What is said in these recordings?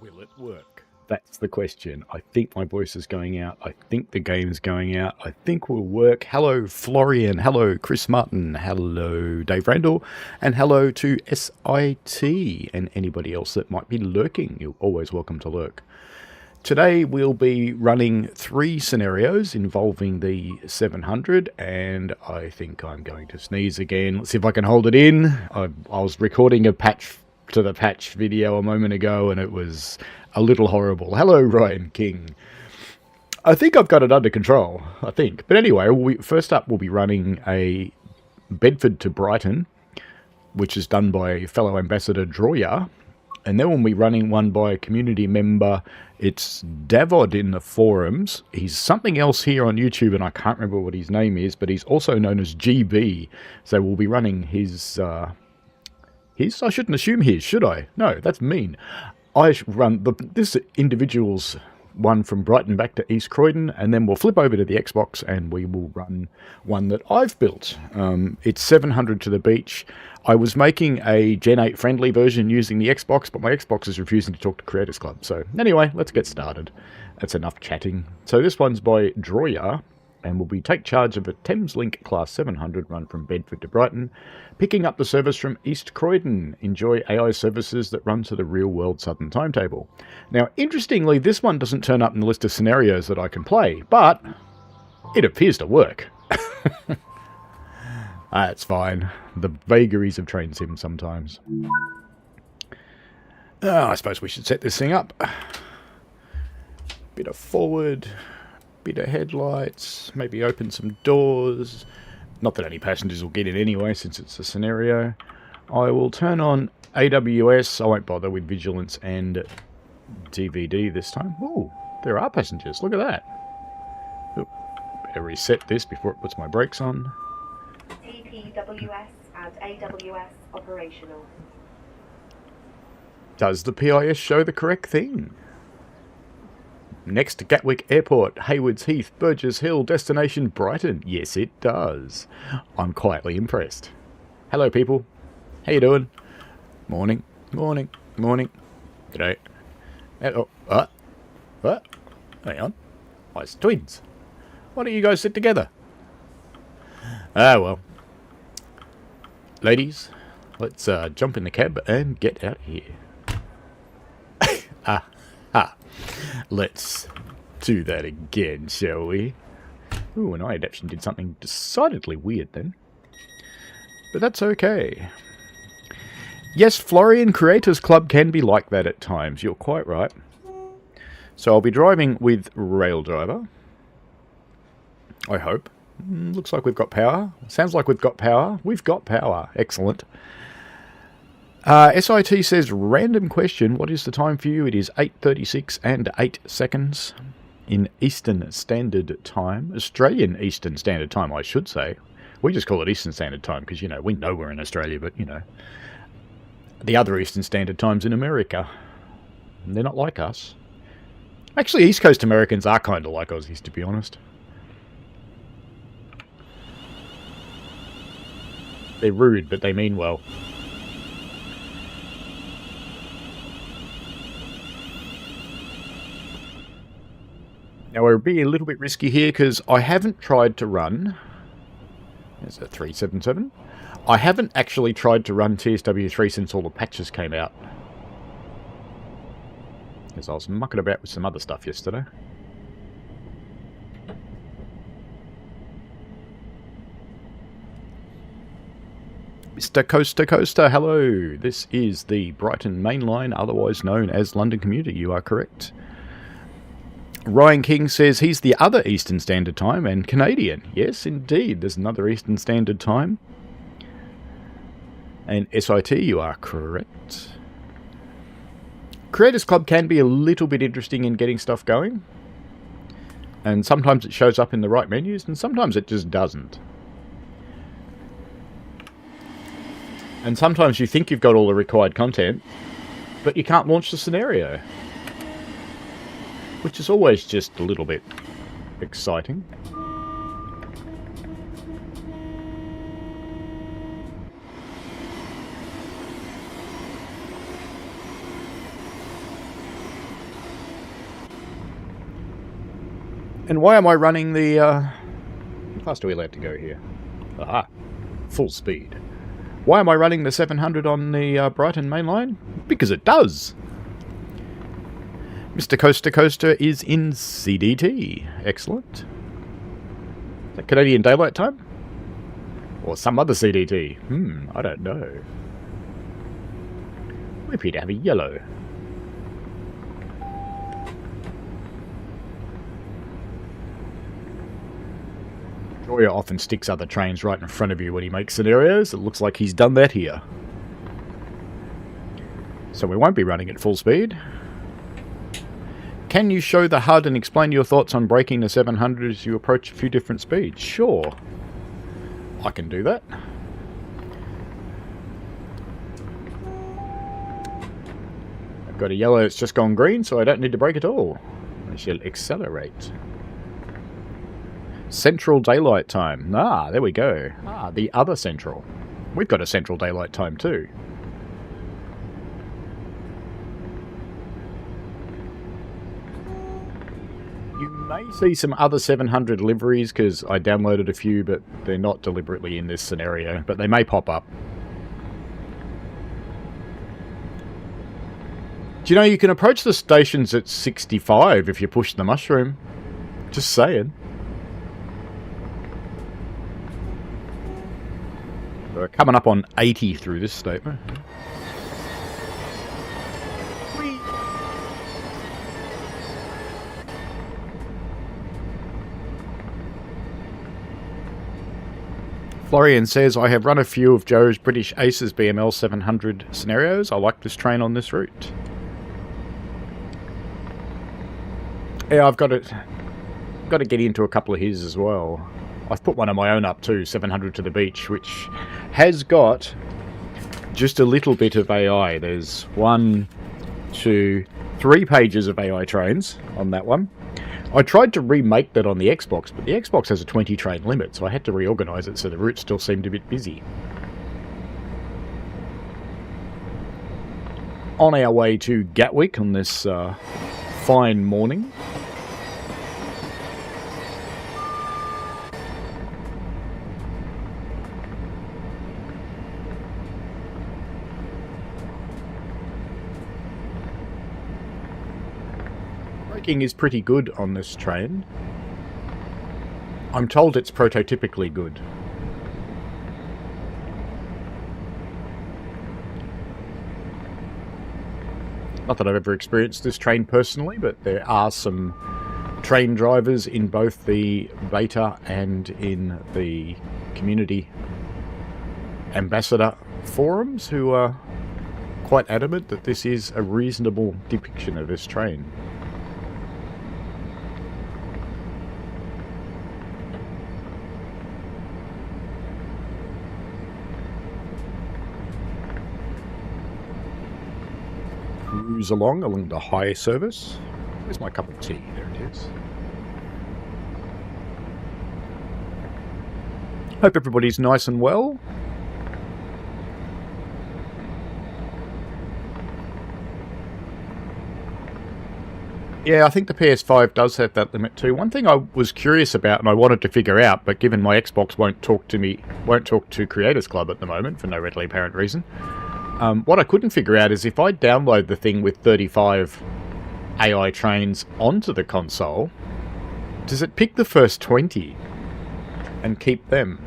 Will it work? That's the question. I think my voice is going out. I think the game's going out. I think we'll work. Hello, Florian. Hello, Chris Martin. Hello, Dave Randall. And hello to SIT and anybody else that might be lurking. You're always welcome to lurk. Today we'll be running 3 scenarios involving the 700, and I think I'm going to sneeze again. Let's see if I can hold it in. I was recording a patch to the patch video a moment ago, and it was a little horrible. Hello, Ryan King. I think I've got it under control, I think. But anyway, first up we'll be running a Bedford to Brighton, which is done by fellow ambassador Droya. And then we'll be running one by a community member. It's Davod in the forums. He's something else here on YouTube, and I can't remember what his name is, but he's also known as GB. So we'll be running his, I shouldn't assume his, should I? No, that's mean. I run this individual's one from Brighton back to East Croydon, and then we'll flip over to the Xbox and we will run one that I've built. It's 700 to the beach. I was making a Gen 8 friendly version using the Xbox, but my Xbox is refusing to talk to Creators Club. So anyway, let's get started. That's enough chatting. So this one's by Droya, and will be take charge of a Thameslink Class 700 run from Bedford to Brighton, picking up the service from East Croydon. Enjoy AI services that run to the real-world Southern timetable. Now, interestingly, this one doesn't turn up in the list of scenarios that I can play, but it appears to work. That's fine. The vagaries of train sim sometimes. I suppose we should set this thing up. Bit of forward, bit of headlights, maybe open some doors. Not that any passengers will get in anyway, since it's a scenario. I will turn on AWS. I won't bother with vigilance and DVD this time. Oh, there are passengers. Look at that. Oop, better reset this before it puts my brakes on. TPWS and AWS operational. Does the PIS show the correct thing? Next to Gatwick Airport, Haywards Heath, Burgess Hill, destination Brighton. Yes, it does. I'm quietly impressed. Hello, people. How you doing? Morning, morning, morning. G'day. Oh, what? Hang on. Oh, it's twins. Why don't you guys sit together? Ah, well. Ladies, let's jump in the cab and get out of here. Let's do that again, shall we? Ooh, and I actually did something decidedly weird then. But that's okay. Yes, Florian Creators Club can be like that at times. You're quite right. So I'll be driving with Rail Driver. I hope. Looks like we've got power. Sounds like we've got power. We've got power. Excellent. SIT says, random question, what is the time for you? It is 8:36 and 8 seconds in Eastern Standard Time. Australian Eastern Standard Time, I should say. We just call it Eastern Standard Time because, you know, we know we're in Australia, but, you know, the other Eastern Standard Time's in America. And they're not like us. Actually, East Coast Americans are kind of like Aussies, to be honest. They're rude, but they mean well. Now, we're being a little bit risky here because I haven't tried to run... There's a 377. I haven't actually tried to run TSW3 since all the patches came out. Because I was mucking about with some other stuff yesterday. Mr. Coaster Coaster, hello. This is the Brighton Mainline, otherwise known as London Commuter. You are correct. Ryan King says he's the other Eastern Standard Time and Canadian. Yes, indeed. There's another Eastern Standard Time. And SIT, you are correct. Creators Club can be a little bit interesting in getting stuff going. And sometimes it shows up in the right menus, and sometimes it just doesn't. And sometimes you think you've got all the required content, but you can't launch the scenario. Which is always just a little bit exciting. And why am I running the... how fast are we allowed to go here? Aha. Full speed. Why am I running the 700 on the Brighton Mainline? Because it does. Mr. Coaster Coaster is in CDT. Excellent. Is that Canadian Daylight Time? Or some other CDT? I don't know. We appear to have a yellow. Joya often sticks other trains right in front of you when he makes scenarios. It looks like he's done that here. So we won't be running at full speed. Can you show the HUD and explain your thoughts on braking the 700 as you approach a few different speeds? Sure. I can do that. I've got a yellow that's just gone green, so I don't need to brake at all. I shall accelerate. Central Daylight Time. Ah, there we go. Ah, the other Central. We've got a Central Daylight Time too. You may see some other 700 liveries because I downloaded a few, but they're not deliberately in this scenario, but they may pop up. Do you know you can approach the stations at 65 if you push the mushroom? Just saying. We're coming up on 80 through this statement. Florian says, I have run a few of Joe's British Aces BML 700 scenarios. I like this train on this route. Yeah, I've got to get into a couple of his as well. I've put one of my own up too, 700 to the beach, which has got just a little bit of AI. There's 1, 2, 3 pages of AI trains on that one. I tried to remake that on the Xbox, but the Xbox has a 20 train limit, so I had to reorganise it so the route still seemed a bit busy. On our way to Gatwick on this fine morning. Braking is pretty good on this train. I'm told it's prototypically good. Not that I've ever experienced this train personally, but there are some train drivers in both the beta and in the community ambassador forums who are quite adamant that this is a reasonable depiction of this train. Cruise along the high service. Where's my cup of tea? There it is. Hope everybody's nice and well. Yeah, I think the PS5 does have that limit too. One thing I was curious about and I wanted to figure out, but given my Xbox won't talk to Creators Club at the moment for no readily apparent reason, what I couldn't figure out is if I download the thing with 35 AI trains onto the console, does it pick the first 20 and keep them?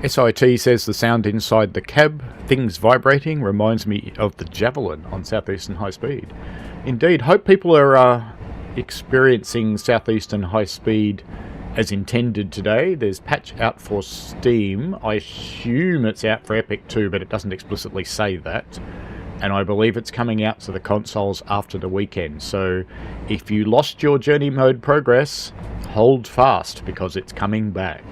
SIT says the sound inside the cab, things vibrating, reminds me of the Javelin on Southeastern High Speed. Indeed, hope people are experiencing Southeastern High Speed as intended today. There's patch out for Steam. I assume it's out for Epic too, but it doesn't explicitly say that. And I believe it's coming out to the consoles after the weekend. So if you lost your journey mode progress, hold fast because it's coming back.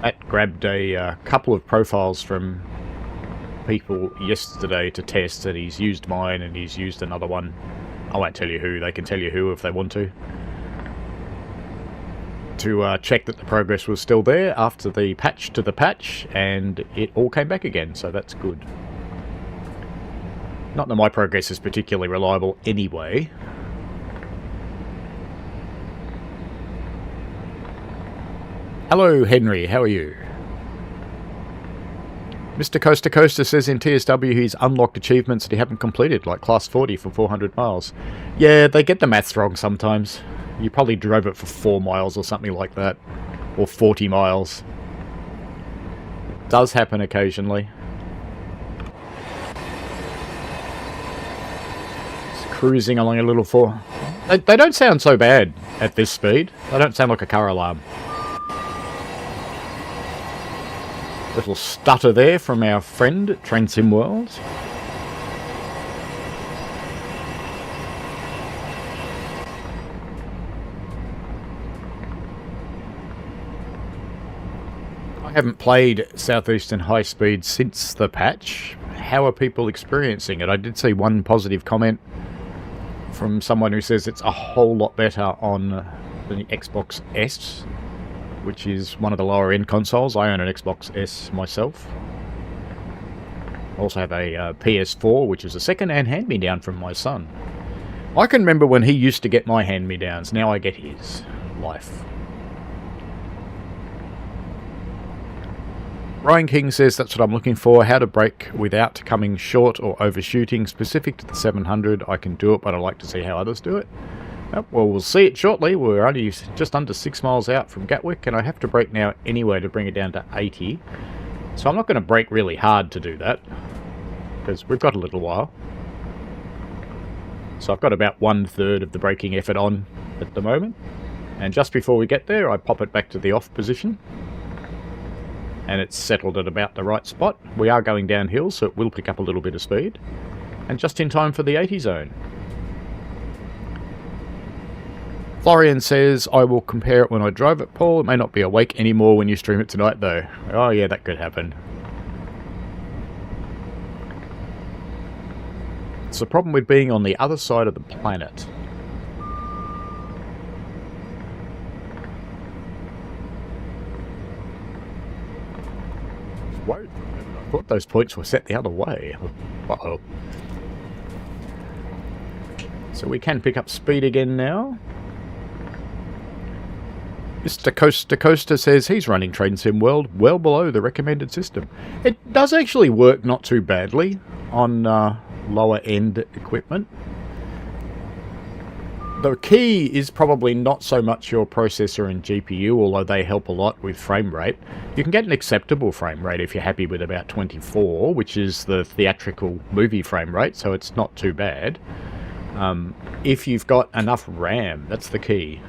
Matt grabbed a couple of profiles from people yesterday to test, and he's used mine and he's used another one. I won't tell you who. They can tell you who if they want to to check that the progress was still there after the patch to the patch, and it all came back again, so that's good. Not that my progress is particularly reliable anyway. Hello, Henry. How are you? Mr. Coaster Coaster says in TSW he's unlocked achievements that he haven't completed, like Class 40 for 400 miles. Yeah, they get the maths wrong sometimes. You probably drove it for 4 miles or something like that. Or 40 miles. It does happen occasionally. Just cruising along a little four. They don't sound so bad at this speed. They don't sound like a car alarm. Little stutter there from our friend at Trenton World. I haven't played Southeastern High Speed since the patch. How are people experiencing it? I did see one positive comment from someone who says it's a whole lot better on the Xbox S, which is one of the lower end consoles. I own an Xbox S myself. I also have a PS4, which is a second-hand hand-me-down from my son. I can remember when he used to get my hand-me-downs. Now I get his. Life. Ryan King says that's what I'm looking for. How to brake without coming short or overshooting. Specific to the 700, I can do it, but I like to see how others do it. Well, we'll see it shortly. We're only just under 6 miles out from Gatwick, and I have to brake now anyway to bring it down to 80. So I'm not going to brake really hard to do that, because we've got a little while. So I've got about 1/3 of the braking effort on at the moment. And just before we get there, I pop it back to the off position. And it's settled at about the right spot. We are going downhill, so it will pick up a little bit of speed. And just in time for the 80 zone. Florian says, I will compare it when I drive it, Paul. It may not be awake anymore when you stream it tonight, though. Oh, yeah, that could happen. It's the problem with being on the other side of the planet. Whoa, I thought those points were set the other way. Uh-oh. So we can pick up speed again now. Mr. Coaster Coaster says he's running Train Sim World well below the recommended system. It does actually work not too badly on lower end equipment. The key is probably not so much your processor and GPU, although they help a lot with frame rate. You can get an acceptable frame rate if you're happy with about 24, which is the theatrical movie frame rate, so it's not too bad. If you've got enough RAM, that's the key.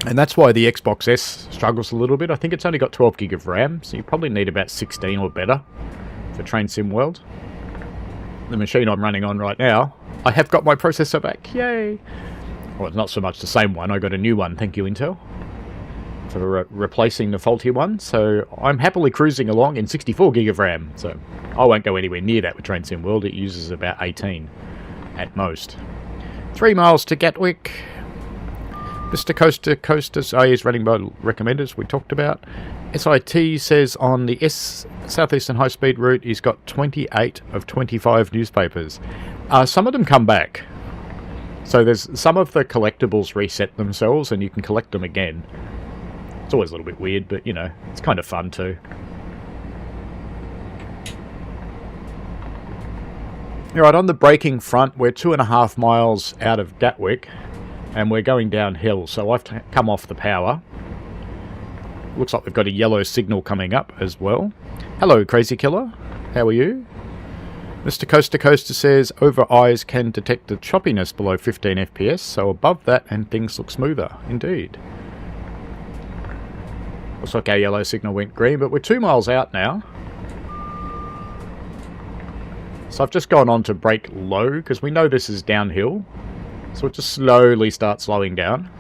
And that's why the Xbox S struggles a little bit. I think it's only got 12 gig of RAM, so you probably need about 16 or better for Train Sim World. The machine I'm running on right now, I have got my processor back. Yay! Well, it's not so much the same one. I got a new one, thank you, Intel, for replacing the faulty one. So I'm happily cruising along in 64 gig of RAM. So I won't go anywhere near that with Train Sim World. It uses about 18 at most. 3 miles to Gatwick. Mr. Coaster Coaster is running by recommenders we talked about. SIT says on the Southeastern High Speed route he's got 28 of 25 newspapers. Some of them come back. So there's some of the collectibles reset themselves and you can collect them again. It's always a little bit weird, but you know, it's kind of fun too. Alright, on the braking front, we're 2.5 miles out of Gatwick. And we're going downhill, so I've come off the power. Looks like we've got a yellow signal coming up as well. Hello, Crazy Killer. How are you? Mr. Coaster Coaster says, over eyes can detect the choppiness below 15 FPS, so above that and things look smoother. Indeed. Looks like our yellow signal went green, but we're 2 miles out now. So I've just gone on to brake low, because we know this is downhill. So it just slowly starts slowing down.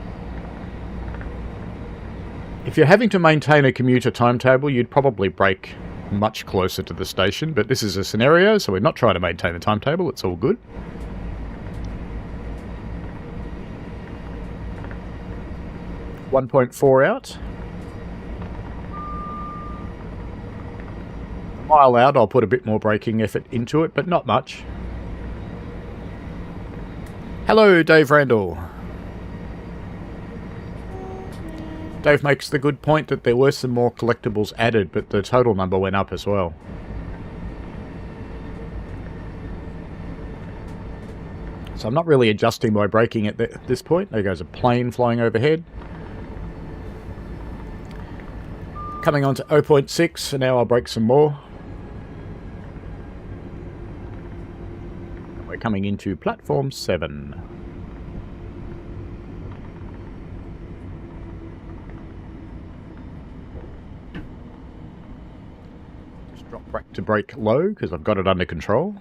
If you're having to maintain a commuter timetable, you'd probably brake much closer to the station, but this is a scenario, so we're not trying to maintain the timetable, it's all good. 1.4 out. A mile out, I'll put a bit more braking effort into it, but not much. Hello, Dave Randall. Dave makes the good point that there were some more collectibles added, but the total number went up as well. So I'm not really adjusting my braking at this point. There goes a plane flying overhead. Coming on to 0.6, and now I'll brake some more. And we're coming into platform 7. Just drop back to brake low, because I've got it under control.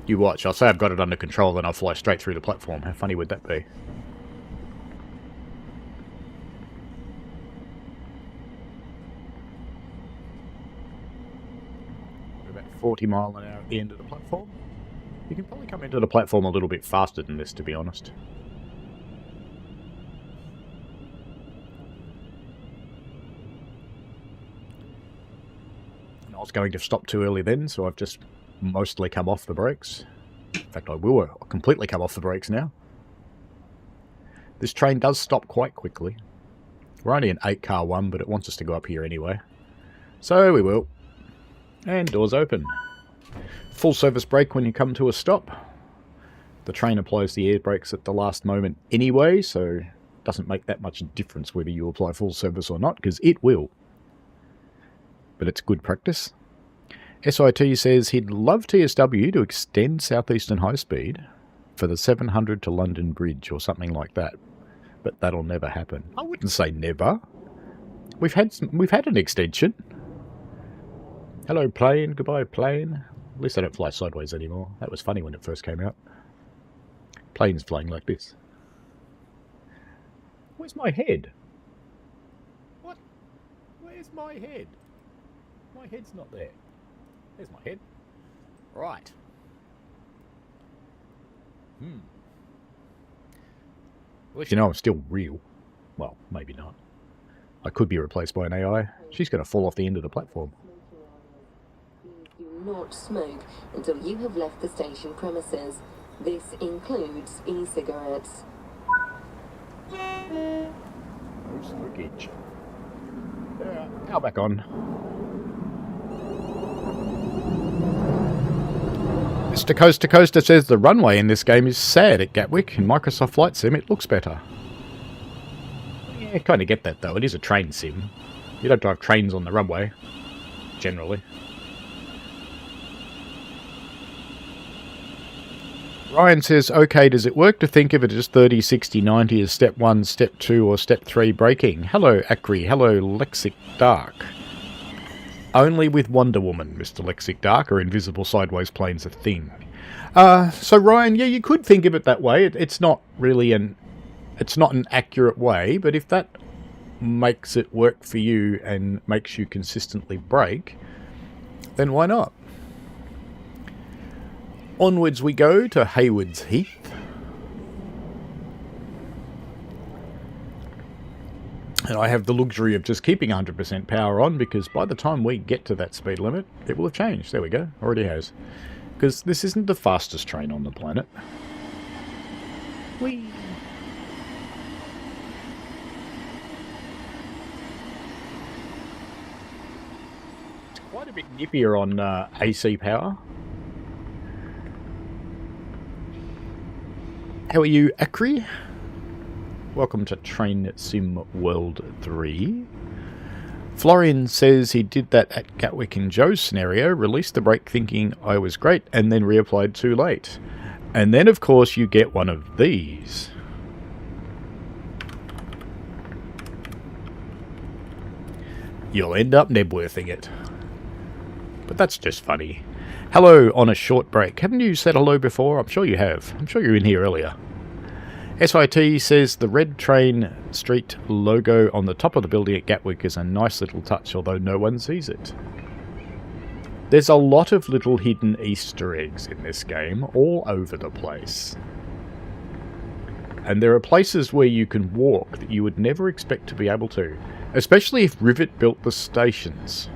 You watch, I'll say I've got it under control, then I'll fly straight through the platform. How funny would that be? About 40 mile an hour at the end of the platform. You can probably come into the platform a little bit faster than this, to be honest. And I was going to stop too early then, so I've just mostly come off the brakes. In fact, I will completely come off the brakes now. This train does stop quite quickly. We're only an 8-car one, but it wants us to go up here anyway. So we will. And doors open. Full service brake when you come to a stop. The train applies the air brakes at the last moment anyway, so it doesn't make that much difference whether you apply full service or not, because it will. But it's good practice. SIT says he'd love TSW to extend Southeastern High Speed for the 700 to London Bridge or something like that. But that'll never happen. I wouldn't say never. We've had an extension. Hello, plane. Goodbye, plane. At least I don't fly sideways anymore. That was funny when it first came out. Planes flying like this. Where's my head? What? Where's my head? My head's not there. There's my head. Right. Well, if you know I'm still real. Well, maybe not. I could be replaced by an AI. She's going to fall off the end of the platform. Do not smoke until you have left the station premises. This includes e-cigarettes. No smokage. Now back on. Mr. Coast to Coaster says the runway in this game is sad at Gatwick. In Microsoft Flight Sim, it looks better. Yeah, I kind of get that, though. It is a train sim. You don't drive trains on the runway, generally. Ryan says, okay, does it work to think of it as 30, 60, 90 as step 1, step 2, or step 3 braking? Hello, Acri. Hello, Lexic Dark. Only with Wonder Woman, Mr. Lexic Dark, are invisible sideways planes a thing. So Ryan, yeah, you could think of it that way. It's not really it's not an accurate way, but if that makes it work for you and makes you consistently brake, then why not? Onwards we go to Haywards Heath. And I have the luxury of just keeping 100% power on, because by the time we get to that speed limit, it will have changed. There we go. Already has. Because this isn't the fastest train on the planet. Whee! It's quite a bit nippier on AC power. How are you, Acri? Welcome to Train Sim World 3. Florian says he did that at Gatwick and Joe's scenario, released the brake thinking I was great, and then reapplied too late. And then, of course, you get one of these. You'll end up Nebworthing it. But that's just funny. Hello on a short break. Haven't you said hello before? I'm sure you have. I'm sure you were in here earlier. SIT says the red train street logo on the top of the building at Gatwick is a nice little touch, although no one sees it. There's a lot of little hidden Easter eggs in this game, all over the place. and there are places where you can walk that you would never expect to be able to, especially if Rivet built the stations.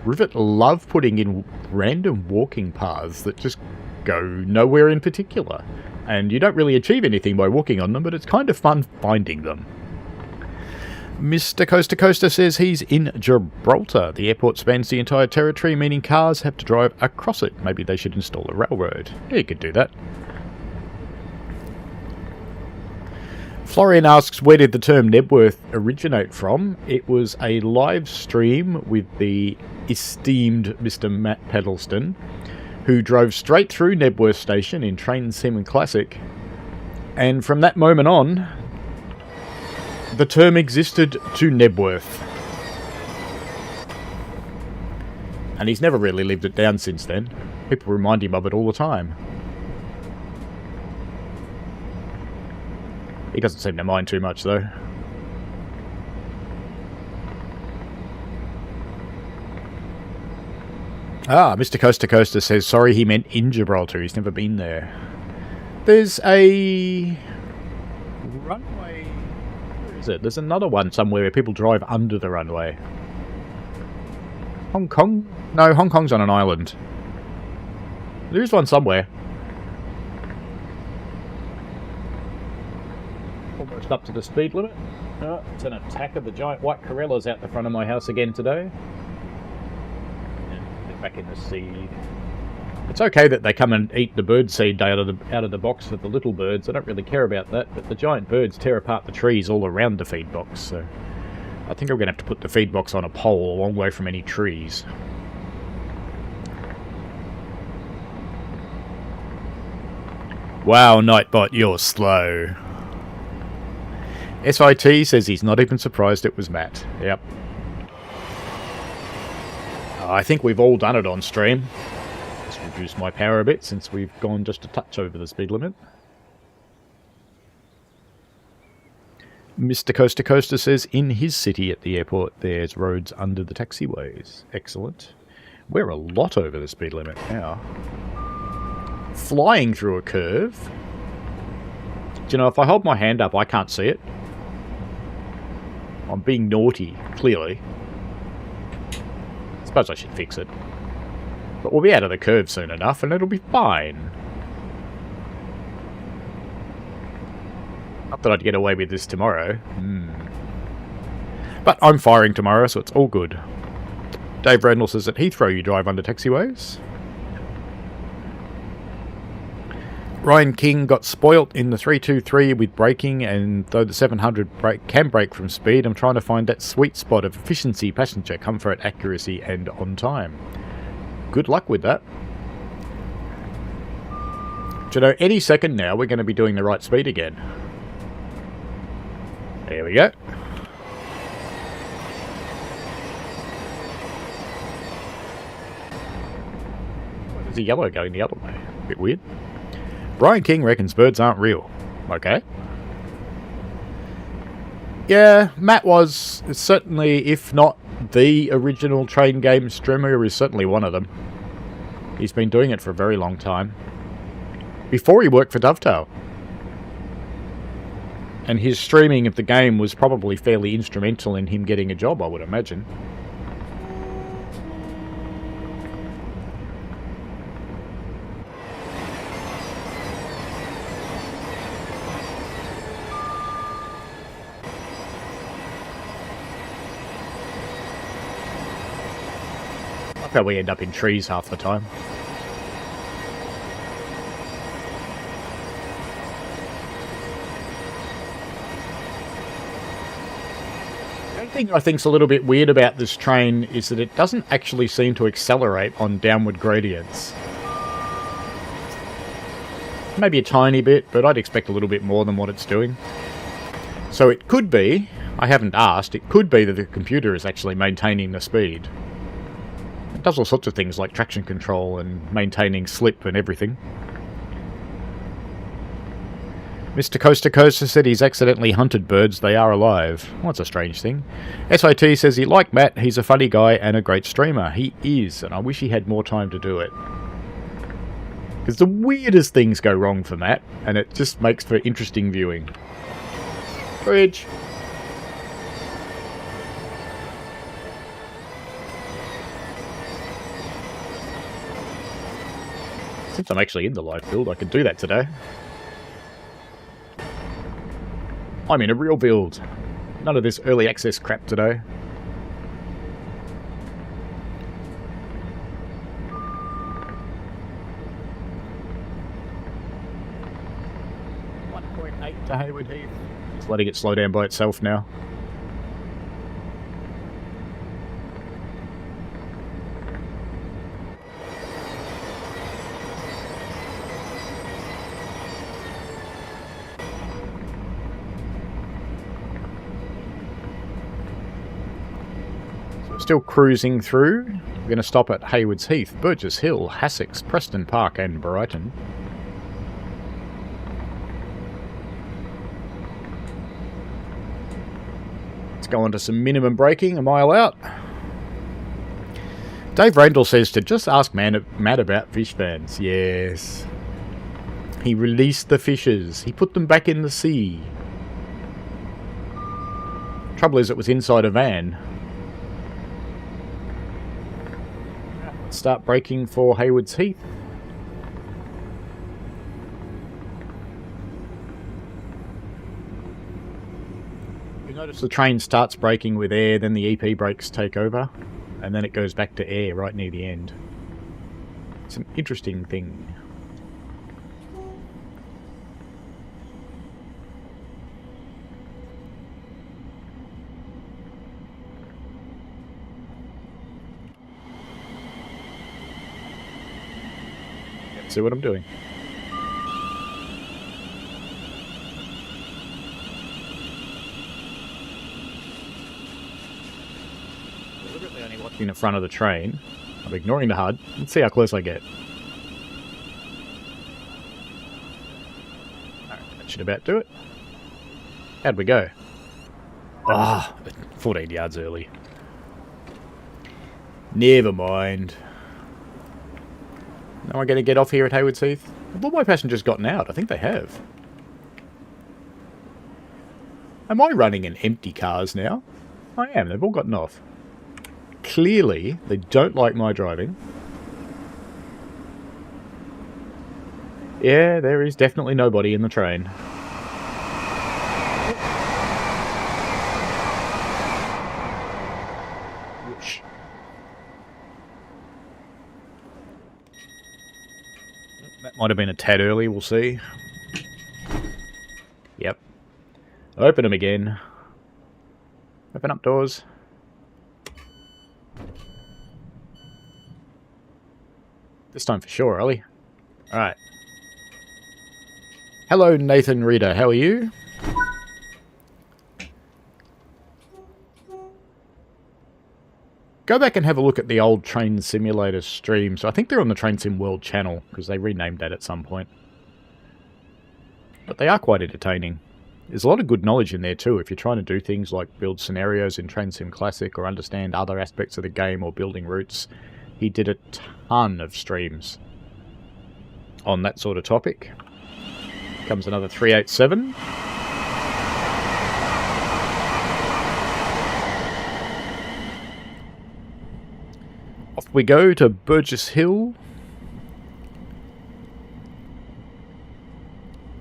Rivet love putting in random walking paths that just go nowhere in particular, and you don't really achieve anything by walking on them, but it's kind of fun finding them. Mr. Coaster Coaster says he's in Gibraltar. The airport spans the entire territory, meaning cars have to drive across it. Maybe they should install a railroad. Yeah, you could do that. Florian asks, where did the term Nebworth originate from? It was a live stream with the esteemed Mr. Matt Peddleston, who drove straight through Nebworth Station in Train Sim Classic. And from that moment on, the term existed to Nebworth. And he's never really lived it down since then. People remind him of it all the time. He doesn't seem to mind too much, though. Ah, Mr. Coaster Coaster says, sorry, he meant in Gibraltar. He's never been there. There's a runway. Where is it? There's another one somewhere where people drive under the runway. Hong Kong? No, Hong Kong's on an island. There's one somewhere. Almost up to the speed limit. Oh, it's an attack of the giant white corellas out the front of my house again today. They're back in the seed. It's okay that they come and eat the bird seed out of the box for the little birds. I don't really care about that, but the giant birds tear apart the trees all around the feed box, so I think I'm going to have to put the feed box on a pole a long way from any trees. Wow, Nightbot, you're slow. SIT says he's not even surprised it was Matt. Yep. I think we've all done it on stream. Just reduce my power a bit since we've gone just a touch over the speed limit. Mr. Coaster Coaster says in his city at the airport there's roads under the taxiways. Excellent. We're a lot over the speed limit now. Flying through a curve. Do you know, if I hold my hand up I can't see it. I'm being naughty, clearly. I suppose I should fix it. But we'll be out of the curve soon enough and it'll be fine. Not that I'd get away with this tomorrow. But I'm firing tomorrow, so it's all good. Dave Randall says at Heathrow you drive under taxiways. Ryan King got spoilt in the 323 with braking, and though the 700 can brake from speed, I'm trying to find that sweet spot of efficiency, passenger comfort, accuracy, and on time. Good luck with that. Do you know, any second now we're going to be doing the right speed again. There we go. There's a yellow going the other way. A bit weird. Brian King reckons birds aren't real. Okay. Yeah, Matt was certainly, if not the original train game streamer, is certainly one of them. He's been doing it for a very long time. Before he worked for Dovetail. And his streaming of the game was probably fairly instrumental in him getting a job, I would imagine. How we end up in trees half the time. The only thing I think's a little bit weird about this train is that it doesn't actually seem to accelerate on downward gradients. Maybe a tiny bit, but I'd expect a little bit more than what it's doing. So it could be, I haven't asked, it could be that the computer is actually maintaining the speed. It does all sorts of things like traction control and maintaining slip and everything. Mr. Coaster Coaster said he's accidentally hunted birds. They are alive. Well, that's a strange thing. SIT says he like Matt. He's a funny guy and a great streamer. He is, and I wish he had more time to do it. Because the weirdest things go wrong for Matt, and it just makes for interesting viewing. Bridge. Since I'm actually in the live build, I can do that today. I'm in a real build. None of this early access crap today. To Hayward Heath. Just letting it slow down by itself now. So we're still cruising through. We're going to stop at Haywards Heath, Burgess Hill, Hassocks, Preston Park and Brighton. Go on to some minimum braking, a mile out. Dave Randall says to just ask Matt about fish fans. Yes. He released the fishes. He put them back in the sea. Trouble is, it was inside a van. Let's start braking for Haywards Heath. Notice the train starts braking with air, then the EP brakes take over, and then it goes back to air right near the end. It's an interesting thing. See what I'm doing. In the front of the train. I'm ignoring the HUD. Let's see how close I get. Alright, that should about do it. How'd we go? Ah, 14 yards early. Never mind. Now I'm going to get off here at Haywards Heath. Have all my passengers gotten out? I think they have. Am I running in empty cars now? I am. They've all gotten off. Clearly, they don't like my driving. Yeah, there is definitely nobody in the train. Whoosh. That might have been a tad early, we'll see. Yep. Open them again. Open up doors. This time for sure, Ollie. Alright. Hello, Nathan Reader. How are you? Go back and have a look at the old Train Simulator streams. I think they're on the Train Sim World channel, because they renamed that at some point. But they are quite entertaining. There's a lot of good knowledge in there too, if you're trying to do things like build scenarios in Train Sim Classic, or understand other aspects of the game, or building routes. He did a ton of streams on that sort of topic. Comes another 387. Off we go to Burgess Hill.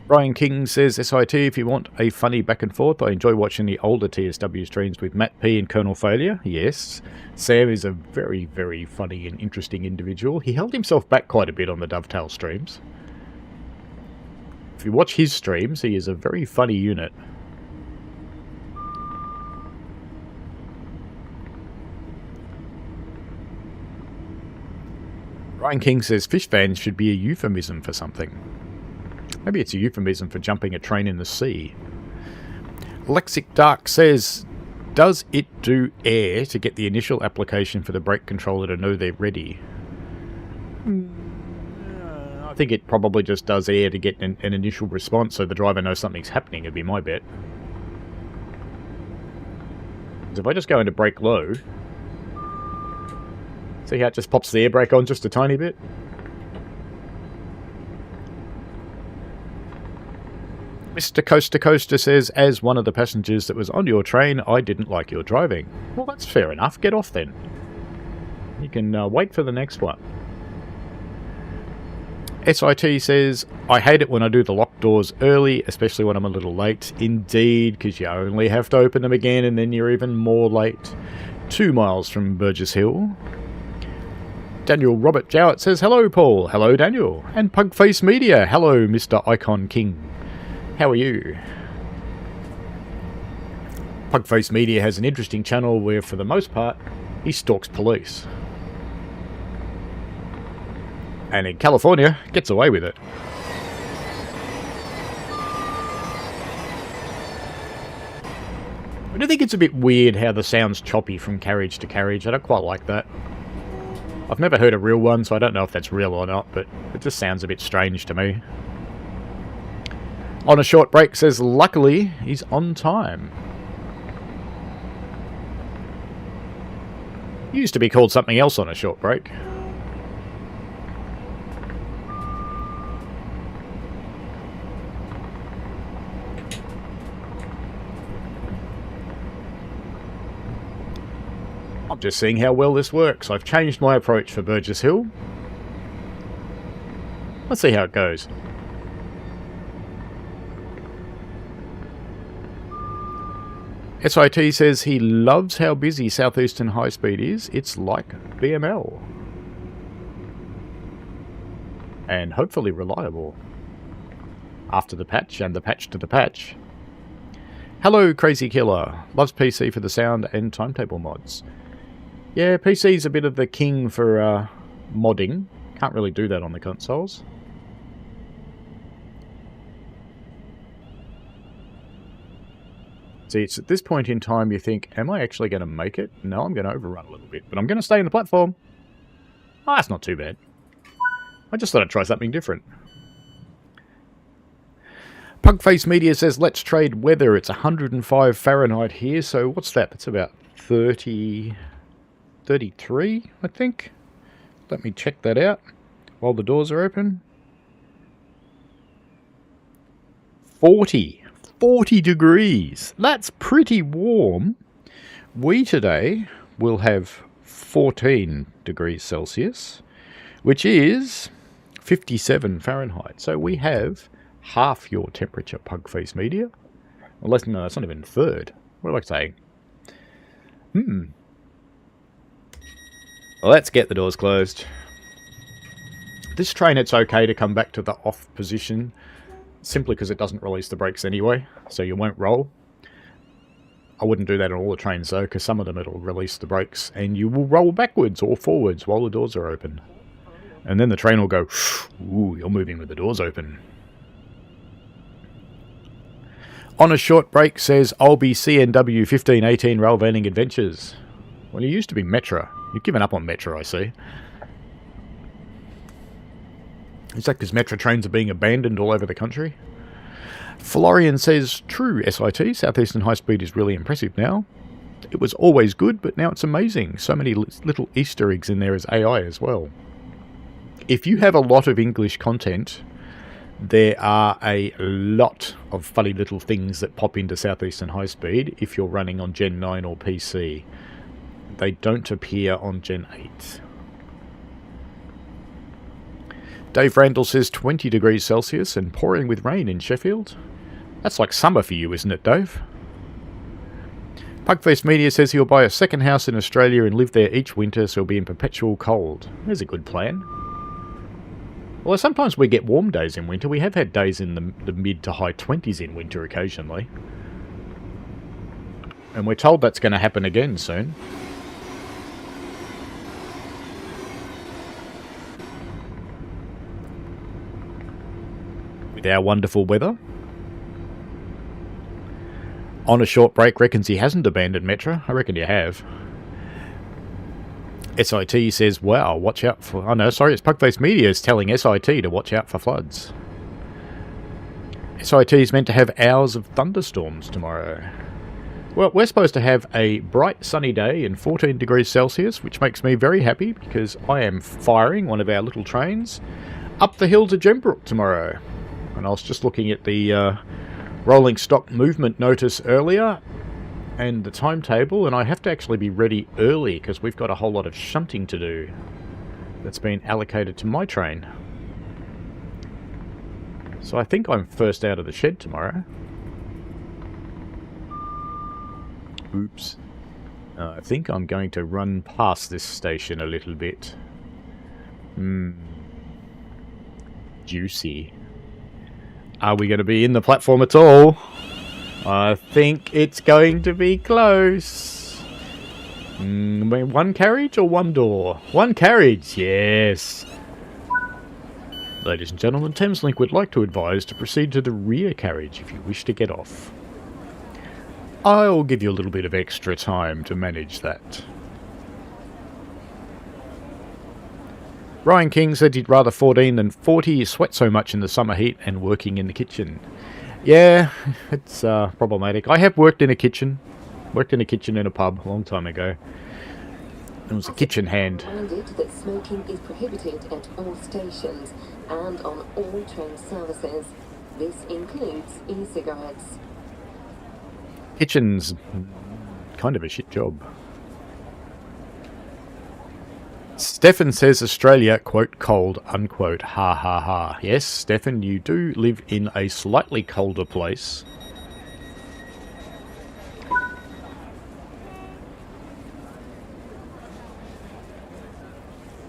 Brian King says, SIT, if you want a funny back and forth, I enjoy watching the older TSW streams with Matt P and Colonel Failure. Yes, Sam is a very, very funny and interesting individual. He held himself back quite a bit on the Dovetail streams. If you watch his streams, he is a very funny unit. Brian King says, fish fans should be a euphemism for something. Maybe it's a euphemism for jumping a train in the sea. Lexic Dark says, does it do air to get the initial application for the brake controller to know they're ready? I think it probably just does air to get an initial response so the driver knows something's happening, would be my bet. Because if I just go into brake low, see how it just pops the air brake on just a tiny bit? Mr. Coaster Coaster says, as one of the passengers that was on your train, I didn't like your driving. Well, that's fair enough. Get off then. You can wait for the next one. SIT says, I hate it when I do the locked doors early, especially when I'm a little late. Indeed, because you only have to open them again and then you're even more late. 2 miles from Burgess Hill. Daniel Robert Jowett says, hello, Paul. Hello, Daniel. And Pugface Media. Hello, Mr. Icon King. How are you? Pugface Media has an interesting channel where, for the most part, he stalks police. And in California, gets away with it. I do think it's a bit weird how the sound's choppy from carriage to carriage. I don't quite like that. I've never heard a real one, so I don't know if that's real or not, but it just sounds a bit strange to me. On a Short Break says, luckily, he's on time. It used to be called something else on a short break. I'm just seeing how well this works. I've changed my approach for Burgess Hill. Let's see how it goes. SIT says he loves how busy Southeastern High Speed is. It's like BML. And hopefully reliable. After the patch and the patch to the patch. Hello, Crazy Killer. Loves PC for the sound and timetable mods. Yeah, PC's a bit of the king for modding. Can't really do that on the consoles. See, it's at this point in time you think, am I actually going to make it? No, I'm going to overrun a little bit, but I'm going to stay in the platform. Oh, that's not too bad. I just thought I'd try something different. Pugface Media says, let's trade weather. It's 105 Fahrenheit here, so what's that? That's about 33, I think. Let me check that out while the doors are open. 40 degrees. That's pretty warm. We today will have 14 degrees Celsius, which is 57 Fahrenheit. So we have half your temperature, Pugface Media. Well, no, that's not even third. What am I saying? Well, let's get the doors closed. This train, it's okay to come back to the off position, simply because it doesn't release the brakes anyway, so you won't roll. I wouldn't do that on all the trains though, because some of them it'll release the brakes and you will roll backwards or forwards while the doors are open. And then the train will go, ooh, you're moving with the doors open. On a Short Break says, I'll be CNW 1518 Rail Vanning Adventures. Well, you used to be Metro. You've given up on Metro, I see. Is that because Metro trains are being abandoned all over the country? Florian says, true, SIT, Southeastern High Speed is really impressive now. It was always good, but now it's amazing. So many little Easter eggs in there as AI as well. If you have a lot of English content, there are a lot of funny little things that pop into Southeastern High Speed if you're running on Gen 9 or PC. They don't appear on Gen 8. Dave Randall says 20 degrees Celsius and pouring with rain in Sheffield. That's like summer for you, isn't it, Dave? Pugface Media says he'll buy a second house in Australia and live there each winter so he'll be in perpetual cold. There's a good plan. Well, sometimes we get warm days in winter. We have had days in the mid to high 20s in winter occasionally. And we're told that's going to happen again soon. With our wonderful weather. On a Short Break reckons he hasn't abandoned Metro. I reckon you have. SIT says, wow, watch out for... Oh no, sorry, it's Pugface Media is telling SIT to watch out for floods. SIT is meant to have hours of thunderstorms tomorrow. Well, we're supposed to have a bright sunny day and 14 degrees Celsius, which makes me very happy because I am firing one of our little trains up the hill to Gembrook tomorrow. And I was just looking at the rolling stock movement notice earlier and the timetable, and I have to actually be ready early because we've got a whole lot of shunting to do that's been allocated to my train. So I think I'm first out of the shed tomorrow. Oops. I think I'm going to run past this station a little bit. Juicy. Are we going to be in the platform at all? I think it's going to be close. One carriage or one door? One carriage, yes. Ladies and gentlemen, Thameslink would like to advise to proceed to the rear carriage if you wish to get off. I'll give you a little bit of extra time to manage that. Ryan King said he'd rather 14 than 40, sweat so much in the summer heat and working in the kitchen. Yeah, it's problematic. I have worked in a kitchen. Worked in a kitchen in a pub a long time ago. It was a kitchen hand. Reminded that smoking is prohibited at all stations and on all train services. This includes e-cigarettes. Kitchen's kind of a shit job. Stefan says Australia, quote, cold, unquote, ha ha ha. Yes, Stefan, you do live in a slightly colder place.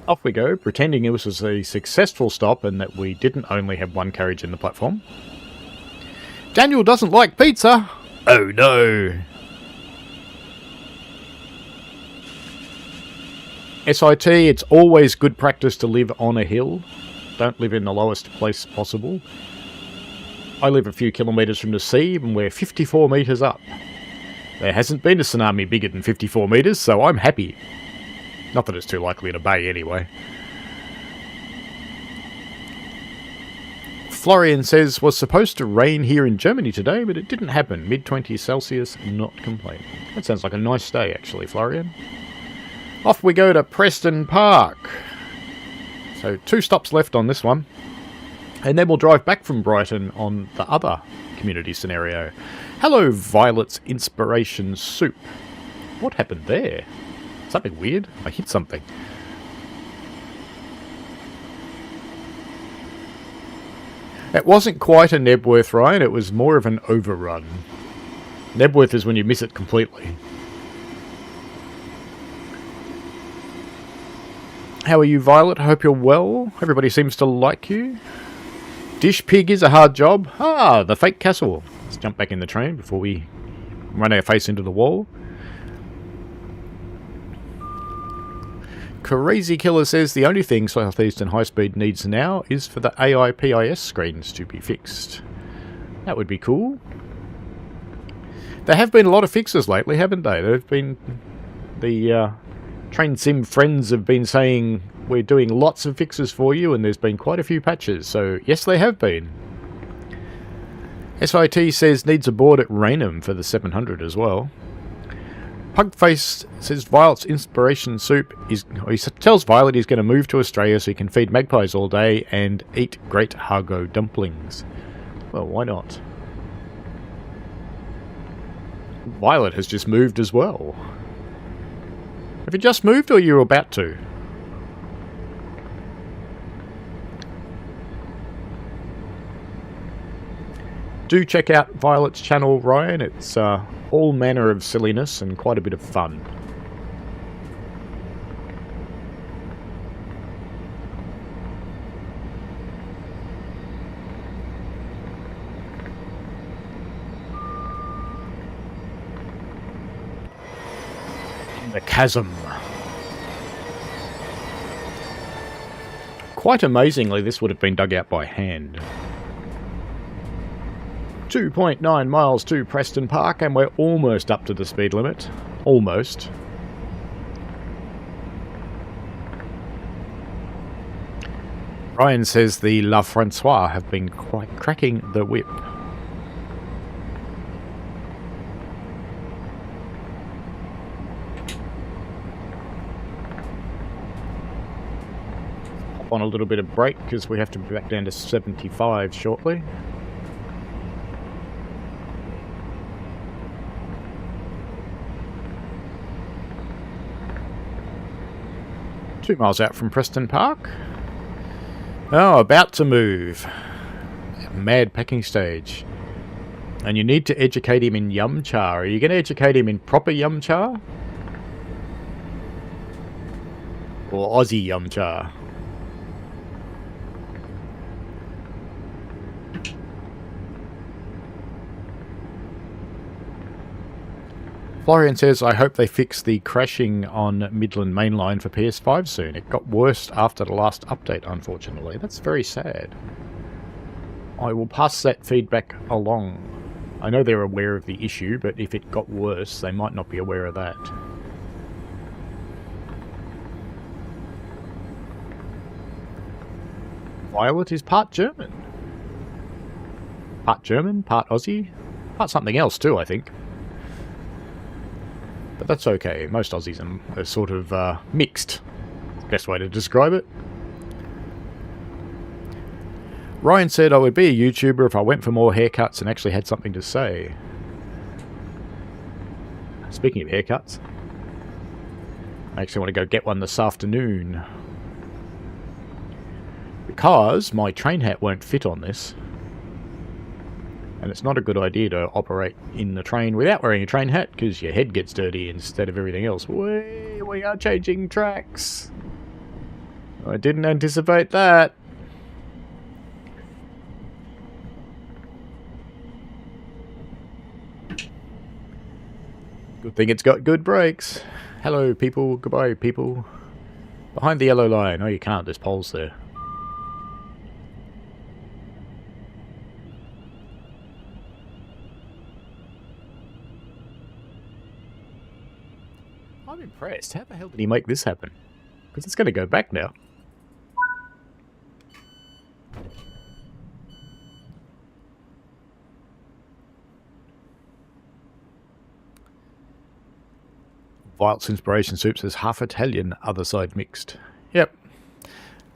Off we go, pretending it was a successful stop and that we didn't only have one carriage in the platform. Daniel doesn't like pizza! Oh no! SIT, it's always good practice to live on a hill. Don't live in the lowest place possible. I live a few kilometres from the sea and we're 54 metres up. There hasn't been a tsunami bigger than 54 metres, so I'm happy. Not that it's too likely in a bay anyway. Florian says, was supposed to rain here in Germany today, but it didn't happen. Mid-20s Celsius, not complaining. That sounds like a nice day, actually, Florian. Off we go to Preston Park. So 2 stops left on this one. And then we'll drive back from Brighton on the other community scenario. Hello, Violet's Inspiration Soup. What happened there? Something weird? I hit something. It wasn't quite a Nebworth, Ryan. It was more of an overrun. Nebworth is when you miss it completely. How are you, Violet? Hope you're well. Everybody seems to like you. Dish pig is a hard job. Ah, the fake castle. Let's jump back in the train before we run our face into the wall. Crazy Killer says the only thing South Eastern High Speed needs now is for the AIPIS screens to be fixed. That would be cool. There have been a lot of fixes lately, haven't they? There have been... The Train Sim friends have been saying we're doing lots of fixes for you, and there's been quite a few patches, so yes, they have been. SIT says needs a board at Raynham for the 700 as well. Pugface says Violet's Inspiration Soup is... He tells Violet he's going to move to Australia so he can feed magpies all day and eat great Hargo dumplings. Well, why not? Violet has just moved as well. Have you just moved or are you about to? Do check out Violet's channel, Ryan. It's all manner of silliness and quite a bit of fun. The chasm. Quite amazingly, this would have been dug out by hand. 2.9 miles to Preston Park, and we're almost up to the speed limit. Almost. Ryan says the La Francois have been quite cracking the whip. Pop on a little bit of brake because we have to be back down to 75 shortly. 2 miles out from Preston Park. Oh, about to move. Mad packing stage. And you need to educate him in yum cha. Are you going to educate him in proper yum cha? Or Aussie yum cha? Florian says, I hope they fix the crashing on Midland Mainline for PS5 soon. It got worse after the last update, unfortunately. That's very sad. I will pass that feedback along. I know they're aware of the issue, but if it got worse, they might not be aware of that. Violet is part German. Part German, part Aussie, part something else too, I think. But that's okay. Most Aussies are sort of mixed. Best way to describe it. Ryan said I would be a YouTuber if I went for more haircuts and actually had something to say. Speaking of haircuts, I actually want to go get one this afternoon. Because my train hat won't fit on this. And it's not a good idea to operate in the train without wearing a train hat, because your head gets dirty instead of everything else. We are changing tracks. I didn't anticipate that. Good thing it's got good brakes. Hello, people. Goodbye, people. Behind the yellow line. Oh, you can't. There's poles there. I'm impressed. How the hell did he make this happen? Because it's going to go back now. Violet's Inspiration Soup says half Italian, other side mixed. Yep.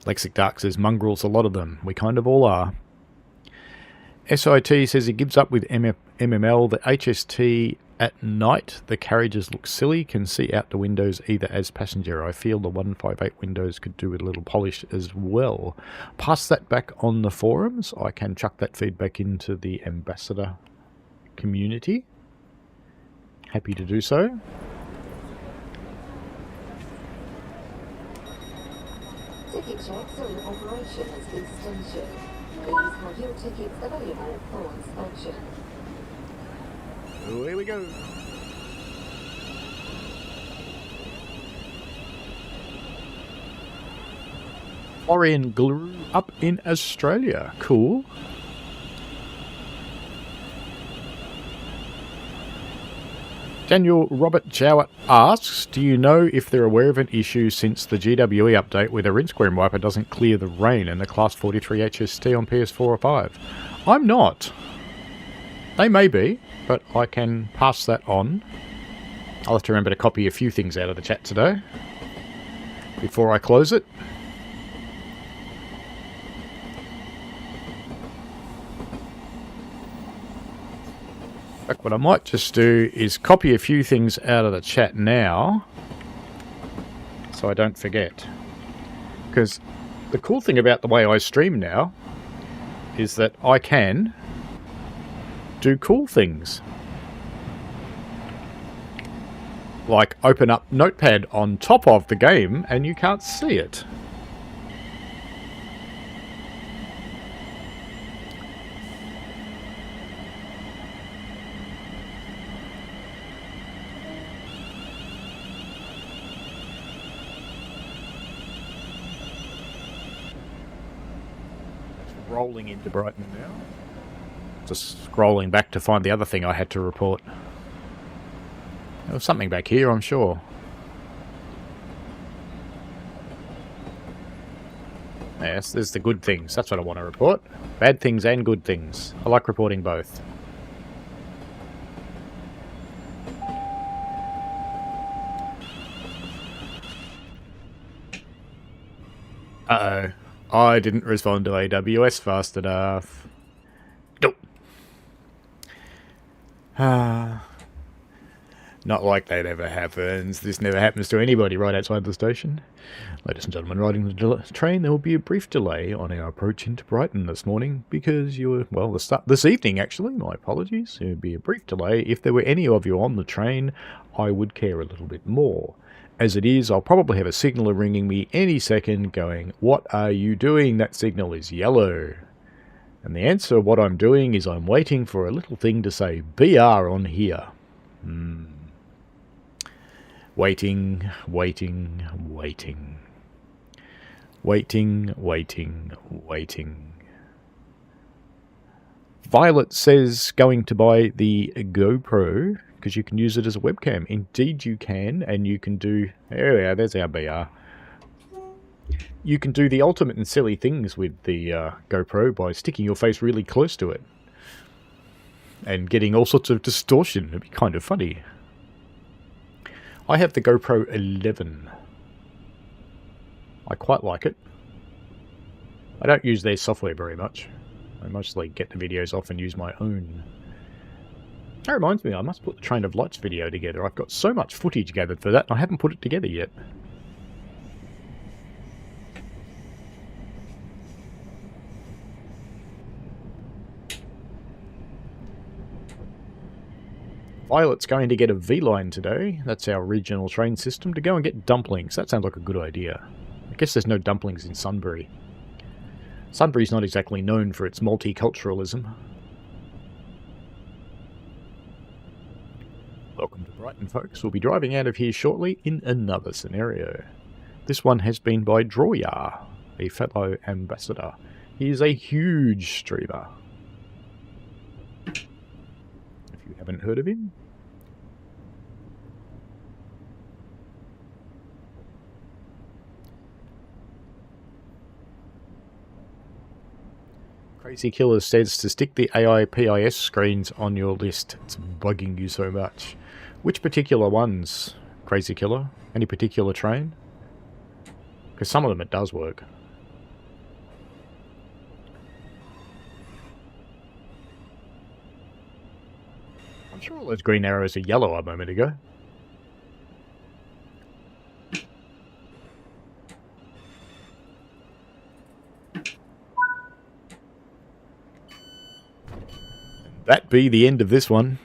Lexic Dark says mongrels, a lot of them. We kind of all are. SIT says he gives up with MML. The HST at night, the carriages look silly. Can see out the windows either as passenger. I feel the 158 windows could do with a little polish as well. Pass that back on the forums. I can chuck that feedback into the ambassador community. Happy to do so. Ticket checks are in operation at this station. Please have your tickets available for inspection. Here we go. Florian grew up in Australia. Cool. Daniel Robert Jowett asks, do you know if they're aware of an issue since the GWE update where the windscreen wiper doesn't clear the rain in the Class 43 HST on PS4 or 5? I'm not. They may be, but I can pass that on. I'll have to remember to copy a few things out of the chat today before I close it. But what I might just do is copy a few things out of the chat now so I don't forget. Because the cool thing about the way I stream now is that I can do cool things. Like open up Notepad on top of the game and you can't see it. Rolling into Brighton now. Just scrolling back to find the other thing I had to report. There was something back here, I'm sure. Yes, there's the good things. That's what I want to report. Bad things and good things. I like reporting both. Uh-oh. I didn't respond to AWS fast enough. Nope. Not like that ever happens. This never happens to anybody right outside the station. Ladies and gentlemen, riding the train, there will be a brief delay on our approach into Brighton this morning because this evening actually, my apologies. There would be a brief delay. If there were any of you on the train, I would care a little bit more. As it is, I'll probably have a signaller ringing me any second going, "What are you doing? That signal is yellow." And the answer, what I'm doing is I'm waiting for a little thing to say BR on here. Waiting. Violet says going to buy the GoPro because you can use it as a webcam. Indeed you can, and you can do... There we are, there's our BR. You can do the ultimate and silly things with the GoPro by sticking your face really close to it. And getting all sorts of distortion. It'd be kind of funny. I have the GoPro 11. I quite like it. I don't use their software very much. I mostly get the videos off and use my own. That reminds me, I must put the Train of Lights video together. I've got so much footage gathered for that, and I haven't put it together yet. Violet's going to get a V-line today. That's our regional train system, to go and get dumplings. That sounds like a good idea. I guess there's no dumplings in Sunbury. Sunbury's not exactly known for its multiculturalism. Welcome to Brighton, folks. We'll be driving out of here shortly in another scenario. This one has been by Droya, a fellow ambassador. He is a huge streamer. If you haven't heard of him. Crazy Killer says to stick the AI PIS screens on your list. It's bugging you so much. Which particular ones, Crazy Killer? Any particular train? Because some of them it does work. I'm sure all those green arrows are yellow a moment ago. That be the end of this one.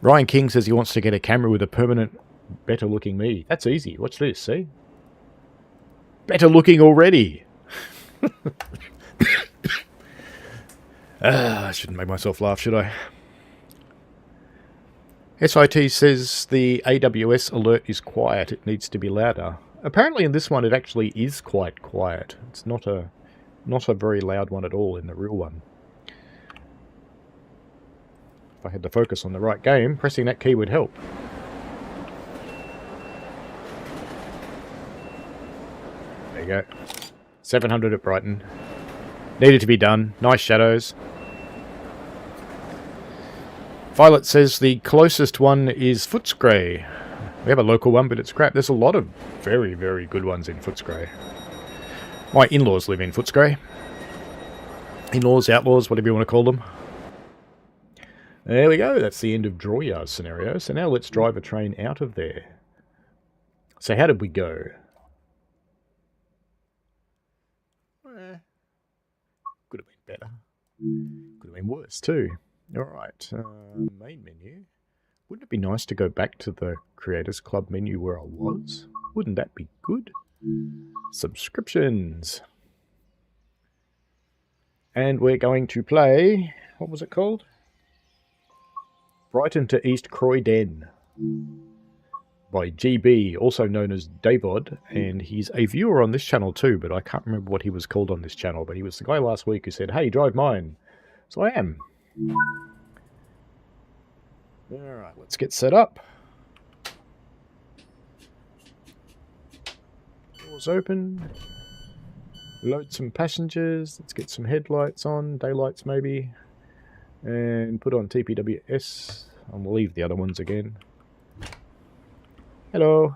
Ryan King says he wants to get a camera with a permanent, better looking me. That's easy. Watch this, see? Better looking already. I shouldn't make myself laugh, should I? SIT says the AWS alert is quiet. It needs to be louder. Apparently in this one it actually is quite quiet. It's not a very loud one at all in the real one. If I had to focus on the right game, pressing that key would help. There you go. 700 at Brighton. Needed to be done. Nice shadows. Violet says the closest one is Footscray. We have a local one, but it's crap. There's a lot of very, very good ones in Footscray. My in-laws live in Footscray. In-laws, outlaws, whatever you want to call them. There we go. That's the end of Droya's scenario. So now let's drive a train out of there. So how did we go? Could have been better. Could have been worse too. Alright, main menu. Wouldn't it be nice to go back to the Creators Club menu where I was? Wouldn't that be good? Subscriptions. And we're going to play... What was it called? Brighton to East Croydon. By GB, also known as Davod. And he's a viewer on this channel too, but I can't remember what he was called on this channel. But he was the guy last week who said, "Hey, drive mine." So I am. Alright, let's get set up. Doors open. Load some passengers. Let's get some headlights on. Daylights maybe. And put on TPWS. I'll leave the other ones again. Hello.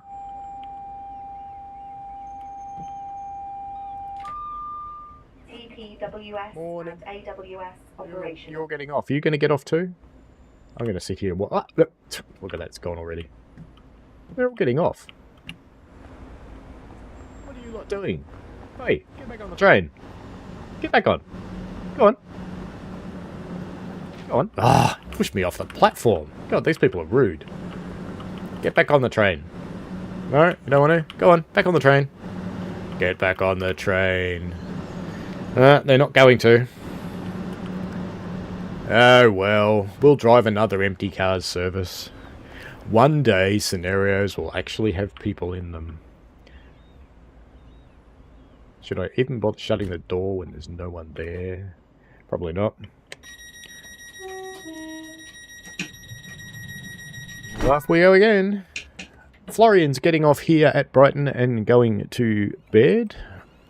TPWS Morning. and AWS operational. You're getting off. Are you going to get off too? I'm going to sit here and look at that, it's gone already. They're all getting off. What are you lot doing? Hey, get back on the train. Get back on. Go on. Go on. Ah, push me off the platform. God, these people are rude. Get back on the train. No, you don't want to? Go on, back on the train. Get back on the train. They're not going to. Oh well, we'll drive another empty cars service. One day, scenarios will actually have people in them. Should I even bother shutting the door when there's no one there? Probably not. Off we go again. Florian's getting off here at Brighton and going to bed.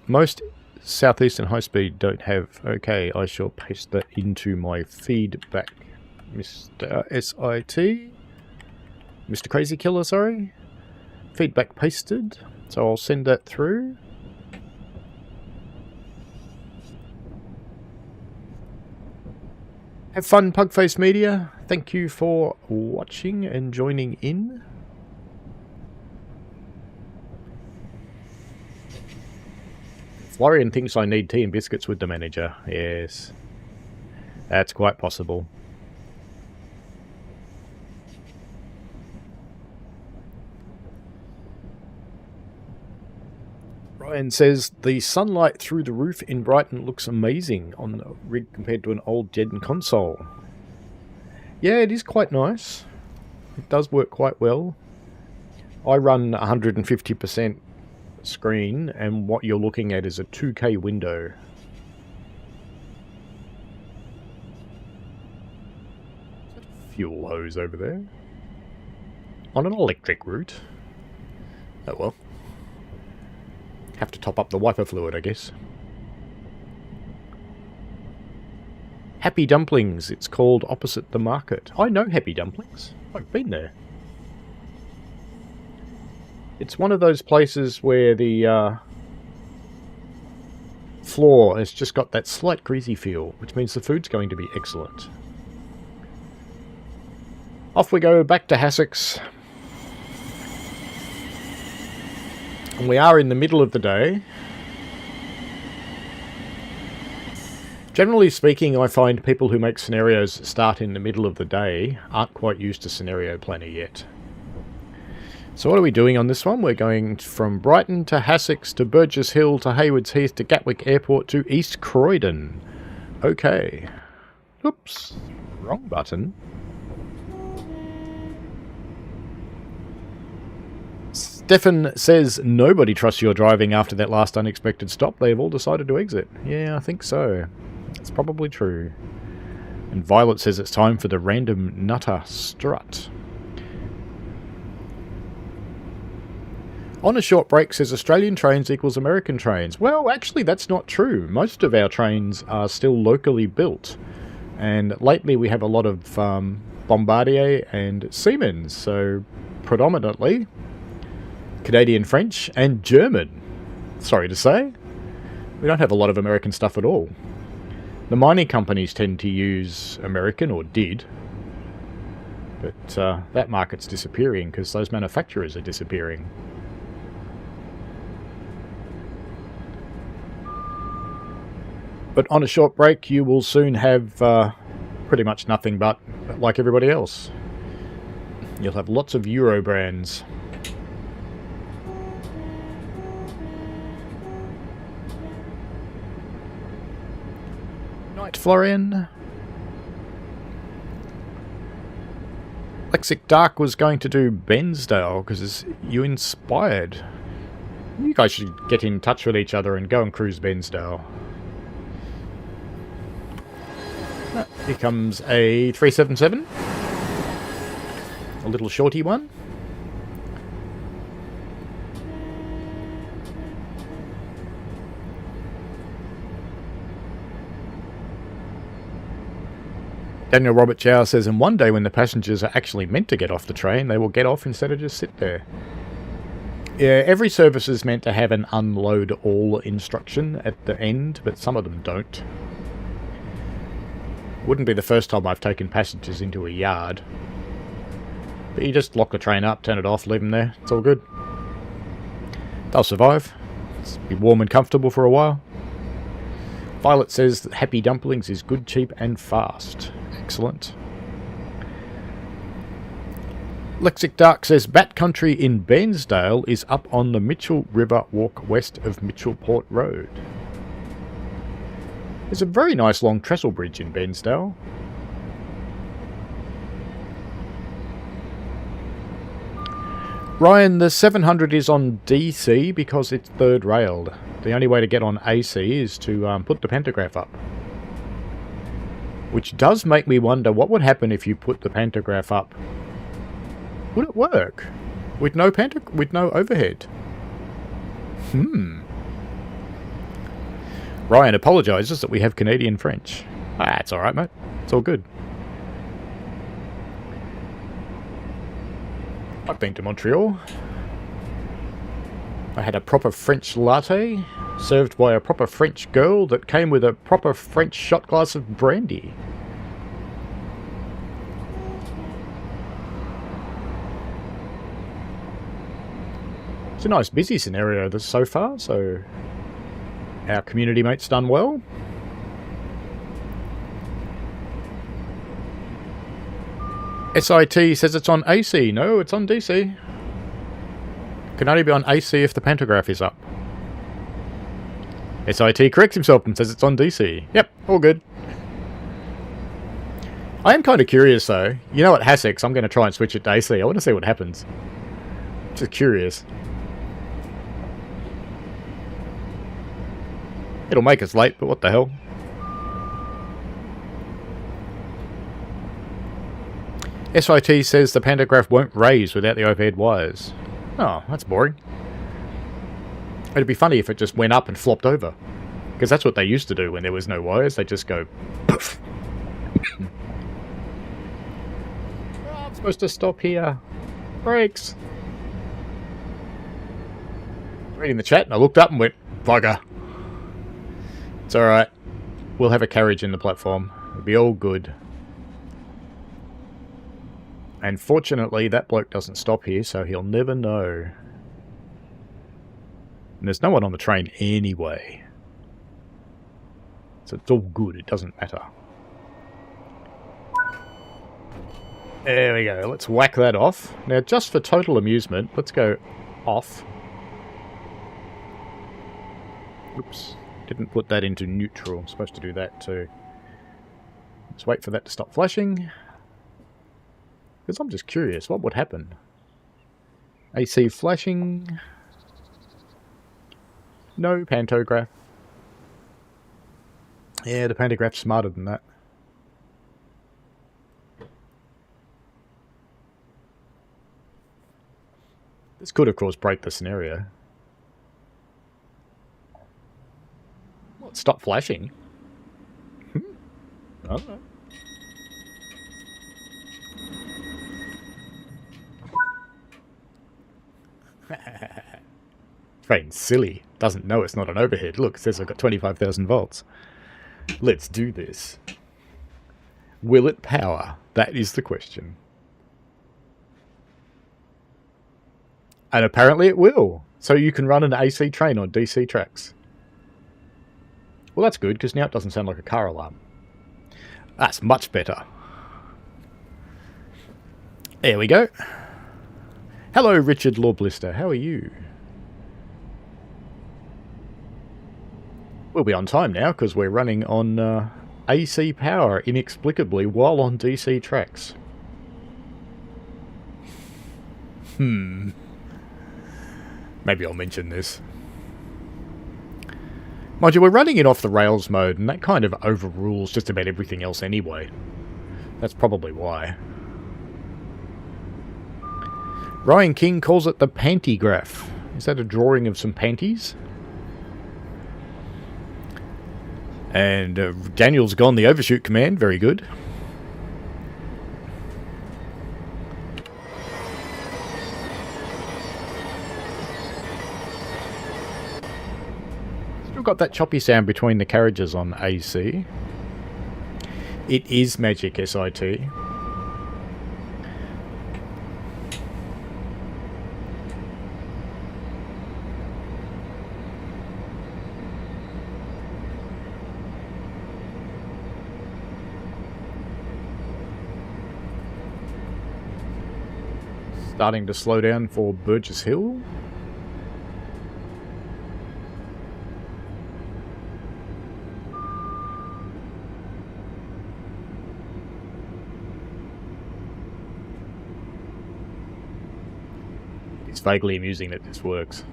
Most Southeastern High Speed don't have. Okay, I shall paste that into my feedback. Mr. SIT. Mr. Crazy Killer, sorry. Feedback pasted. So I'll send that through. Have fun, Pugface Media. Thank you for watching and joining in. Florian thinks I need tea and biscuits with the manager. Yes. That's quite possible. Ryan says, the sunlight through the roof in Brighton looks amazing on the rig compared to an old Gen console. Yeah, it is quite nice. It does work quite well. I run 150% screen, and what you're looking at is a 2K window. Fuel hose over there. On an electric route. Oh well. Have to top up the wiper fluid, I guess. Happy Dumplings. It's called opposite the market. I know Happy Dumplings. I've been there. It's one of those places where the floor has just got that slight greasy feel, which means the food's going to be excellent. Off we go back to Hassocks. And we are in the middle of the day. Generally speaking, I find people who make scenarios start in the middle of the day aren't quite used to Scenario Planner yet. So what are we doing on this one? We're going from Brighton to Hassocks to Burgess Hill to Haywards Heath to Gatwick Airport to East Croydon. Okay. Oops. Wrong button. Stefan says, nobody trusts your driving after that last unexpected stop. They've all decided to exit. Yeah, I think so. That's probably true. And Violet says it's time for the random nutter strut. On a short break says Australian trains equals American trains. Well, actually that's not true. Most of our trains are still locally built. And lately we have a lot of Bombardier and Siemens. So predominantly Canadian French and German. Sorry to say. We don't have a lot of American stuff at all. The mining companies tend to use American, or did. But that market's disappearing because those manufacturers are disappearing. But on a short break you will soon have pretty much nothing but like everybody else. You'll have lots of Euro brands. Night, Florian. Lexic Dark was going to do Bensdale because you inspired. You guys should get in touch with each other and go and cruise Bensdale. Here comes a 377. A little shorty one. Daniel Robert Chow says, and one day when the passengers are actually meant to get off the train, they will get off instead of just sit there. Yeah, every service is meant to have an unload all instruction at the end, but some of them don't. Wouldn't be the first time I've taken passengers into a yard. But you just lock the train up, turn it off, leave them there. It's all good. They'll survive. It's be warm and comfortable for a while. Violet says that Happy Dumplings is good, cheap and fast. Excellent. Lexic Dark says Bat Country in Bairnsdale is up on the Mitchell River Walk west of Mitchell Port Road. There's a very nice long trestle bridge in Bairnsdale. Ryan, the 700 is on DC because it's third railed. The only way to get on AC is to put the pantograph up. Which does make me wonder what would happen if you put the pantograph up. Would it work? With no overhead? Ryan apologises that we have Canadian French. Ah, it's alright, mate. It's all good. I've been to Montreal. I had a proper French latte, served by a proper French girl that came with a proper French shot glass of brandy. It's a nice busy scenario so far, so our community mate's done well. SIT says it's on AC. No, it's on DC. Can only be on AC if the pantograph is up. SIT corrects himself and says it's on DC. Yep, all good. I am kind of curious though. You know, at Hassex, I'm going to try and switch it to AC. I want to see what happens. Just curious. It'll make us late, but what the hell? SIT says the pantograph won't raise without the overhead wires. Oh, that's boring. It'd be funny if it just went up and flopped over. Because that's what they used to do when there was no wires. They just go poof. Oh, I'm supposed to stop here. Brakes. Reading the chat and I looked up and went, bugger. It's alright. We'll have a carriage in the platform. It'll be all good. And fortunately, that bloke doesn't stop here, so he'll never know. And there's no one on the train anyway. So it's all good, it doesn't matter. There we go, let's whack that off. Now, just for total amusement, let's go off. Oops, didn't put that into neutral. I'm supposed to do that too. Let's wait for that to stop flashing. Because I'm just curious, what would happen? AC flashing. No pantograph. Yeah, the pantograph's smarter than that. This could, of course, break the scenario. What, stop flashing? I don't know. Train's silly. Doesn't know it's not an overhead. Look, it says I've got 25,000 volts. Let's do this. Will it power? That is the question. And apparently it will. So you can run an AC train on DC tracks. Well, that's good, because now it doesn't sound like a car alarm. That's much better. There we go. Hello, Richard Lawblister. How are you? We'll be on time now, because we're running on AC power, inexplicably, while on DC tracks. Maybe I'll mention this. Mind you, we're running in off the rails mode, and that kind of overrules just about everything else anyway. That's probably why. Ryan King calls it the pantygraph. Is that a drawing of some panties? And Daniel's gone the overshoot command. Very good. Still got that choppy sound between the carriages on AC. It is magic, SIT. Starting to slow down for Burgess Hill. It's vaguely amusing that this works.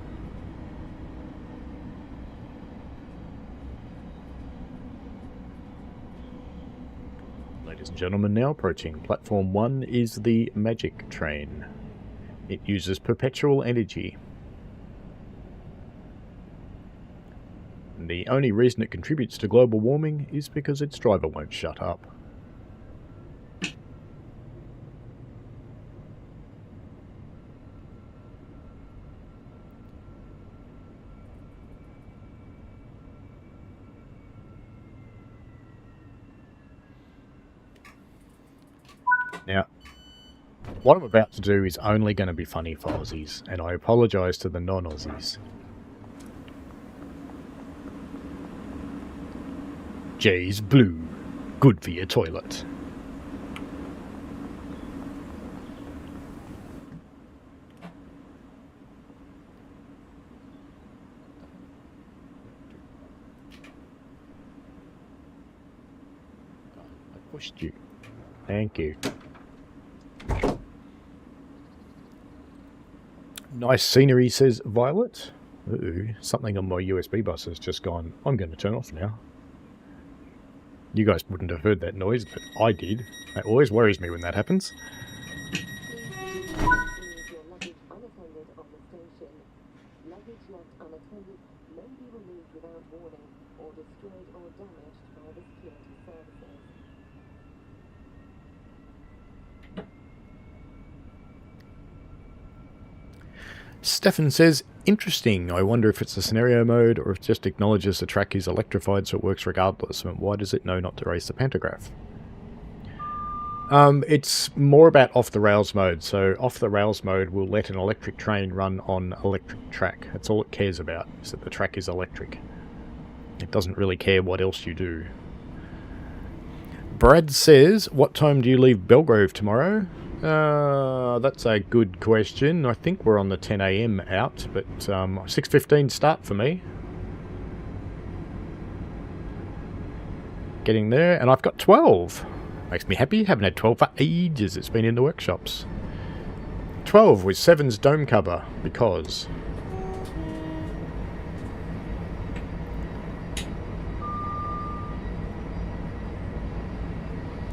Ladies and gentlemen, now approaching platform 1 is the magic train. It uses perpetual energy. And the only reason it contributes to global warming is because its driver won't shut up. Now, what I'm about to do is only going to be funny for Aussies, and I apologise to the non-Aussies. Jay's Blue. Good for your toilet. I pushed you. Thank you. Nice scenery, says Violet. Ooh, something on my USB bus has just gone, I'm going to turn off now. You guys wouldn't have heard that noise, but I did. That always worries me when that happens. Please do not leave your luggage unattended on the station. Luggage left unattended may be removed without warning or destroyed or damaged by the security services. Stefan says, interesting. I wonder if it's a scenario mode or if it just acknowledges the track is electrified so it works regardless. And why does it know not to raise the pantograph? It's more about off-the-rails mode. So off-the-rails mode will let an electric train run on electric track. That's all it cares about, is that the track is electric. It doesn't really care what else you do. Brad says, what time do you leave Belgrove tomorrow? That's a good question. I think we're on the 10 AM out, but 6:15 start for me. Getting there, and I've got 12. Makes me happy. Haven't had 12 for ages. It's been in the workshops. 12 with 7's dome cover, because...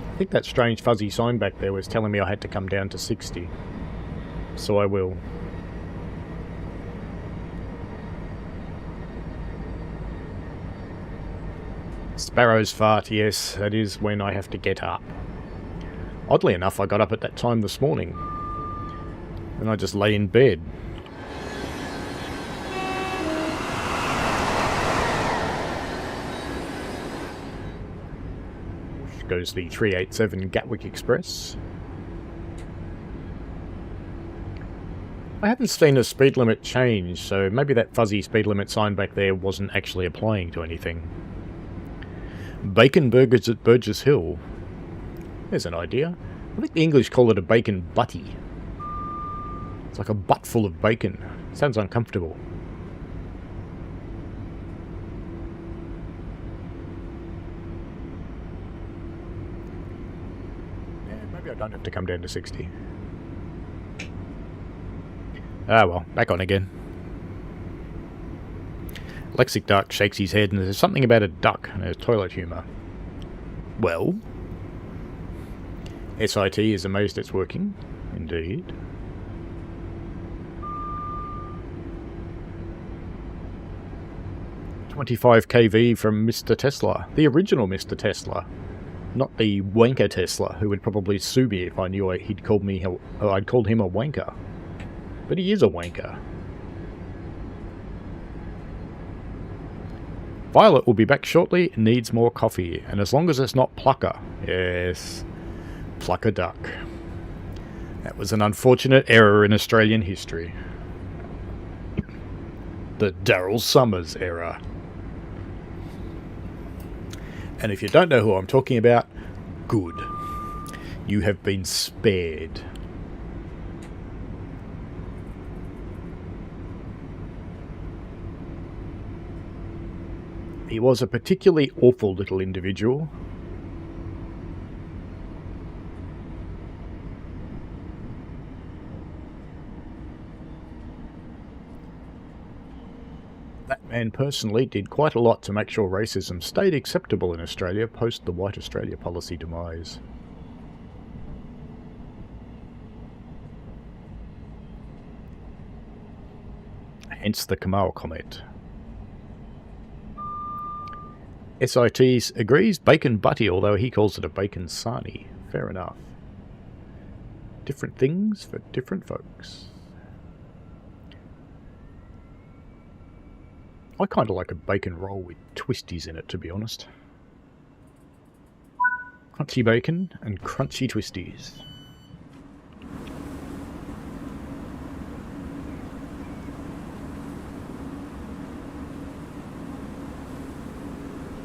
I think that strange fuzzy sign back there was telling me I had to come down to 60. So I will. Sparrows fart, yes, that is when I have to get up. Oddly enough, I got up at that time this morning. And I just lay in bed. Goes the 387 Gatwick Express. I haven't seen a speed limit change, so maybe that fuzzy speed limit sign back there wasn't actually applying to anything. Bacon burgers at Burgess Hill. There's an idea. I think the English call it a bacon butty. It's like a butt full of bacon. Sounds uncomfortable. Maybe I don't have to come down to 60. Ah well, back on again. Lexic Duck shakes his head and there's something about a duck and a toilet humour. Well, SIT is amazed it's working. Indeed. $25 kV from Mr. Tesla. The original Mr. Tesla. Not the wanker Tesla, who would probably sue me if I knew I'd called him a wanker. But he is a wanker. Violet will be back shortly. Needs more coffee. And as long as it's not Plucker. Yes. Plucker duck. That was an unfortunate error in Australian history. The Daryl Summers era. And if you don't know who I'm talking about, good. You have been spared. He was a particularly awful little individual. That man personally did quite a lot to make sure racism stayed acceptable in Australia post the White Australia policy demise. Hence the Kamal comment. SITs agrees bacon butty, although he calls it a bacon sarnie. Fair enough. Different things for different folks. I kind of like a bacon roll with twisties in it, to be honest. Crunchy bacon and crunchy twisties.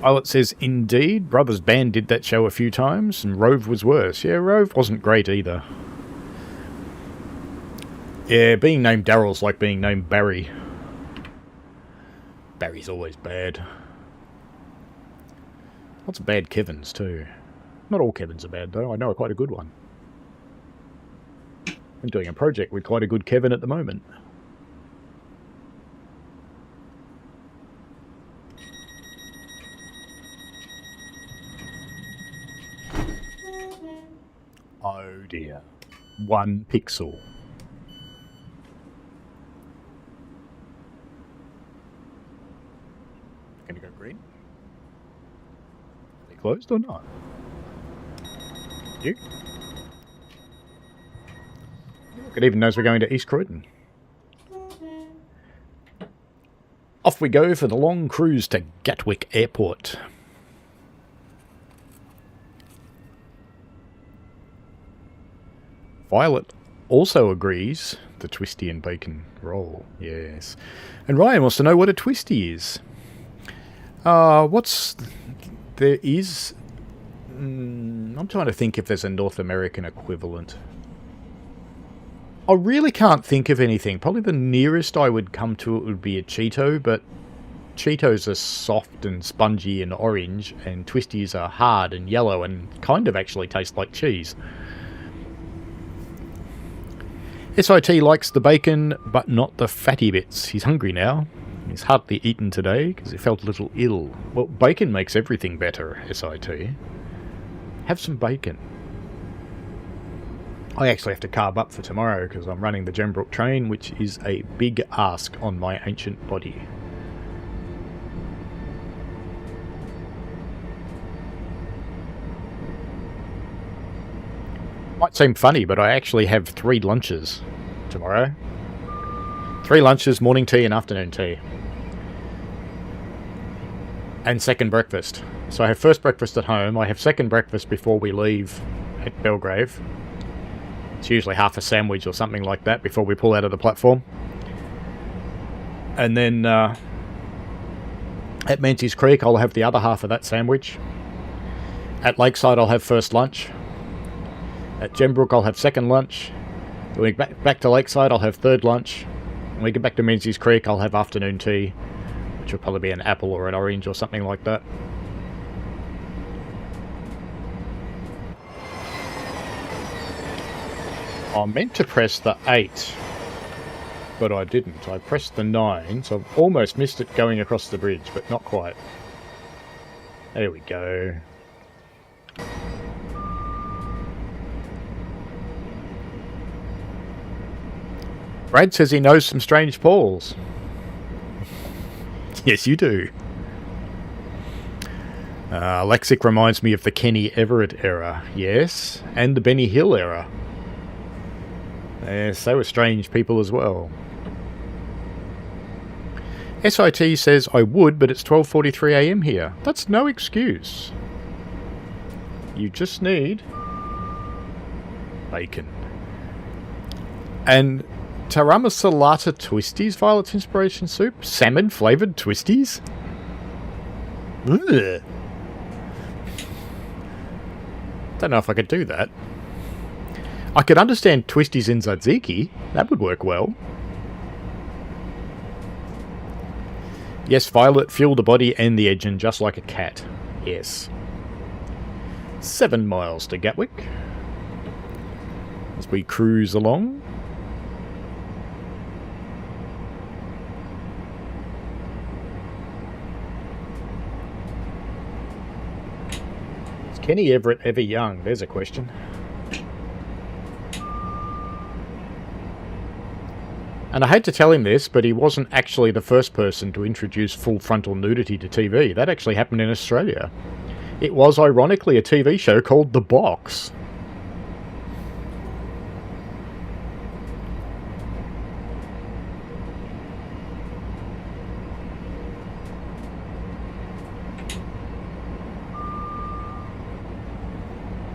Violet says, indeed, Brothers Band did that show a few times, and Rove was worse. Yeah, Rove wasn't great either. Yeah, being named Daryl's like being named Barry. Barry's always bad. Lots of bad Kevins, too. Not all Kevins are bad, though. I know quite a good one. I'm doing a project with quite a good Kevin at the moment. Oh dear. 1 pixel. Gonna go green? Are they closed or not? You? Look, it even knows we're going to East Croydon. Off we go for the long cruise to Gatwick Airport. Violet also agrees the twisty and bacon roll. Yes. And Ryan wants to know what a twisty is. There is... I'm trying to think if there's a North American equivalent. I really can't think of anything. Probably the nearest I would come to it would be a Cheeto, but Cheetos are soft and spongy and orange, and twisties are hard and yellow and kind of actually taste like cheese. SIT likes the bacon, but not the fatty bits. He's hungry now. He's hardly eaten today because he felt a little ill. Well, bacon makes everything better, SIT. Have some bacon. I actually have to carb up for tomorrow because I'm running the Gembrook train, which is a big ask on my ancient body. Might seem funny, but I actually have 3 lunches tomorrow. 3 lunches, morning tea and afternoon tea. And second breakfast. So I have first breakfast at home. I have second breakfast before we leave at Belgrave. It's usually half a sandwich or something like that before we pull out of the platform. And then at Menzies Creek, I'll have the other half of that sandwich. At Lakeside, I'll have first lunch. At Gembrook, I'll have second lunch. When we get back to Lakeside, I'll have third lunch. When we get back to Menzies Creek, I'll have afternoon tea, which will probably be an apple or an orange or something like that. I meant to press the 8, but I didn't. I pressed the 9, so I've almost missed it going across the bridge, but not quite. There we go. Brad says he knows some strange Pauls. Yes, you do. Lexic reminds me of the Kenny Everett era. Yes, and the Benny Hill era. Yes, they were strange people as well. SIT says I would, but it's 12:43 a.m. here. That's no excuse. You just need bacon. And Tarama Salata Twisties, Violet's Inspiration Soup? Salmon flavoured Twisties? Ugh. Don't know if I could do that. I could understand Twisties in tzatziki. That would work well. Yes, Violet, fuel the body and the engine just like a cat. Yes. 7 miles to Gatwick. As we cruise along. Is Kenny Everett ever young? There's a question. And I hate to tell him this, but he wasn't actually the first person to introduce full frontal nudity to TV. That actually happened in Australia. It was, ironically, a TV show called The Box.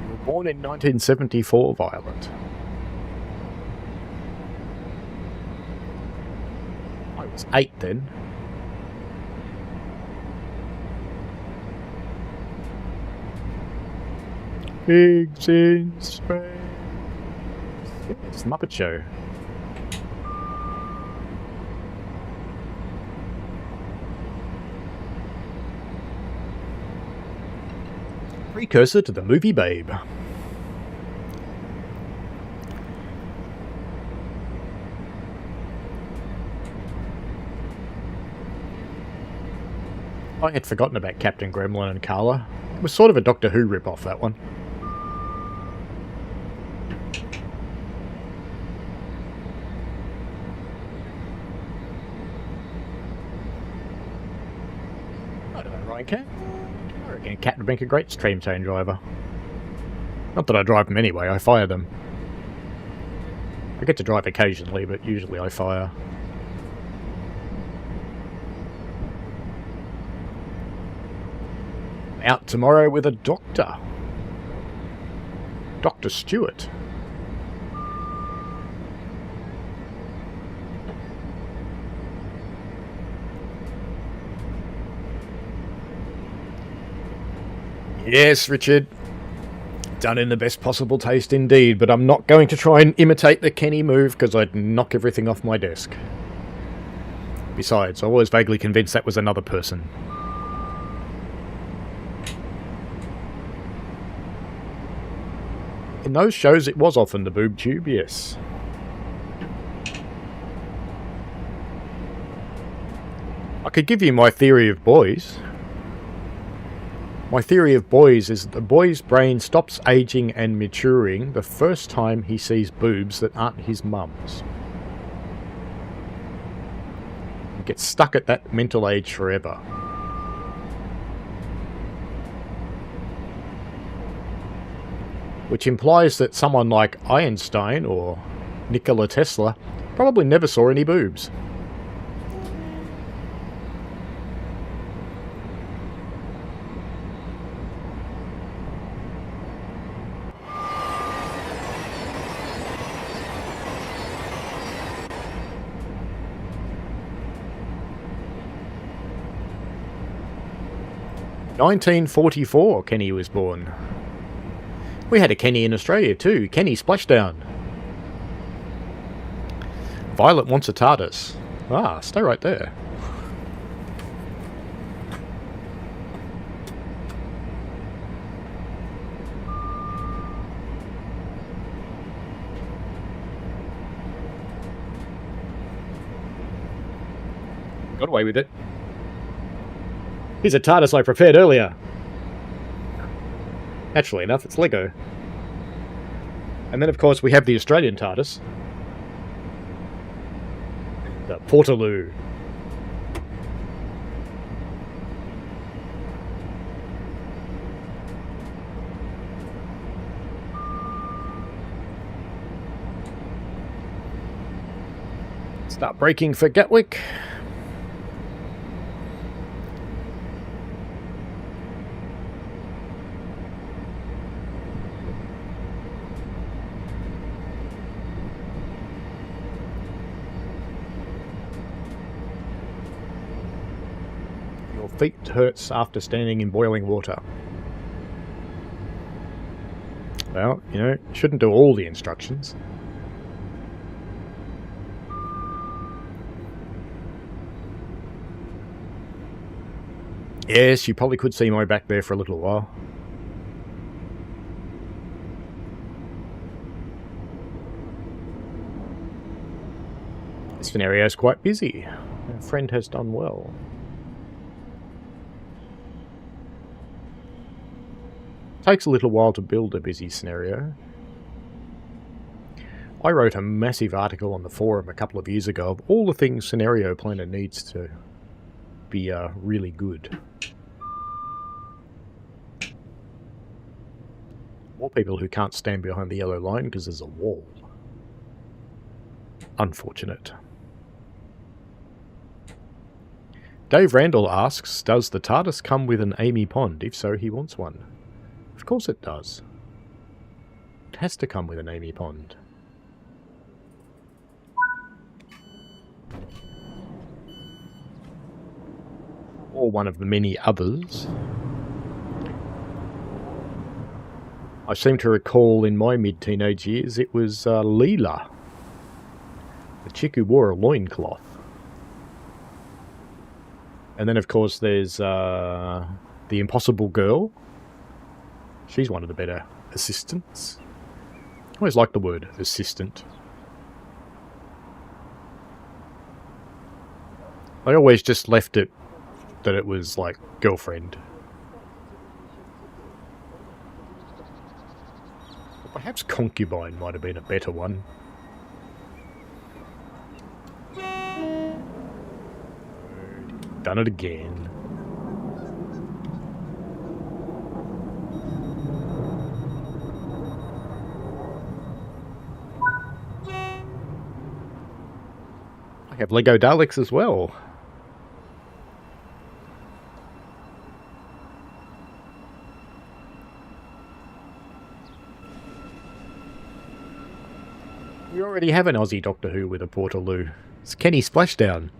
You were born in 1974, Violet. I was 8 then. Pigs in space. It's the Muppet Show. Precursor to the movie Babe. I had forgotten about Captain Gremlin and Carla. It was sort of a Doctor Who rip-off, that one. I don't know, Ryan Cat. I reckon Cat would make a great stream train driver. Not that I drive them anyway, I fire them. I get to drive occasionally, but usually I fire. Out tomorrow with a doctor. Dr. Stewart. Yes, Richard. Done in the best possible taste indeed, but I'm not going to try and imitate the Kenny move because I'd knock everything off my desk. Besides, I was vaguely convinced that was another person. In those shows, it was often the boob tube, yes. I could give you my theory of boys. My theory of boys is that the boy's brain stops aging and maturing the first time he sees boobs that aren't his mum's. He gets stuck at that mental age forever. Which implies that someone like Einstein or Nikola Tesla probably never saw any boobs. "1944, Kenny was born. We had a Kenny in Australia too, Kenny Splashdown. Violet wants a TARDIS. Ah, stay right there. Got away with it. Here's a TARDIS I prepared earlier. Naturally enough, it's Lego. And then, of course, we have the Australian TARDIS. The Portaloo. Start braking for Gatwick. feet hurts after standing in boiling water. Well, you know, shouldn't do all the instructions. Yes, you probably could see my back there for a little while. This scenario is quite busy. Our friend has done well. Takes a little while to build a busy scenario. I wrote a massive article on the forum a couple of years ago of all the things Scenario Planner needs to be really good. More people who can't stand behind the yellow line because there's a wall. Unfortunate. Dave Randall asks, does the TARDIS come with an Amy Pond? If so, he wants one. Of course it does. It has to come with an Amy Pond. Or one of the many others. I seem to recall in my mid-teenage years it was Leela, the chick who wore a loincloth. And then of course there's the Impossible Girl. She's one of the better assistants. I always like the word assistant. I always just left it that it was like girlfriend. Or perhaps concubine might have been a better one. Done it again. I have Lego Daleks as well. We already have an Aussie Doctor Who with a Portaloo. It's Kenny Splashdown.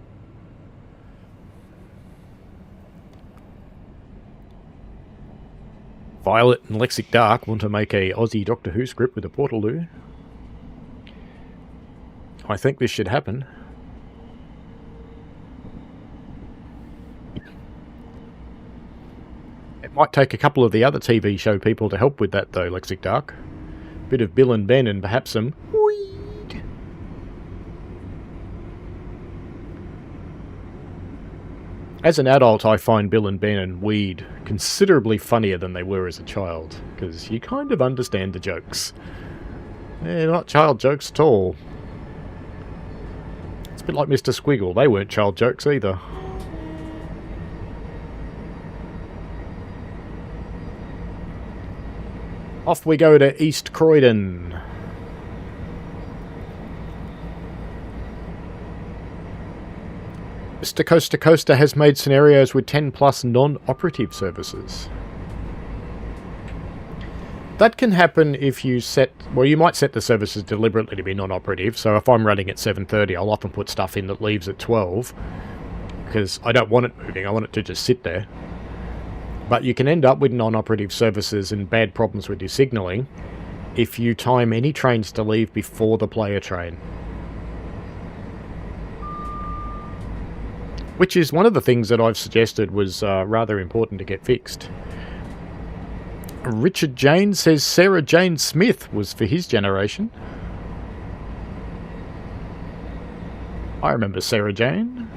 Violet and Lexic Dark want to make a Aussie Doctor Who script with a Portaloo. I think this should happen. It might take a couple of the other TV show people to help with that though, Lexic Dark. Bit of Bill and Ben and perhaps some weed. As an adult, I find Bill and Ben and weed considerably funnier than they were as a child, because you kind of understand the jokes. They're not child jokes at all. It's a bit like Mr. Squiggle, they weren't child jokes either. Off we go to East Croydon. Mr. Coaster Coaster has made scenarios with 10 plus non-operative services. That can happen if you set... Well, you might set the services deliberately to be non-operative, so if I'm running at 7:30, I'll often put stuff in that leaves at 12, because I don't want it moving, I want it to just sit there. But you can end up with non-operative services and bad problems with your signalling if you time any trains to leave before the player train. Which is one of the things that I've suggested was rather important to get fixed. Richard Jane says Sarah Jane Smith was for his generation. I remember Sarah Jane.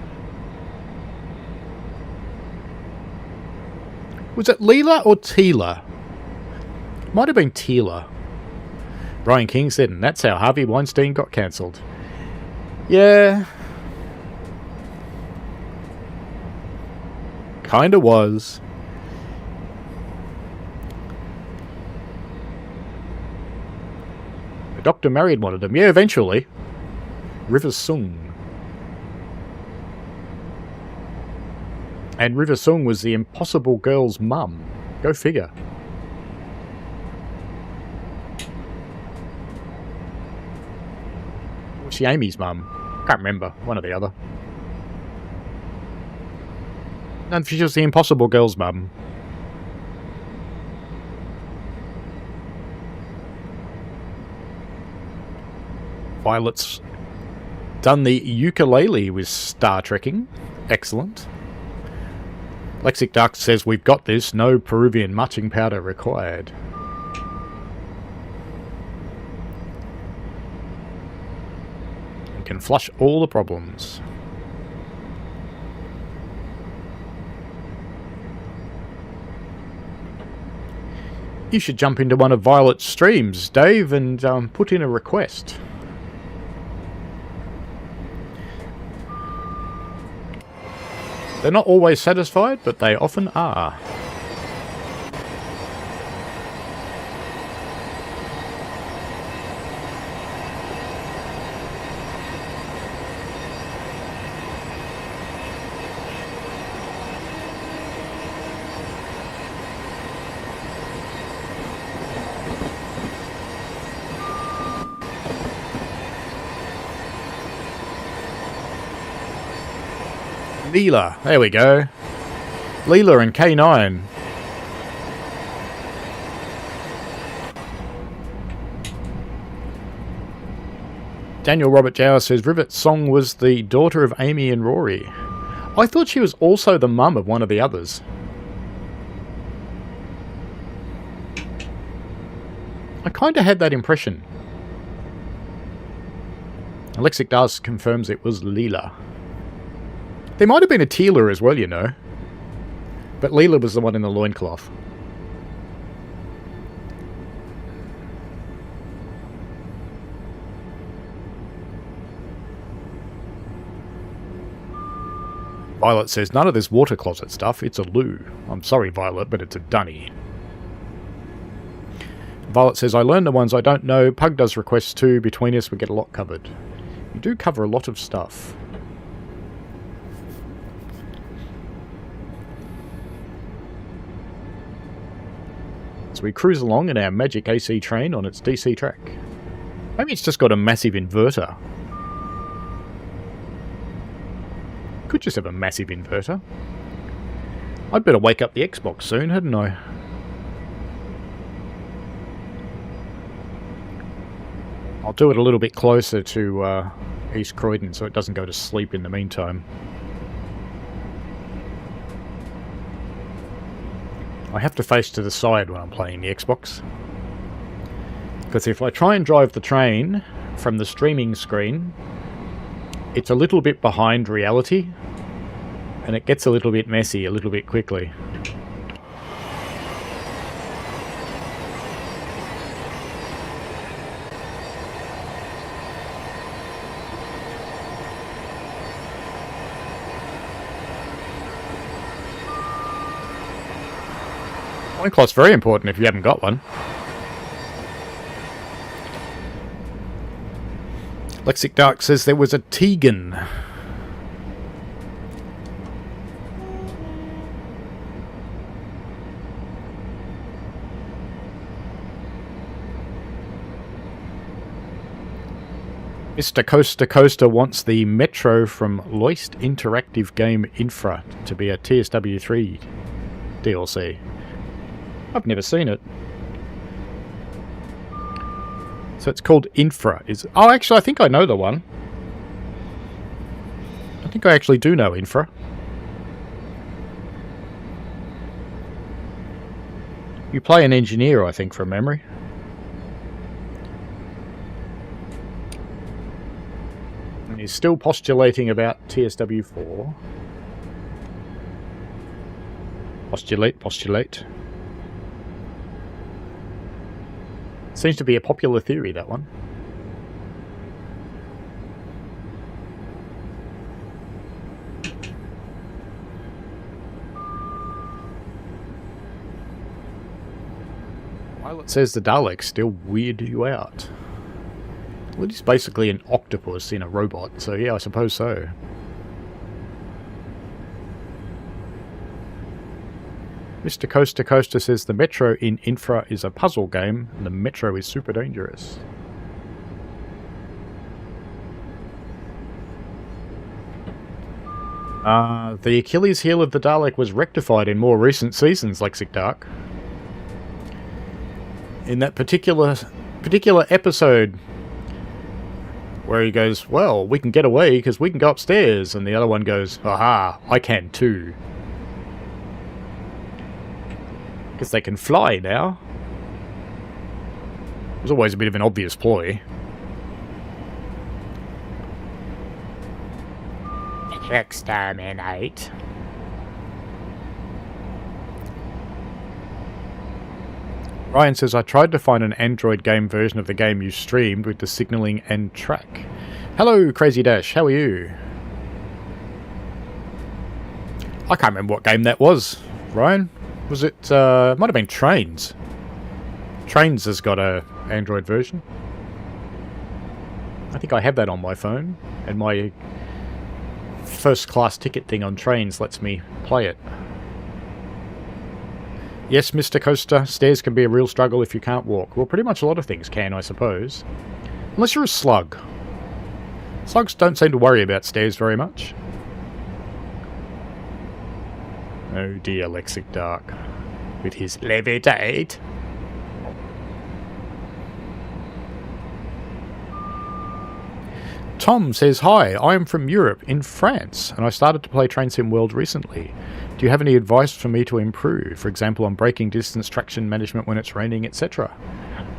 Was it Leela or Teela? Might have been Teela. Brian King said, and that's how Harvey Weinstein got cancelled. Yeah. Kinda was. The doctor married one of them. Yeah, eventually. River Sung. And River Sung was the Impossible Girl's mum. Go figure. Was she Amy's mum? Can't remember. One or the other. And she's the Impossible Girl's mum. Violet's done the ukulele with Star Trekking. Excellent. Lexic Duck says, we've got this. No Peruvian matching powder required. You can flush all the problems. You should jump into one of Violet's streams, Dave, and put in a request. They're not always satisfied, but they often are. Leela, there we go. Leela and K9. Daniel Robert Jower says Rivet's song was the daughter of Amy and Rory. I thought she was also the mum of one of the others. I kind of had that impression. Alexic Dust confirms it was Leela. There might have been a Teela as well, you know. But Leela was the one in the loincloth. Violet says, none of this water closet stuff, it's a loo. I'm sorry, Violet, but it's a dunny. Violet says, I learned the ones I don't know. Pug does requests too. Between us, we get a lot covered. You do cover a lot of stuff. So we cruise along in our magic AC train on its DC track. Maybe it's just got a massive inverter. Could just have a massive inverter. I'd better wake up the Xbox soon, hadn't I? I'll do it a little bit closer to East Croydon so it doesn't go to sleep in the meantime. I have to face to the side when I'm playing the Xbox. Because if I try and drive the train from the streaming screen, it's a little bit behind reality, and it gets a little bit messy a little bit quickly. Loincloth's very important if you haven't got one. Lexic Dark says there was a Tegan. Mr. Coaster Coaster wants the Metro from Loist Interactive Game Infra to be a TSW3 DLC. I've never seen it. So it's called Infra. Oh, actually, I think I know the one. I think I actually do know Infra. You play an engineer, I think, from memory. And he's still postulating about TSW4. Postulate. Seems to be a popular theory, that one. Violet says the Daleks still weird you out. Well, it's basically an octopus in a robot, so yeah, I suppose so. Mr. Coaster Coaster says the Metro in Infra is a puzzle game, and the Metro is super dangerous. The Achilles heel of the Dalek was rectified in more recent seasons, Lexic Dark. In that particular episode where he goes, well, we can get away because we can go upstairs, and the other one goes, aha, I can too. Because they can fly now. It was always a bit of an obvious ploy. Exterminate. Ryan says, I tried to find an Android game version of the game you streamed with the signalling and track. Hello, Crazy Dash, how are you? I can't remember what game that was, Ryan. Was it, it might have been Trains. Trains has got a Android version. I think I have that on my phone, and my first class ticket thing on Trains lets me play it. Yes, Mr. Coaster, stairs can be a real struggle if you can't walk. Well, pretty much a lot of things can, I suppose. Unless you're a slug. Slugs don't seem to worry about stairs very much. Oh dear, Lexic Dark. With his levitate. Tom says, hi, I am from Europe, in France, and I started to play Train Sim World recently. Do you have any advice for me to improve? For example, on braking distance, traction management when it's raining, etc.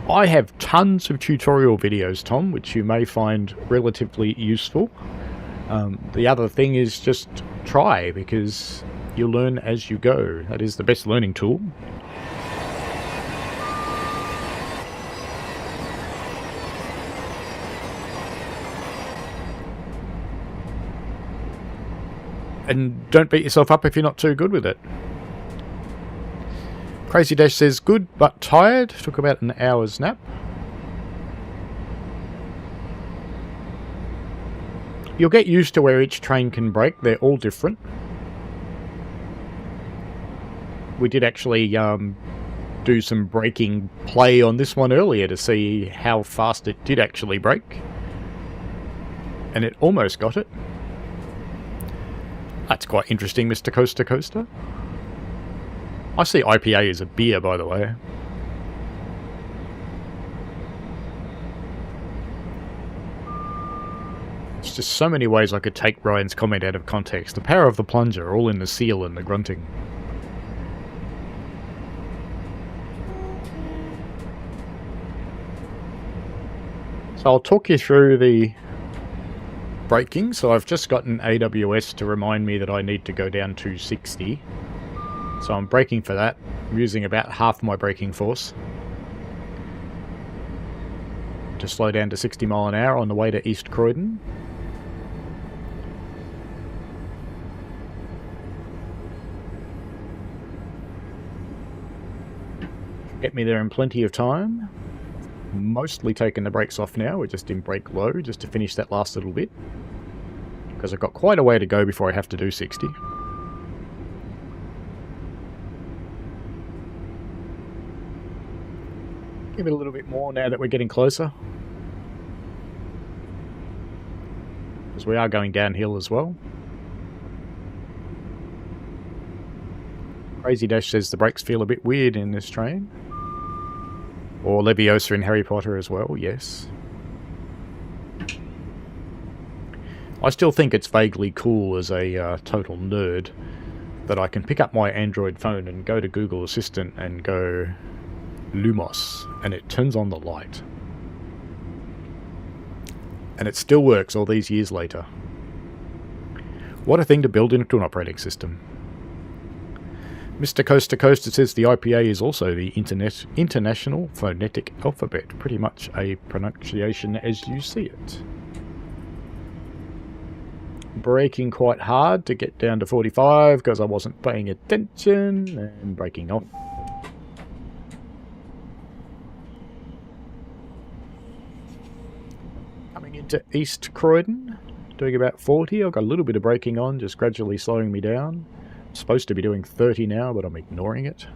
I have tons of tutorial videos, Tom, which you may find relatively useful. The other thing is just try, because you learn as you go. That is the best learning tool. And don't beat yourself up if you're not too good with it. Crazy Dash says, good but tired. Took about an hour's nap. You'll get used to where each train can brake. They're all different. We did actually do some braking play on this one earlier to see how fast it did actually brake. And it almost got it. That's quite interesting, Mr. Coaster Coaster. I see IPA as a beer, by the way. There's just so many ways I could take Ryan's comment out of context. The power of the plunger, all in the seal and the grunting. So I'll talk you through the braking. So I've just gotten AWS to remind me that I need to go down to 60. So I'm braking for that. I'm using about half my braking force to slow down to 60 mile an hour on the way to East Croydon. Get me there in plenty of time. Mostly taking the brakes off now. We're just in brake low just to finish that last little bit, because I've got quite a way to go before I have to do 60. Give it a little bit more now that we're getting closer, because we are going downhill as well. Crazy Dash says the brakes feel a bit weird in this train. Or Leviosa in Harry Potter as well, yes. I still think it's vaguely cool as a total nerd that I can pick up my Android phone and go to Google Assistant and go Lumos, and it turns on the light. And it still works all these years later. What a thing to build into an operating system. Mr. Coaster Coaster says the IPA is also the International Phonetic Alphabet. Pretty much a pronunciation as you see it. Braking quite hard to get down to 45 because I wasn't paying attention, and braking off. Coming into East Croydon, doing about 40. I've got a little bit of braking on, just gradually slowing me down. Supposed to be doing 30 now, but I'm ignoring it.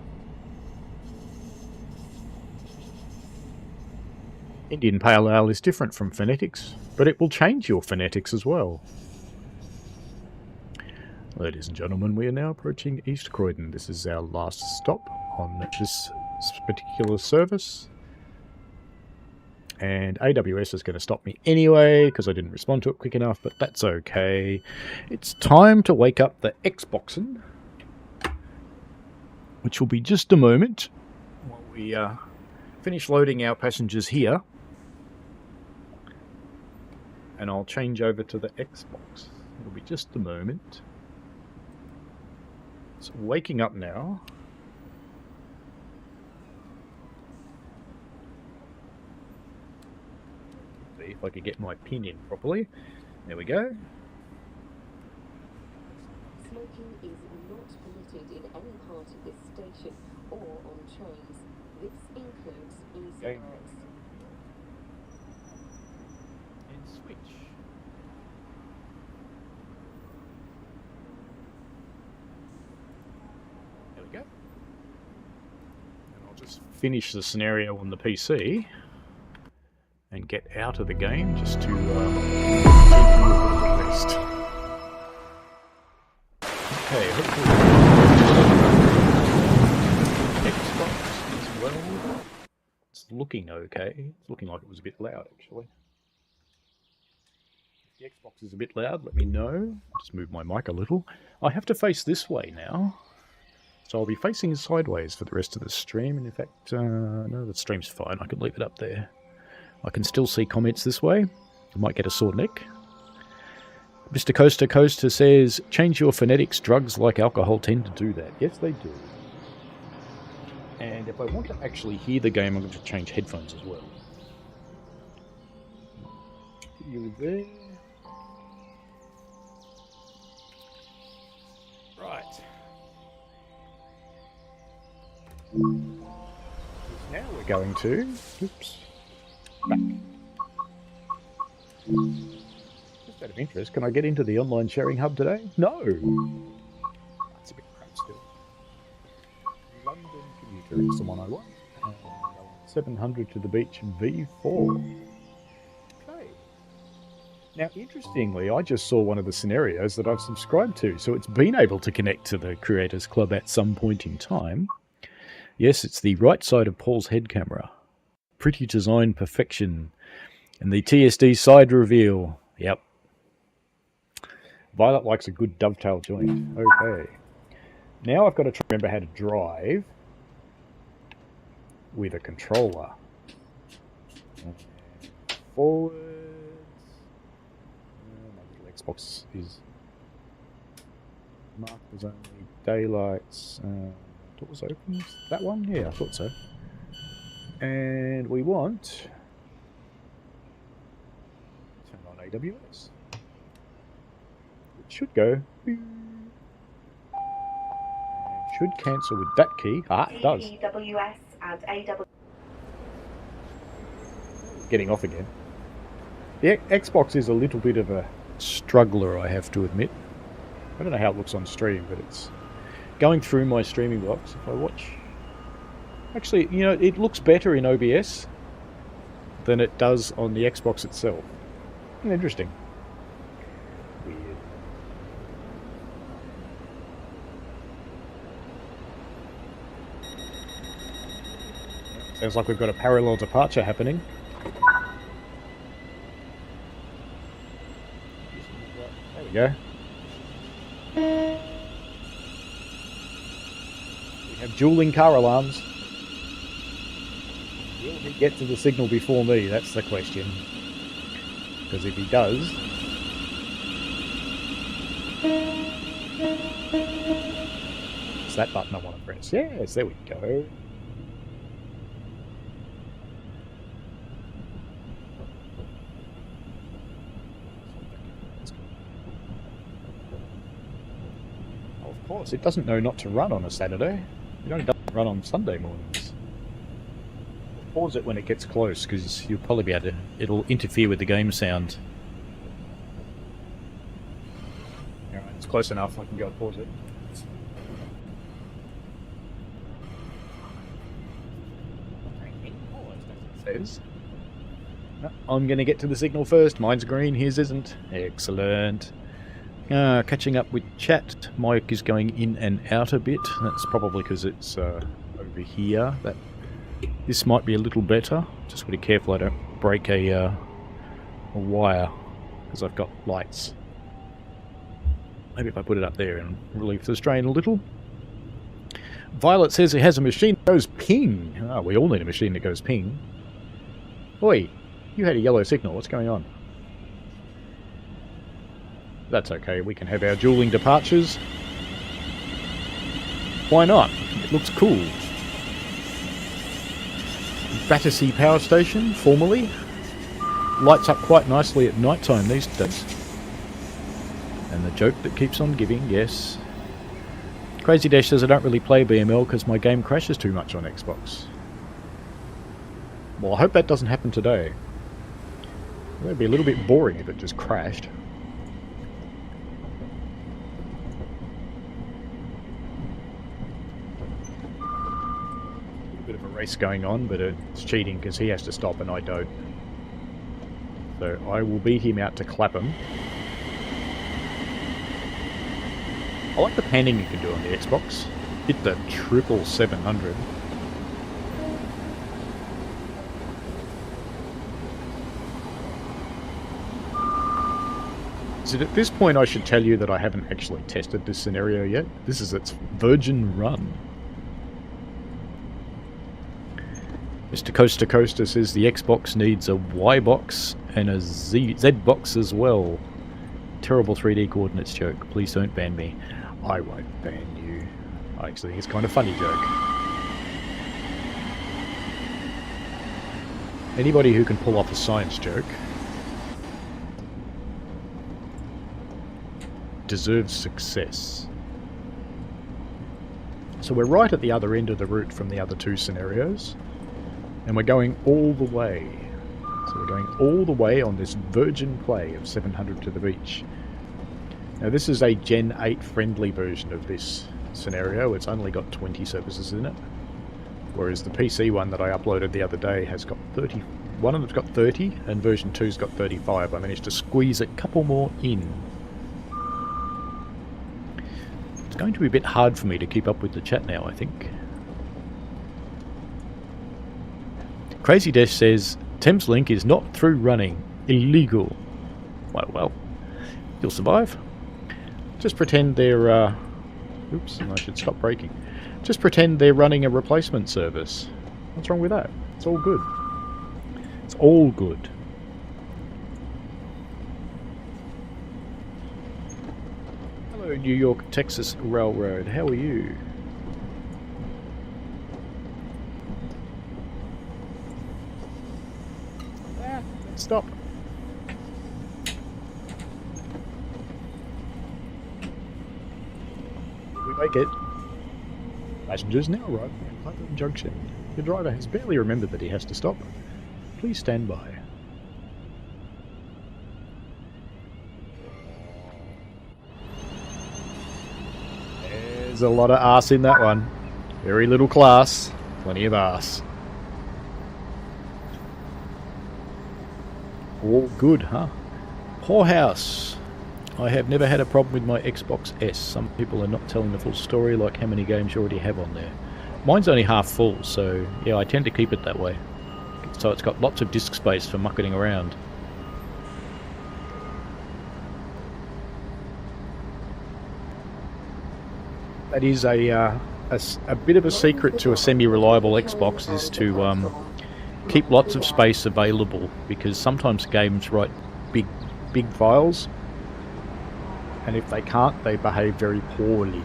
Indian Pale Ale is different from phonetics, but it will change your phonetics as well. Ladies and gentlemen, we are now approaching East Croydon. This is our last stop on this particular service. And AWS is going to stop me anyway because I didn't respond to it quick enough, but that's okay. It's time to wake up the Xboxen, which will be just a moment while we finish loading our passengers here. And I'll change over to the Xbox. It'll be just a moment. It's waking up now. See if I could get my pin in properly. There we go. Smoking is not permitted in any part of this station or on trains. This includes e-cigarettes. And switch. There we go. And I'll just finish the scenario on the PC and get out of the game just to keep you a bit of rest. Okay, hopefully Xbox as well. It's looking okay. It's looking like it was a bit loud actually. If the Xbox is a bit loud, let me know. Just move my mic a little. I have to face this way now. So I'll be facing sideways for the rest of the stream. And in fact, no, the stream's fine. I can leave it up there. I can still see comments this way. I might get a sore neck. Mr. Coaster Coaster says, change your phonetics. Drugs like alcohol tend to do that. Yes, they do. And if I want to actually hear the game, I'm going to change headphones as well. You there? Right. Now we're going to... Oops. Back. Just out of interest, can I get into the online sharing hub today? No! That's a bit crap still. London Commuter is the one I want. 700 to the beach V4. Okay. Now, interestingly, I just saw one of the scenarios that I've subscribed to, so it's been able to connect to the Creators Club at some point in time. Yes, it's the right side of Paul's head camera. Pretty design perfection. And the TSD side reveal. Yep. Violet likes a good dovetail joint. Okay. Now I've got to try to remember how to drive with a controller. Forwards. My little Xbox is marked as only daylights. Doors open. That one? Yeah, I thought so. And we want turn on AWS. It should go. And should cancel with that key. Ah, it does. TSW3 and AW. Getting off again. The Xbox is a little bit of a struggler, I have to admit. I don't know how it looks on stream, but it's going through my streaming box. If I watch... Actually, you know, it looks better in OBS than it does on the Xbox itself. Interesting. Weird. Sounds like we've got a parallel departure happening. There we go. We have dueling car alarms. Will he get to the signal before me? That's the question. Because if he does... It's that button I want to press. Yes, there we go. Oh, of course, it doesn't know not to run on a Saturday. It only doesn't run on Sunday mornings. Pause it when it gets close, because you'll probably be able to... It'll interfere with the game sound. Alright, it's close enough, I can go and pause it. Says. No, I'm going to get to the signal first. Mine's green, his isn't. Excellent. Catching up with chat. Mic is going in and out a bit. That's probably because it's over here. This might be a little better. Just got to be careful I don't break a wire, because I've got lights. Maybe if I put it up there and relieve the strain a little. Violet says he has a machine that goes ping. Oh, we all need a machine that goes ping. Oi, you had a yellow signal. What's going on? That's okay, we can have our dueling departures. Why not? It looks cool. Battersea Power Station, formerly. Lights up quite nicely at night time these days. And the joke that keeps on giving, yes. Crazy Dash says I don't really play BML because my game crashes too much on Xbox. Well, I hope that doesn't happen today. It would be a little bit boring if it just crashed. Race going on, but it's cheating because he has to stop and I don't. So I will beat him out to Clapham. I like the panning you can do on the Xbox. Hit the 700. So at this point I should tell you that I haven't actually tested this scenario yet. This is its virgin run. Mr. Coaster Coaster says the Xbox needs a Y box and a Z box as well. Terrible 3D coordinates joke. Please don't ban me. I won't ban you. I actually think it's kind of funny joke. Anybody who can pull off a science joke deserves success. So we're right at the other end of the route from the other two scenarios. And we're going all the way. So we're going all the way on this virgin play of 700 to the beach. Now this is a Gen 8 friendly version of this scenario. It's only got 20 services in it. Whereas the PC one that I uploaded the other day has got 30. One of them's got 30 and version 2's got 35. I managed to squeeze a couple more in. It's going to be a bit hard for me to keep up with the chat now, I think. Crazy Dash says, Thameslink is not through running. Illegal. Well, you'll survive. Just pretend they're, oops, I should stop braking. Just pretend they're running a replacement service. What's wrong with that? It's all good. It's all good. Hello, New York, Texas Railroad. How are you? Stop. We make it. Passengers now arriving at Clapham Junction. Your driver has barely remembered that he has to stop. Please stand by. There's a lot of arse in that one. Very little class. Plenty of arse. All good, huh? Whorehouse. I have never had a problem with my Xbox S. Some people are not telling the full story, like how many games you already have on there. Mine's only half full, so yeah, I tend to keep it that way. So it's got lots of disk space for mucking around. That is a bit of a secret to a semi-reliable Xbox, is to keep lots of space available, because sometimes games write big files, and if they can't, they behave very poorly.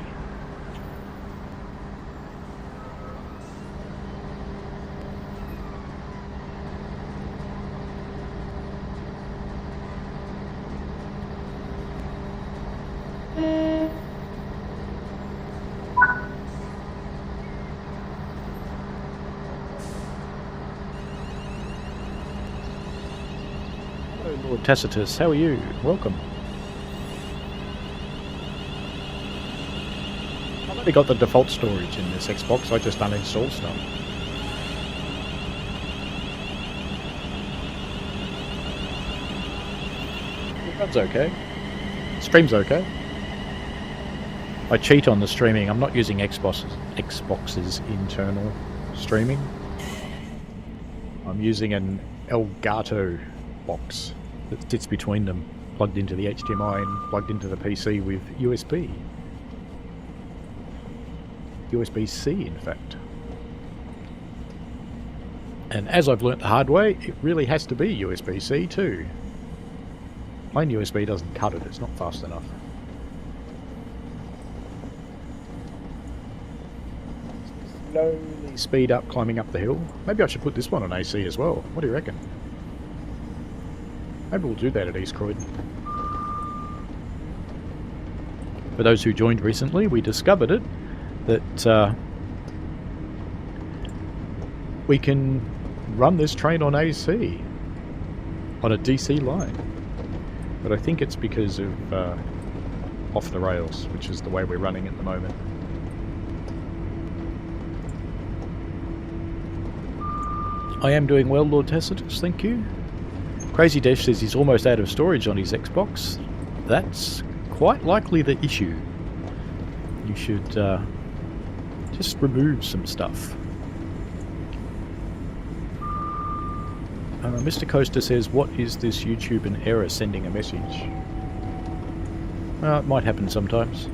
Lord Tacitus, how are you? Welcome. I've only got the default storage in this Xbox, I just uninstall stuff. That's okay. Stream's okay. I cheat on the streaming. I'm not using Xbox's internal streaming. I'm using an Elgato box that sits between them, plugged into the HDMI and plugged into the PC with USB. USB-C, in fact. And as I've learnt the hard way, it really has to be USB-C too. Plain USB doesn't cut it, it's not fast enough. Slowly speed up climbing up the hill. Maybe I should put this one on AC as well. What do you reckon? Maybe we'll do that at East Croydon. For those who joined recently, we discovered it that we can run this train on AC on a DC line. But I think it's because of off the rails, which is the way we're running at the moment. I am doing well, Lord Tacitus, thank you. Crazy Desh says he's almost out of storage on his Xbox. That's quite likely the issue. You should just remove some stuff. Mr. Coaster says, what is this YouTube an error sending a message? It might happen sometimes.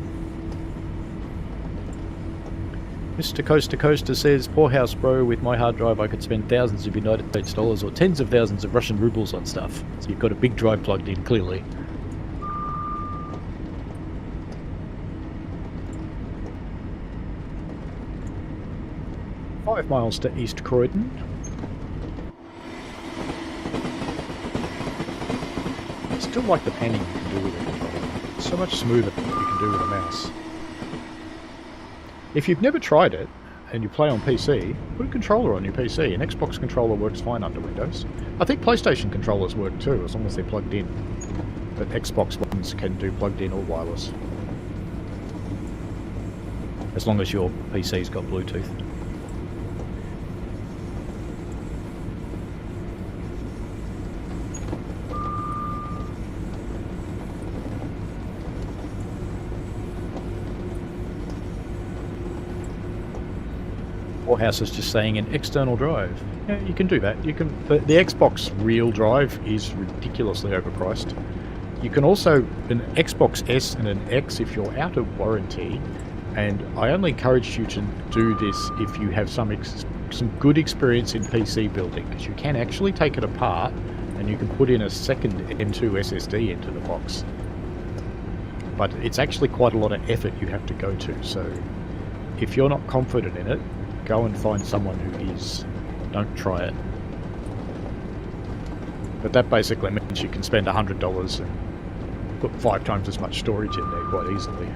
Mr. Coaster says, poorhouse bro, with my hard drive I could spend thousands of United States dollars or tens of thousands of Russian rubles on stuff. So you've got a big drive plugged in, clearly. "5 miles to East Croydon." I still like the panning you can do with it. It's so much smoother than what you can do with a mouse. If you've never tried it, and you play on PC, put a controller on your PC. An Xbox controller works fine under Windows. I think PlayStation controllers work too, as long as they're plugged in. But Xbox ones can do plugged in or wireless. As long as your PC's got Bluetooth. House is just saying an external drive. Yeah, you can do that. You can. The Xbox real drive is ridiculously overpriced. You can also an Xbox S and an X if you're out of warranty. And I only encourage you to do this if you have some good experience in PC building, because you can actually take it apart and you can put in a second M2 SSD into the box. But it's actually quite a lot of effort you have to go to. So if you're not confident in it, go and find someone who is. Don't try it. But that basically means you can spend $100 and put 5 times as much storage in there quite easily.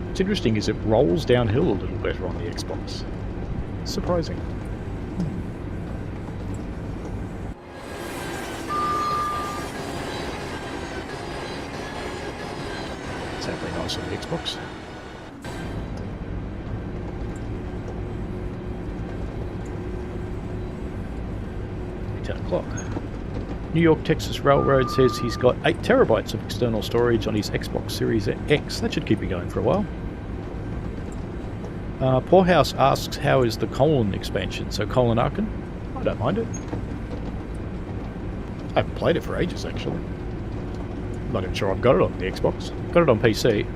What's interesting is it rolls downhill a little better on the Xbox. It's surprising. Exactly nice on the Xbox. 10 o'clock. New York Texas Railroad says he's got 8 terabytes of external storage on his Xbox Series X. That should keep you going for a while. Poorhouse asks, how is the Colon expansion? So Colon Arkin? I don't mind it. I haven't played it for ages, actually. Not even sure I've got it on the Xbox. Got it on PC.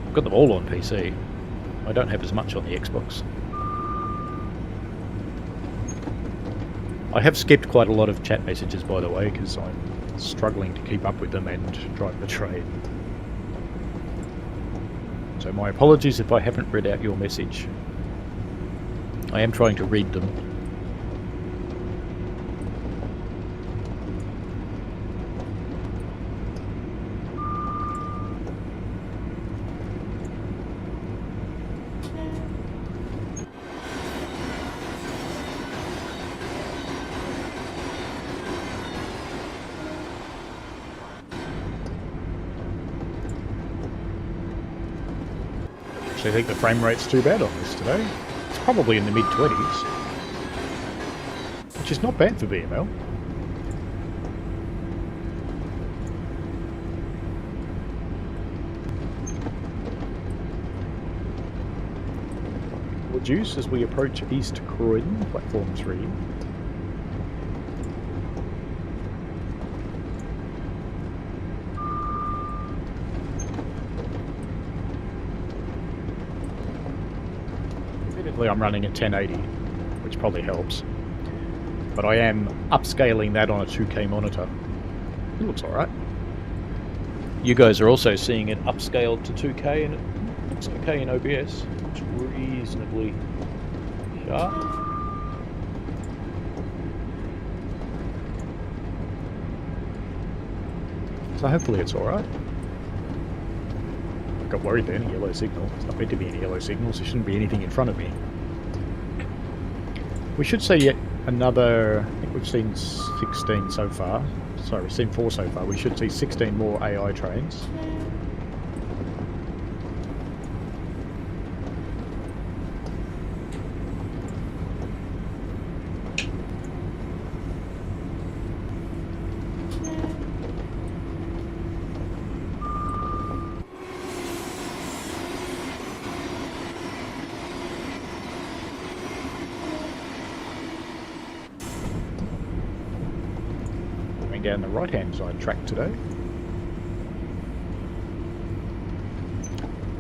I've got them all on PC. I don't have as much on the Xbox. I have skipped quite a lot of chat messages, by the way, because I'm struggling to keep up with them and drive the train. So my apologies if I haven't read out your message. I am trying to read them. I think the frame rate's too bad on this today. It's probably in the mid-20s, which is not bad for VML. juice as we approach East Croydon, platform 3. Admittedly, I'm running at 1080, which probably helps. But I am upscaling that on a 2K monitor. It looks alright. You guys are also seeing it upscaled to 2K, and it looks okay in OBS. It's reasonably sharp. So hopefully it's alright. I got worried then, a yellow signal. It's not meant to be any yellow signals, there shouldn't be anything in front of me. We should see yet another, I think we've seen 16 so far. Sorry, we've seen 4 so far. We should see 16 more AI trains. Down the right hand side track today.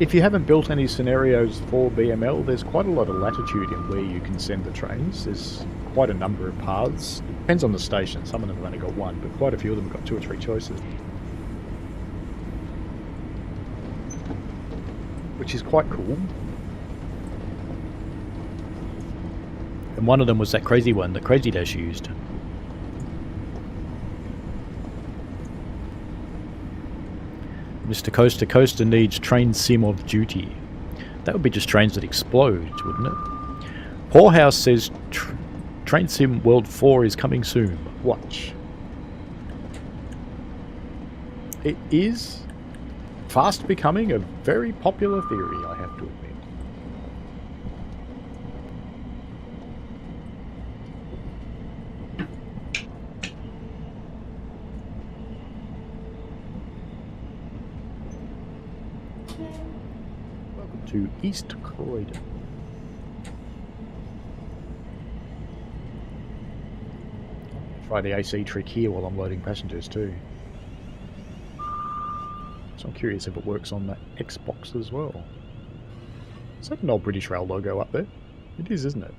If you haven't built any scenarios for BML, there's quite a lot of latitude in where you can send the trains. There's quite a number of paths. Depends on the station. Some of them have only got one, but quite a few of them have got 2 or 3 choices, which is quite cool. And one of them was that crazy one that Crazy Dash used. Mr. Coaster Coaster needs train sim of duty. That would be just trains that explode, wouldn't it? Poorhouse says Train Sim World 4 is coming soon. Watch. It is fast becoming a very popular theory, I have to admit. To East Croydon. Try the AC trick here while I'm loading passengers too. So I'm curious if it works on the Xbox as well. Is that an old British Rail logo up there? It is, isn't it?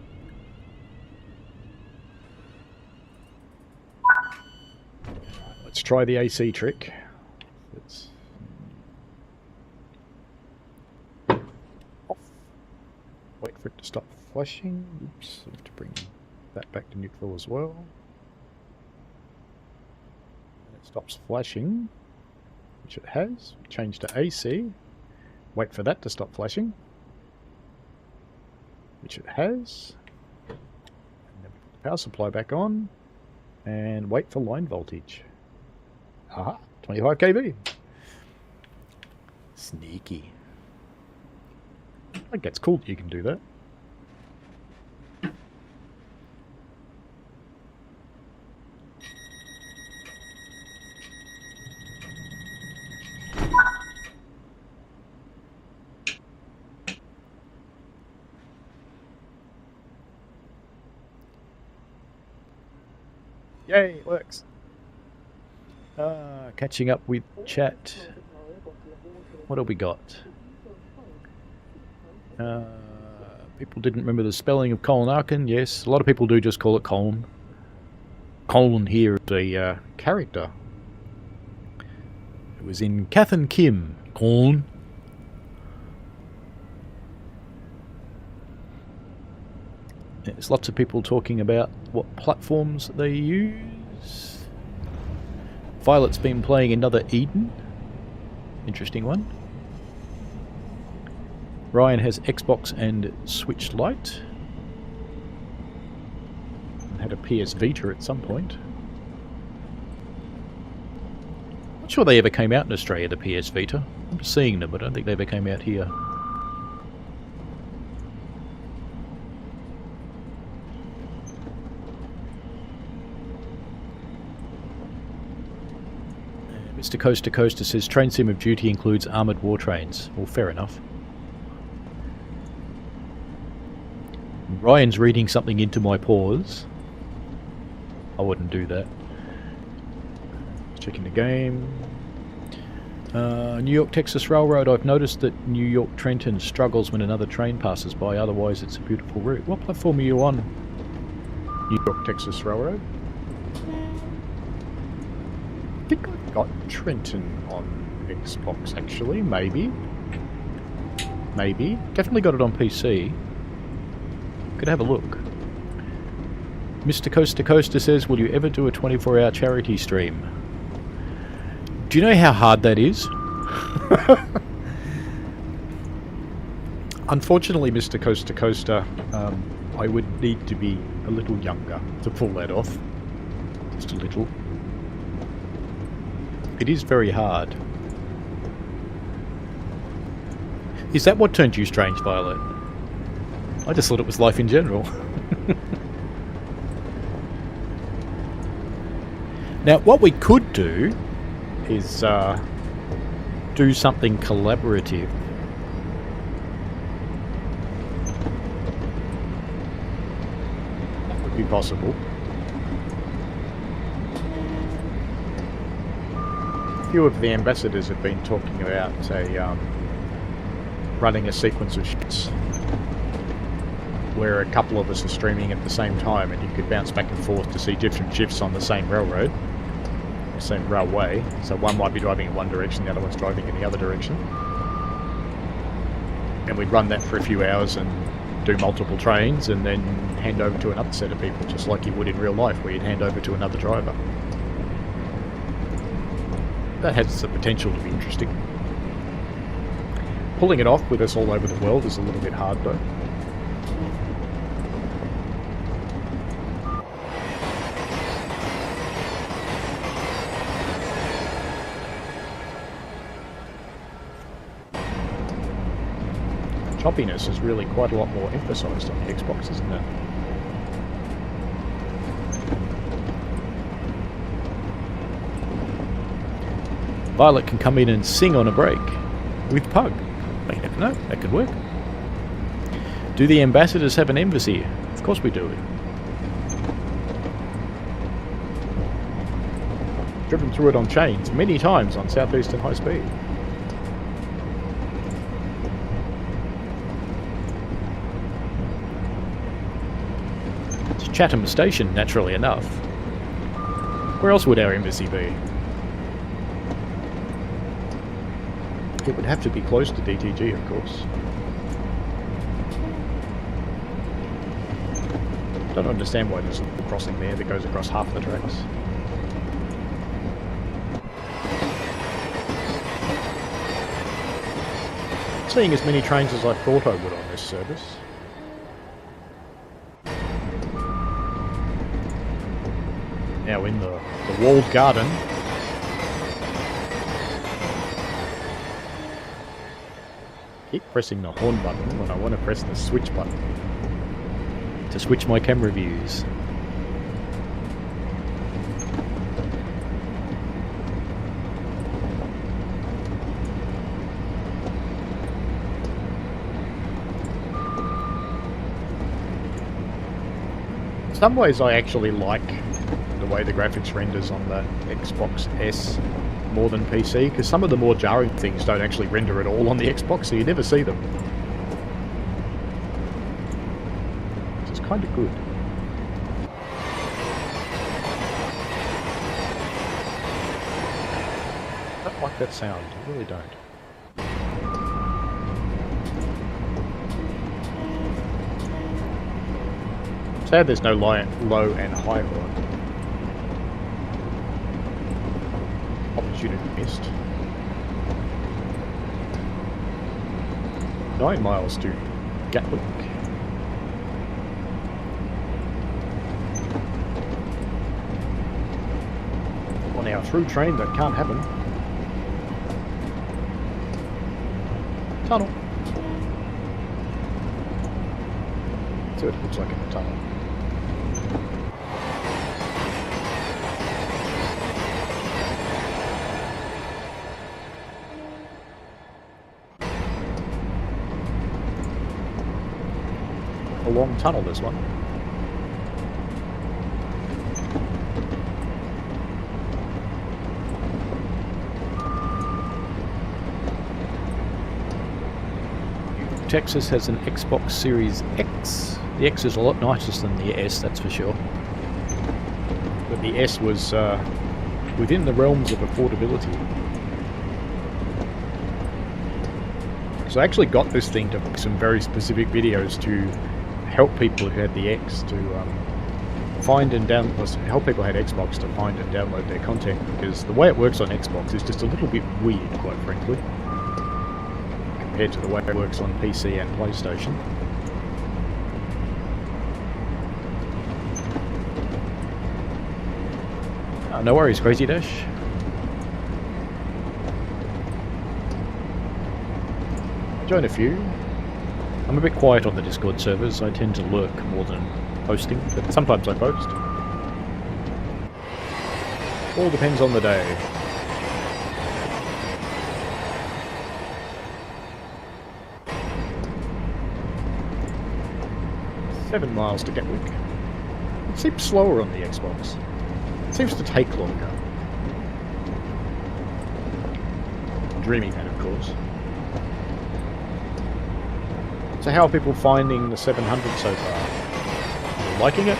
Let's try the AC trick. Let's wait for it to stop flashing. Oops, I have to bring that back to neutral as well. And it stops flashing, which it has. Change to AC. Wait for that to stop flashing, which it has. And then we put the power supply back on and wait for line voltage. Aha, 25 kV. Sneaky. I think that's cool that you can do that. Yay, it works. Catching up with chat. What have we got? People didn't remember the spelling of Colin Arkin. Yes, a lot of people do just call it Colin. Colin here is a character. It was in Kath and Kim. Colin. There's lots of people talking about what platforms they use. Violet's been playing another Eden. Interesting one. Ryan has Xbox and Switch Lite. Had a PS Vita at some point. Not sure they ever came out in Australia, the PS Vita. I'm seeing them, but I don't think they ever came out here. Mr. Coaster Coaster says Train Sim of Duty includes armoured war trains. Well, fair enough. Ryan's reading something into my pause. I wouldn't do that. Checking the game. New York Texas Railroad. I've noticed that New York Trenton struggles when another train passes by. Otherwise, it's a beautiful route. What platform are you on? New York Texas Railroad. I think I've got Trenton on Xbox actually. Maybe. Definitely got it on PC. Could have a look. Mr. Coaster Coaster says, will you ever do a 24-hour charity stream? Do you know how hard that is? Unfortunately, Mr. Coaster Coaster, I would need to be a little younger to pull that off. Just a little. It is very hard. Is that what turned you strange, Violet? I just thought it was life in general. Now, what we could do is do something collaborative. That would be possible. A few of the ambassadors have been talking about running a sequence of shifts where a couple of us are streaming at the same time, and you could bounce back and forth to see different shifts on the same railroad, same railway. So one might be driving in one direction, the other one's driving in the other direction. And we'd run that for a few hours and do multiple trains, and then hand over to another set of people, just like you would in real life, where you'd hand over to another driver. That has the potential to be interesting. Pulling it off with us all over the world is a little bit hard though. Choppiness is really quite a lot more emphasised on the Xbox, isn't it? Violet can come in and sing on a break with Pug. You never know, that could work. Do the ambassadors have an embassy? Of course we do. Driven through it on chains many times on Southeastern High Speed. It's Chatham Station, naturally enough. Where else would our embassy be? It would have to be close to DTG, of course. Don't understand why there's a crossing there that goes across half the tracks. Seeing as many trains as I thought I would on this service. Now in the walled garden. Keep pressing the horn button when I want to press the switch button to switch my camera views. In some ways I actually like the way the graphics renders on the Xbox S more than PC, because some of the more jarring things don't actually render at all on the Xbox, so you never see them. Which is kind of good. I don't like that sound, I really don't. Sad there's no low and high horn. Opportunity missed. 9 miles to Gatwick. On our through train that can't happen. Tunnel. So it looks like in the tunnel. a long tunnel, this one. Texas has an Xbox Series X. The X is a lot nicer than the S, that's for sure. But the S was within the realms of affordability. So I actually got this thing to make some very specific videos to help people who had the X to find and download, help people who had Xbox to find and download their content, because the way it works on Xbox is just a little bit weird, quite frankly, compared to the way it works on PC and PlayStation. No worries, Crazy Dash. I join a few. I'm a bit quiet on the Discord servers. I tend to lurk more than posting, but sometimes I post. All depends on the day. $7 miles to Gatwick. It seems slower on the Xbox. It seems to take longer. Dreaming that, of course. So how are people finding the 700 so far? Are you liking it?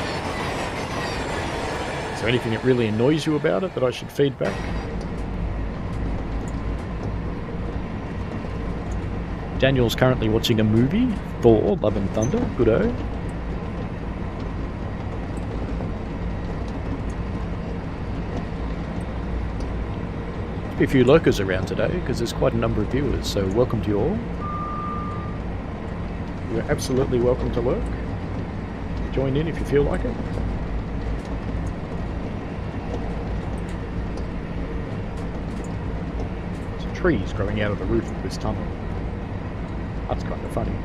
Is there anything that really annoys you about it that I should feed back? Daniel's currently watching a movie, Thor, Love and Thunder, good-o. A few lurkers around today because there's quite a number of viewers, so welcome to you all. You're absolutely welcome to lurk. Join in if you feel like it. There's trees growing out of the roof of this tunnel. That's kind of funny.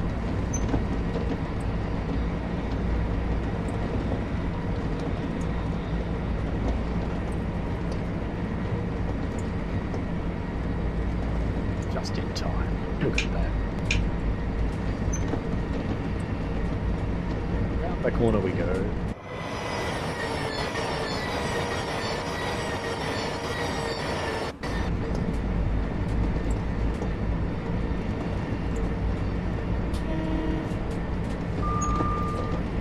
Just in time. Look at that. Round the corner we go.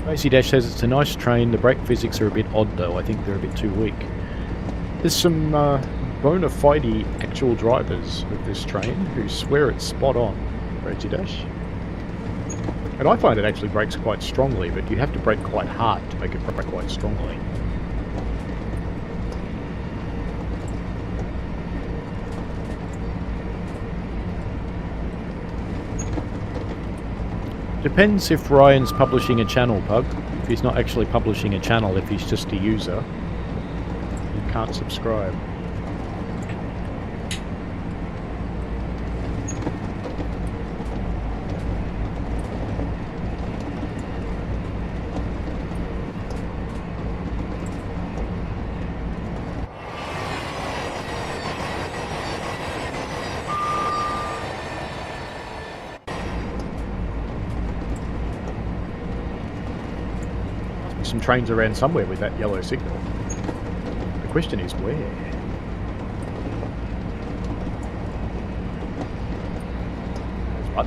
Macy Dash says it's a nice train. The brake physics are a bit odd though. I think they're a bit too weak. There's some bona fide actual drivers of this train who swear it's spot on, Macy Dash. And I find it actually brakes quite strongly, but you have to brake quite hard to make it brake quite strongly. Depends if Ryan's publishing a channel, Pug. If he's not actually publishing a channel, if he's just a user, you can't subscribe. Some trains around somewhere with that yellow signal. The question is where? What?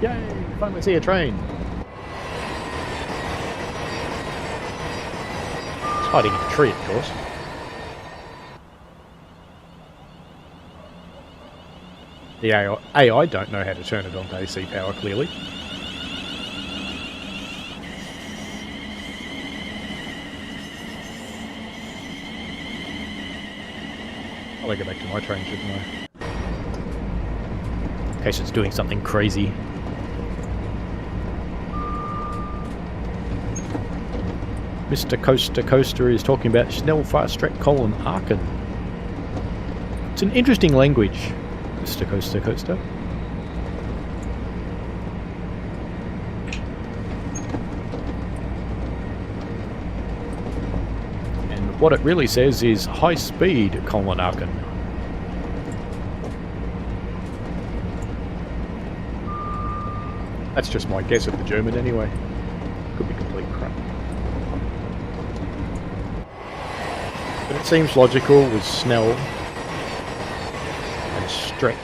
Yay! Finally see a train! It's hiding in a tree, of course. The AI don't know how to turn it on to AC power, clearly. I'll go back to my train, shouldn't I? In case it's doing something crazy. Mr. Coaster Coaster is talking about Schnell Fast Track colon Aachen. It's an interesting language, Mr. Coaster Coaster. What it really says is high speed colon Aachen. That's just my guess of the German anyway. But it seems logical with Snell and Streck.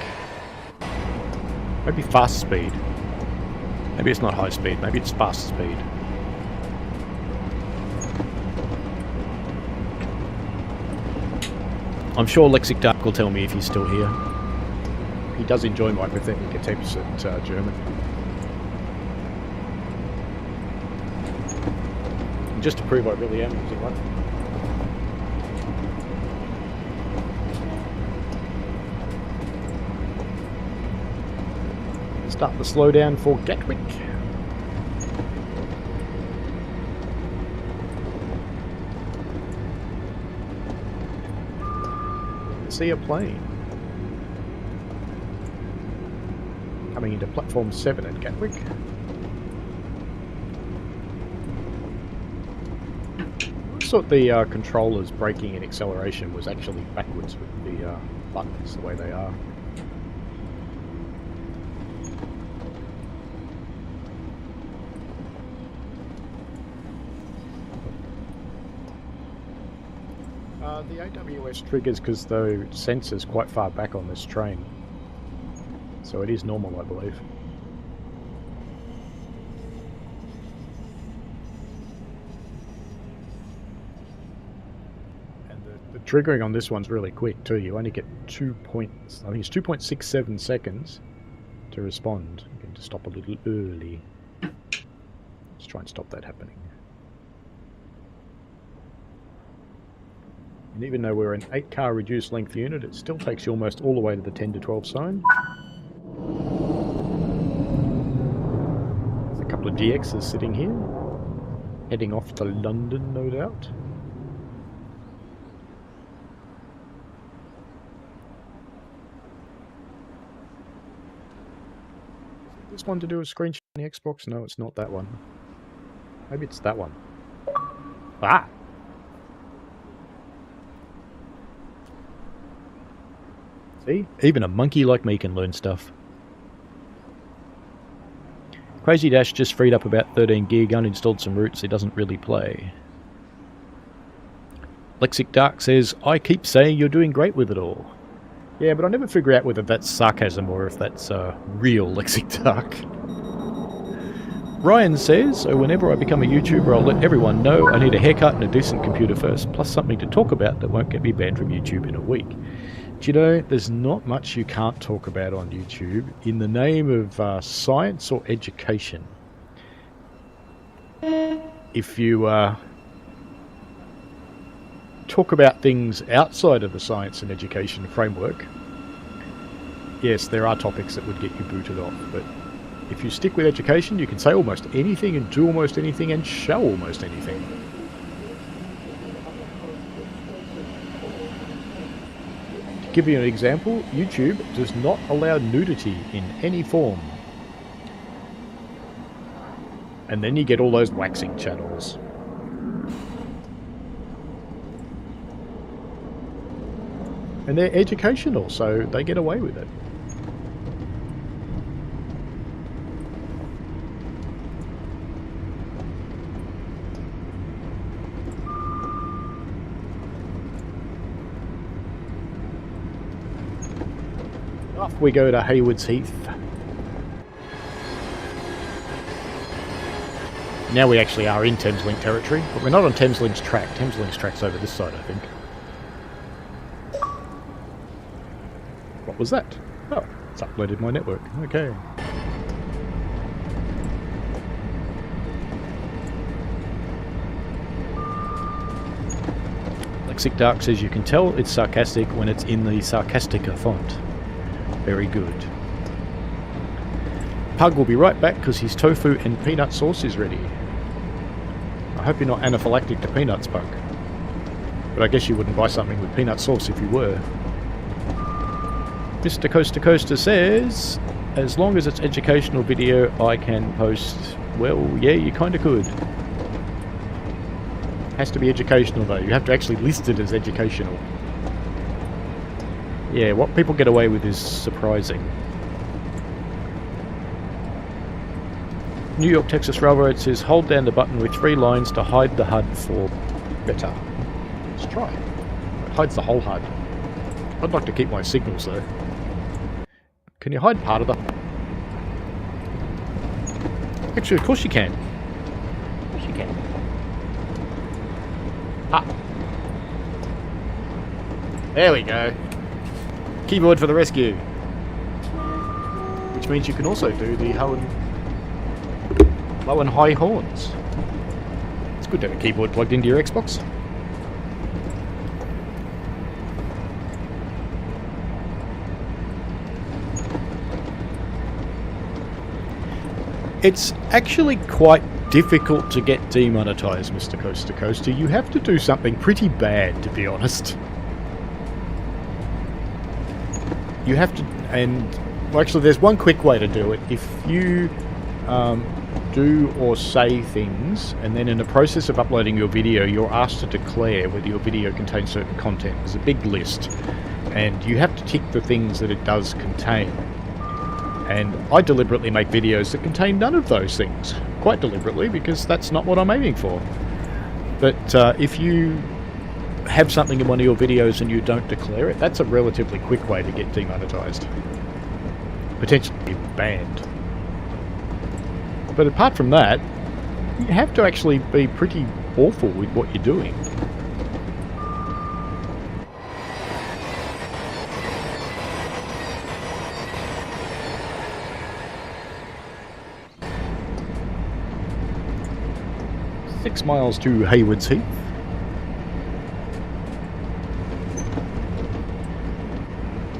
Maybe fast speed. Maybe it's not high speed, maybe it's fast speed. I'm sure Lexic Dark will tell me if he's still here. He does enjoy my pathetic attempts at German. And just to prove I really am using one. Start the slowdown for Gatwick. See a plane coming into platform 7 at Gatwick. I thought the controllers braking and acceleration was actually backwards with the buttons the way they are. The AWS triggers because the sensor's quite far back on this train. So it is normal, I believe. And the triggering on this one's really quick too. You only get 2.67 seconds to respond. I'm going to stop a little early. Let's try and stop that happening. And even though we're an 8-car reduced length unit, it still takes you almost all the way to the 10 to 12 zone. There's a couple of GXs sitting here, heading off to London, no doubt. Is this one to do a screenshot on the Xbox? No, it's not that one. Maybe it's that one. Ah! See? Even a monkey like me can learn stuff. Crazy Dash just freed up about 13 gig, uninstalled some routes, he doesn't really play. Lexic Dark says, I keep saying you're doing great with it all. Yeah, but I never figure out whether that's sarcasm or if that's real Lexic Dark. Ryan says, so whenever I become a YouTuber, I'll let everyone know I need a haircut and a decent computer first, plus something to talk about that won't get me banned from YouTube in a week. Do you know, there's not much you can't talk about on YouTube in the name of science or education. If you talk about things outside of the science and education framework, yes, there are topics that would get you booted off, but if you stick with education, you can say almost anything and do almost anything and show almost anything. To give you an example, YouTube does not allow nudity in any form. And then you get all those waxing channels. And they're educational, so they get away with it. Off we go to Haywards Heath. Now we actually are in Thameslink territory, but we're not on Thameslink's track. Thameslink's track's over this side, I think. What was that? Oh, it's uploaded my network. Okay. Lexic Dark says you can tell it's sarcastic when it's in the Sarcastica font. Very good. Pug will be right back because his tofu and peanut sauce is ready. I hope you're not anaphylactic to peanuts, Pug. But I guess you wouldn't buy something with peanut sauce if you were. Mr. Coaster Coaster says, as long as it's educational video, I can post. Well, yeah, you kind of could. Has to be educational though. You have to actually list it as educational. Yeah, what people get away with is surprising. New York Texas Railroad says, hold down the button with 3 lines to hide the HUD for better. Let's try. hides the whole HUD. I'd like to keep my signals though. Can you hide part of the... Actually, of course you can. Of course you can. Ah. There we go. Keyboard for the rescue. Which means you can also do the low and high horns. It's good to have a keyboard plugged into your Xbox. It's actually quite difficult to get demonetized, Mr. Coaster Coaster. You have to do something pretty bad, to be honest. You have to, and well, actually there's one quick way to do it. If you do or say things, and then in the process of uploading your video, you're asked to declare whether your video contains certain content. There's a big list, and you have to tick the things that it does contain. And I deliberately make videos that contain none of those things. Quite deliberately, because that's not what I'm aiming for. But if you have something in one of your videos and you don't declare it, that's a relatively quick way to get demonetized. Potentially banned. But apart from that, you have to actually be pretty awful with what you're doing. Six miles to Haywards Heath.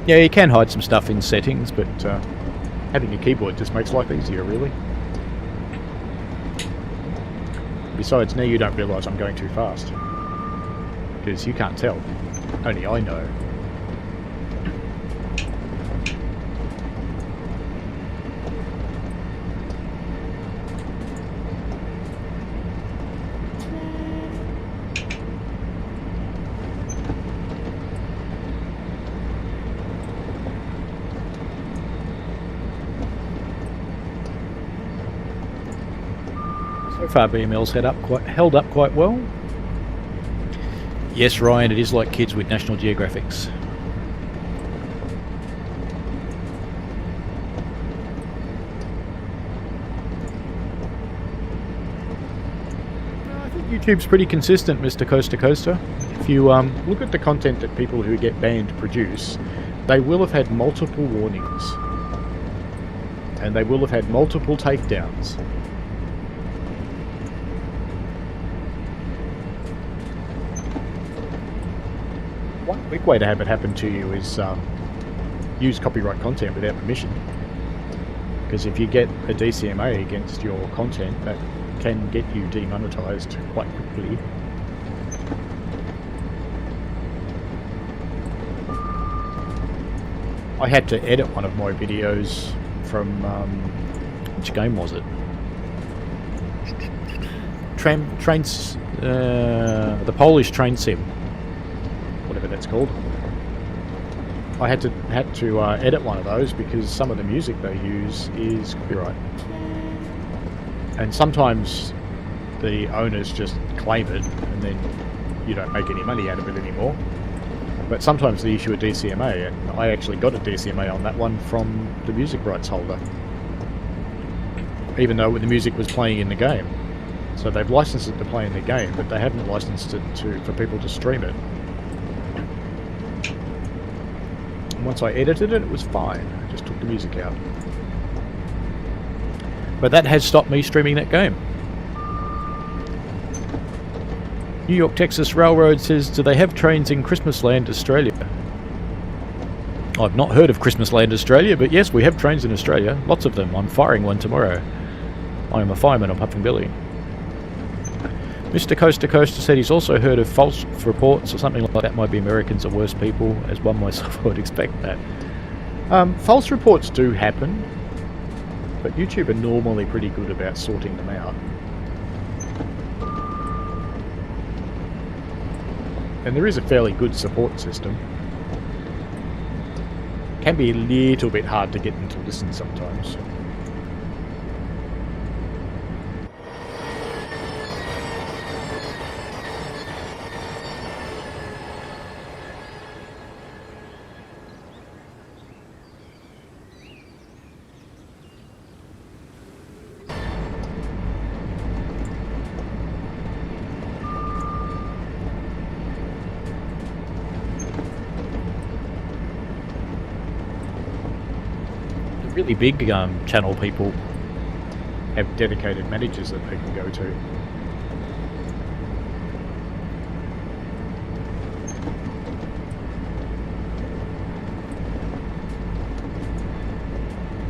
Yeah, you can hide some stuff in settings, but having a keyboard just makes life easier, really. Besides, now you don't realise I'm going too fast. Because you can't tell. Only I know. So far BML's held up quite well. Yes, Ryan, it is like kids with National Geographics. I think YouTube's pretty consistent, Mr. Coaster Coaster. If you look at the content that people who get banned produce, they will have had multiple warnings. And they will have had multiple takedowns. One quick way to have it happen to you is use copyright content without permission. Because if you get a DCMA against your content, that can get you demonetized quite quickly. I had to edit one of my videos from which game was it? The Polish train sim. Whatever that's called. I had to edit one of those because some of the music they use is copyright, and sometimes the owners just claim it, and then you don't make any money out of it anymore. But sometimes they issue a DCMA, and I actually got a DCMA on that one from the music rights holder, even though the music was playing in the game. So they've licensed it to play in the game, but they haven't licensed it for people to stream it. Once I edited it, it was fine. I just took the music out. But that has stopped me streaming that game. New York Texas Railroad says, do they have trains in Christmasland, Australia? I've not heard of Christmasland, Australia, but yes, we have trains in Australia. Lots of them. I'm firing one tomorrow. I am a fireman on Puffin Billy. Mr. Coaster Coaster said he's also heard of false reports or something like that. Might be Americans are worse people, as one myself would expect that. False reports do happen, but YouTube are normally pretty good about sorting them out. And there is a fairly good support system. Can be a little bit hard to get them to listen sometimes. Really big channel people have dedicated managers that they can go to.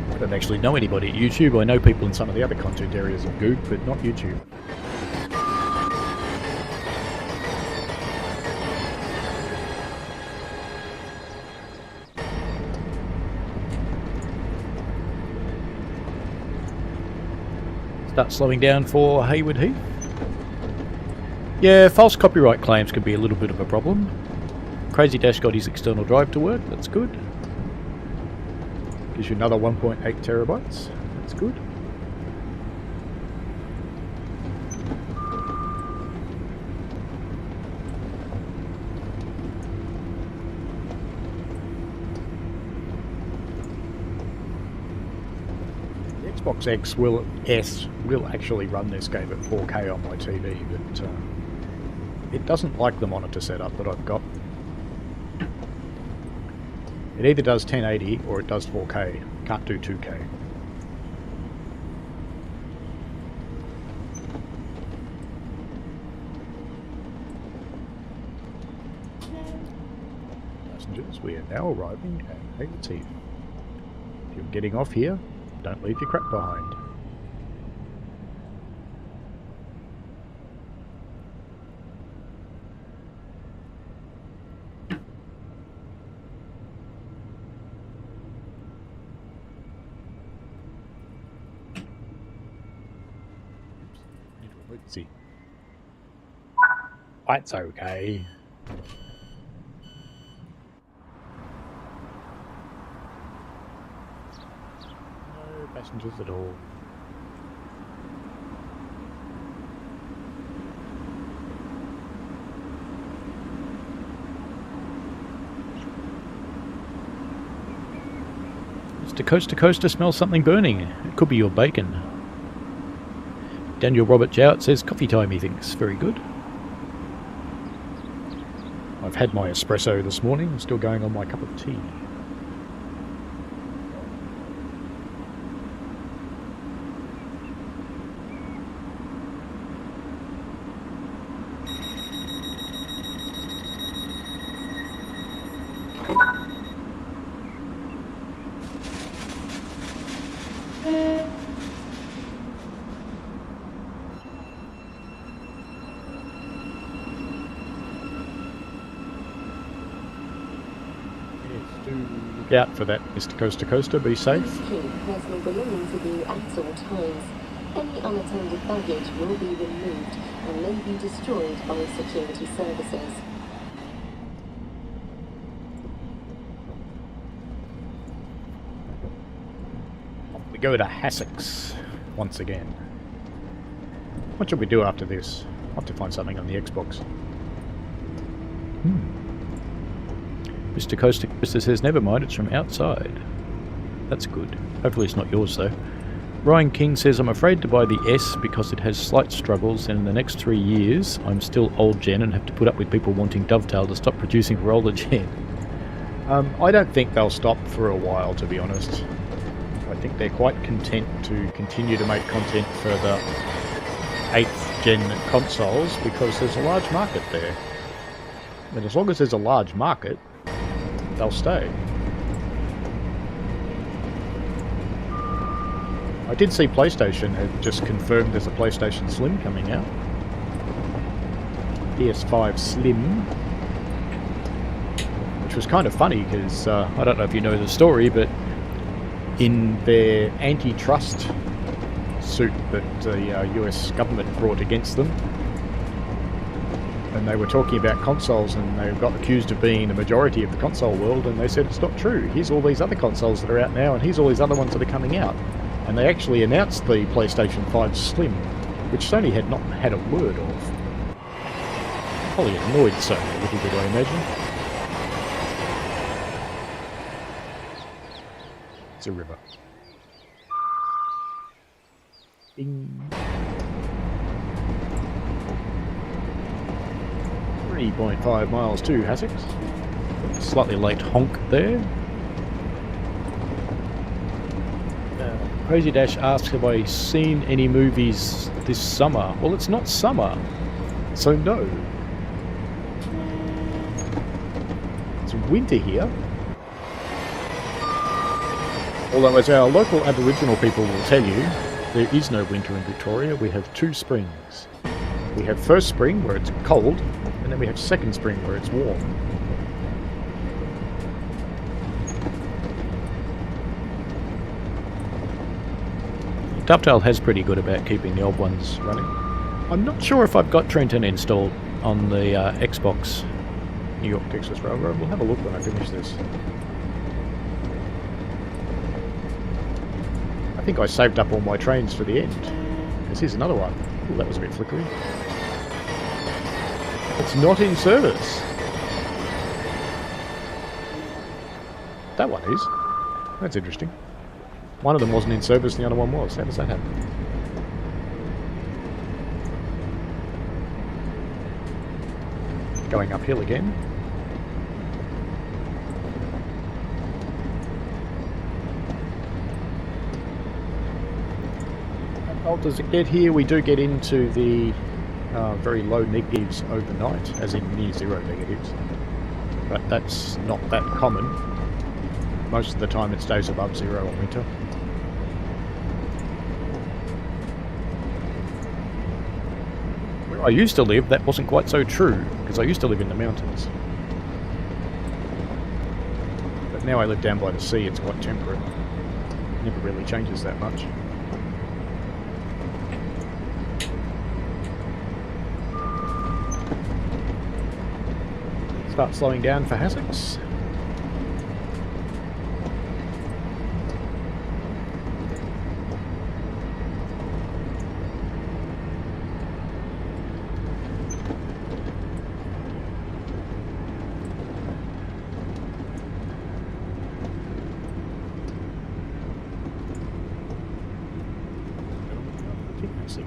I don't actually know anybody at YouTube. I know people in some of the other content areas of Goog, but not YouTube. Start slowing down for Hayward Heath. Yeah, false copyright claims could be a little bit of a problem. Crazy Dash got his external drive to work, that's good. Gives you another 1.8 terabytes, that's good. Xbox X will actually run this game at 4K on my TV, but it doesn't like the monitor setup that I've got. It either does 1080 or it does 4K. Can't do 2K. Passengers, we are now arriving at Hayward Heath. If you're getting off here, don't leave your crap behind. Let's see. That's okay. Passengers at all. Mr. Coast to Coaster smells something burning. It could be your bacon. Daniel Robert Jowett says coffee time, he thinks. Very good. I've had my espresso this morning. I'm still going on my cup of tea. Look out for that, Mr. Coast to Coaster. Be safe. Please keep personal belongings with you at all times. Any unattended baggage will be removed and may be destroyed by security services. We go to Hassocks once again. What should we do after this? I'll have to find something on the Xbox. Mr. Coast to Coaster says, never mind, it's from outside. That's good. Hopefully it's not yours though. Ryan King says, I'm afraid to buy the S because it has slight struggles, and in the next 3 years I'm still old gen and have to put up with people wanting Dovetail to stop producing for older gen. I don't think they'll stop for a while, to be honest. I think they're quite content to continue to make content for the 8th gen consoles because there's a large market there. And as long as there's a large market, they'll stay. I did see PlayStation had just confirmed there's a PlayStation Slim coming out. PS5 Slim. Which was kind of funny because, I don't know if you know the story, but in their antitrust suit that the US government brought against them, and they were talking about consoles, and they got accused of being the majority of the console world, and they said it's not true. Here's all these other consoles that are out now, and here's all these other ones that are coming out. And they actually announced the PlayStation 5 Slim, which Sony had not had a word of. Probably annoyed Sony a little bit, I imagine. It's a river. Ding. 3.5 miles to Hassocks. Slightly late honk there. Crazy Dash asks, have I seen any movies this summer? Well, it's not summer, so no. It's winter here. Although, as our local Aboriginal people will tell you, there is no winter in Victoria. We have 2 springs. We have first spring, where it's cold, and then we have second spring, where it's warm. Dovetail has pretty good about keeping the old ones running. I'm not sure if I've got Trenton installed on the Xbox New York Texas Railroad. We'll have a look when I finish this. I think I saved up all my trains for the end. Because here's another one. Ooh, that was a bit flickery. It's not in service. That one is. That's interesting. One of them wasn't in service and the other one was. How does that happen? Going uphill again. How cold does it get here? We do get into the very low negatives overnight, as in near 0 negatives. But that's not that common. Most of the time it stays above 0 in winter. Where I used to live, that wasn't quite so true, because I used to live in the mountains. But now I live down by the sea, it's quite temperate. It never really changes that much. Start slowing down for hassocks.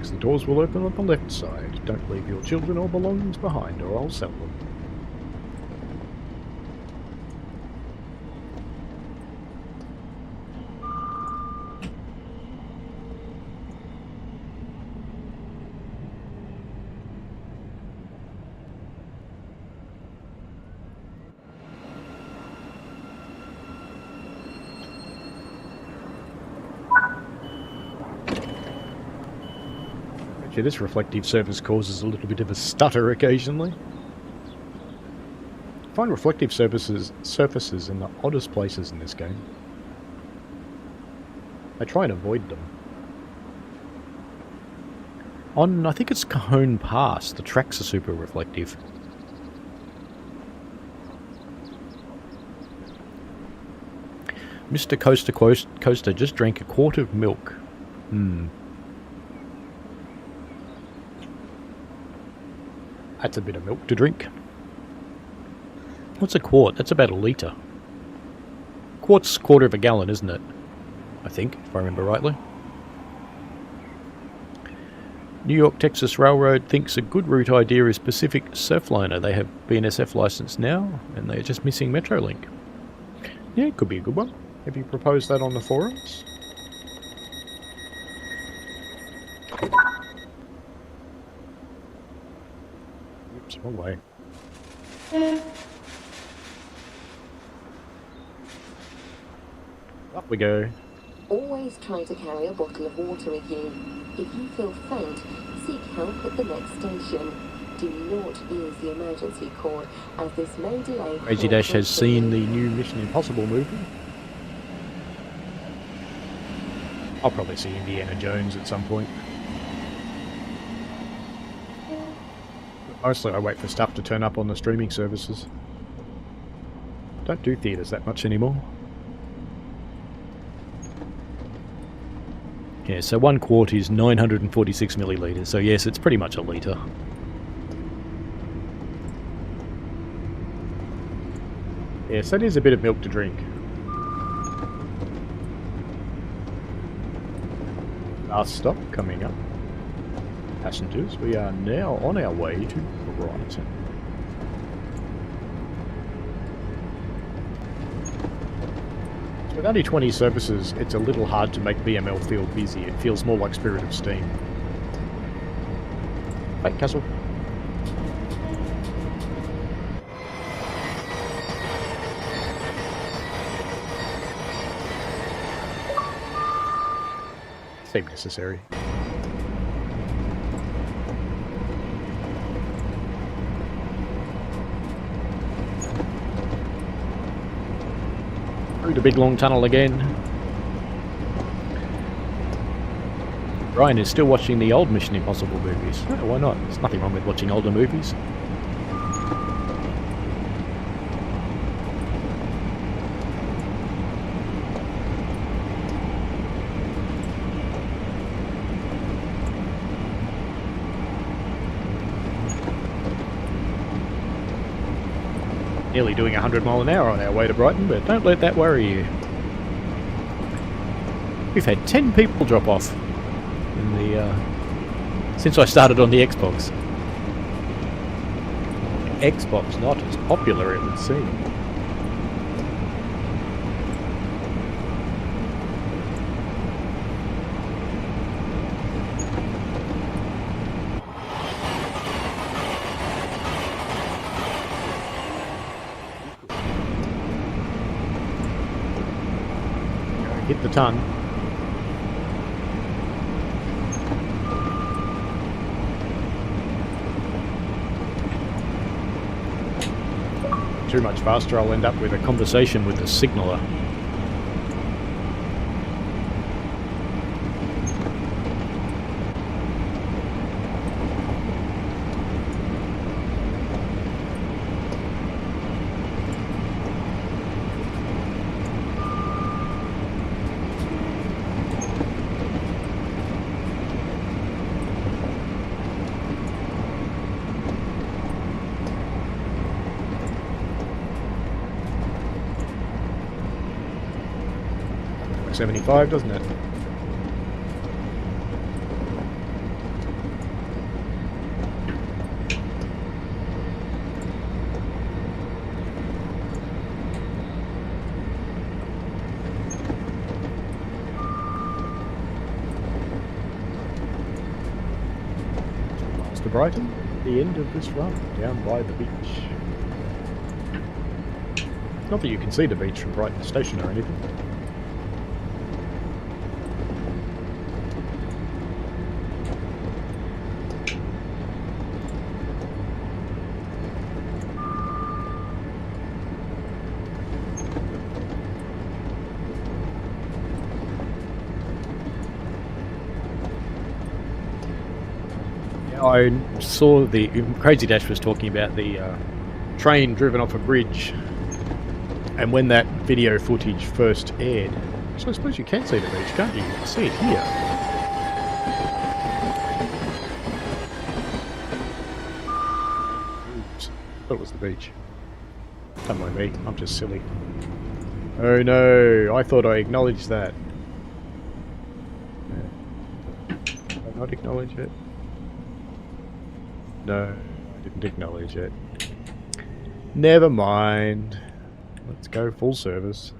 The doors will open on the left side. Don't leave your children or belongings behind, or I'll sell them. This reflective surface causes a little bit of a stutter occasionally. I find reflective surfaces in the oddest places in this game. I try and avoid them. On, I think it's Cajon Pass, the tracks are super reflective. Mr. Coaster just drank a quart of milk. That's a bit of milk to drink. What's a quart? That's about a litre. Quart's a quarter of a gallon, isn't it? I think, if I remember rightly. New York Texas Railroad thinks a good route idea is Pacific Surfliner. They have BNSF license now, and they're just missing Metrolink. Yeah, it could be a good one. Have you proposed that on the forums? Oops, wrong way. Up we go. Always try to carry a bottle of water with you. If you feel faint, seek help at the next station. Do not use the emergency cord, as this may delay... Crazy Dash has seen the new Mission Impossible movie. I'll probably see Indiana Jones at some point. But mostly I wait for stuff to turn up on the streaming services. Don't do theatres that much anymore. Yeah, so 1 quart is 946 millilitres, so yes, it's pretty much a litre. Yes, that is a bit of milk to drink. Last stop coming up. Passengers, we are now on our way to Brighton. With only 20 services, it's a little hard to make BML feel busy. It feels more like Spirit of Steam. Right, Castle. Seemed necessary. Through the big long tunnel again. Brian is still watching the old Mission Impossible movies. Oh, why not? There's nothing wrong with watching older movies. Nearly doing 100 mile an hour on our way to Brighton, but don't let that worry you. We've had 10 people drop off in the since I started on the Xbox. Xbox not as popular, it would seem. Hit the ton. Too much faster, I'll end up with a conversation with the signaller. $75, doesn't it? Miles to Brighton, the end of this run, down by the beach. Not that you can see the beach from Brighton Station or anything. I saw the Crazy Dash was talking about the train driven off a bridge, and when that video footage first aired, so I suppose you can see the beach, can't you? You can see it here. Oops, I thought it was the beach. Don't mind me, I'm just silly. Oh no, I thought I acknowledged that. Did I not acknowledge it? No, I didn't acknowledge it. Never mind. Let's go full service.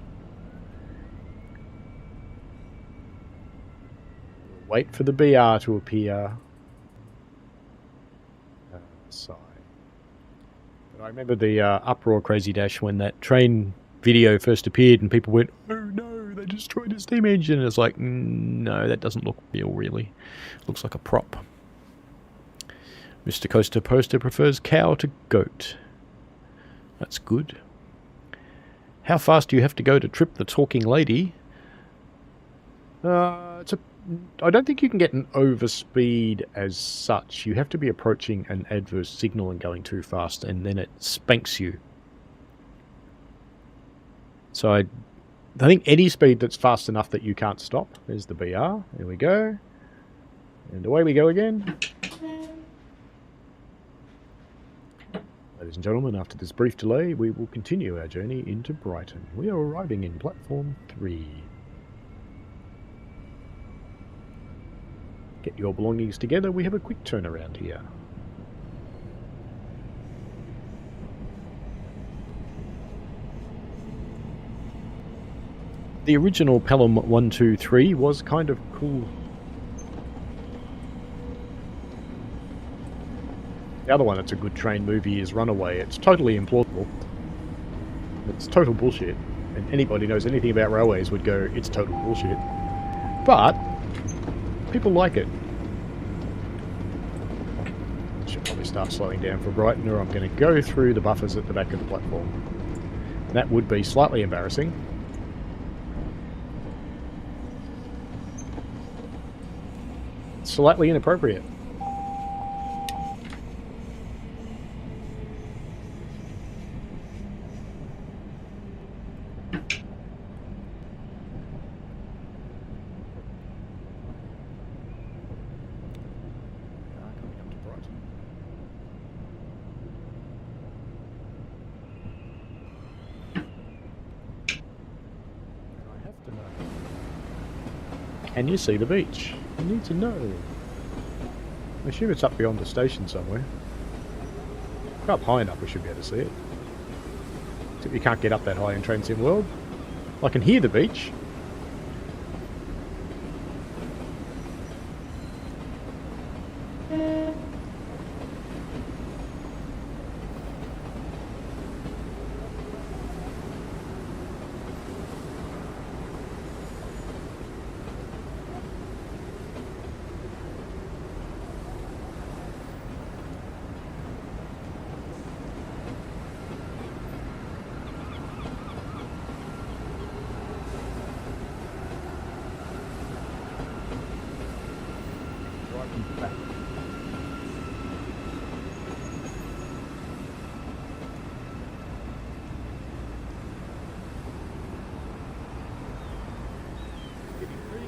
Wait for the BR to appear. Sigh. But I remember the uproar, Crazy Dash, when that train video first appeared and people went, oh no, they destroyed a steam engine. And it's like, no, that doesn't look real, really. Looks like a prop. Mr. Coaster Poster prefers cow to goat. That's good. How fast do you have to go to trip the talking lady? I don't think you can get an overspeed as such. You have to be approaching an adverse signal and going too fast, and then it spanks you. So I think any speed that's fast enough that you can't stop. There's the BR. There we go. And away we go again. Ladies and gentlemen, after this brief delay, we will continue our journey into Brighton. We are arriving in platform 3. Get your belongings together, we have a quick turnaround here. The original Pelham 123 was kind of cool. The other one that's a good train movie is Runaway. It's totally implausible. It's total bullshit. And anybody who knows anything about railways would go, it's total bullshit. But people like it. Should probably start slowing down for Brighton, or I'm going to go through the buffers at the back of the platform. That would be slightly embarrassing. Slightly inappropriate. Can you see the beach? I need to know. I assume it's up beyond the station somewhere. If up high enough we should be able to see it. Except you can't get up that high in Train Sim World. I can hear the beach.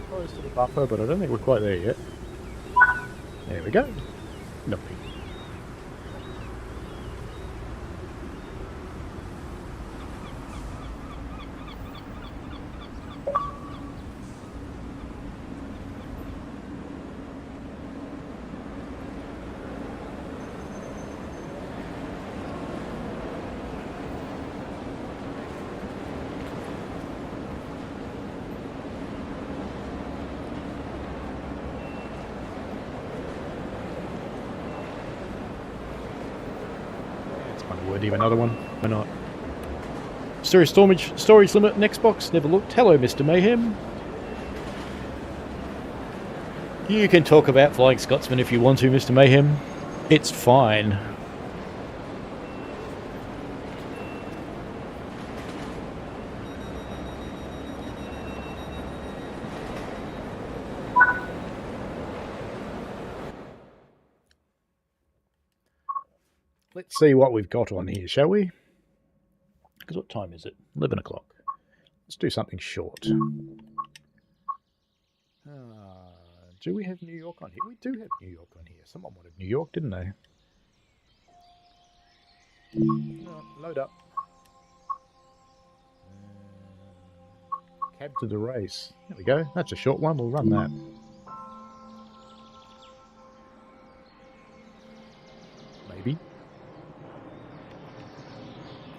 Close to the buffer, but I don't think we're quite there yet. There we go. Lovely. Worthy of another one. Why not? Storage limit in Xbox. Never looked. Hello, Mr. Mayhem. You can talk about Flying Scotsman if you want to, Mr. Mayhem. It's fine. Let's see what we've got on here, shall we? Because what time is it? 11 o'clock. Let's do something short. Do we have New York on here? We do have New York on here. Someone wanted New York, didn't they? Load up. Cab to the race. There we go. That's a short one. We'll run that. Maybe.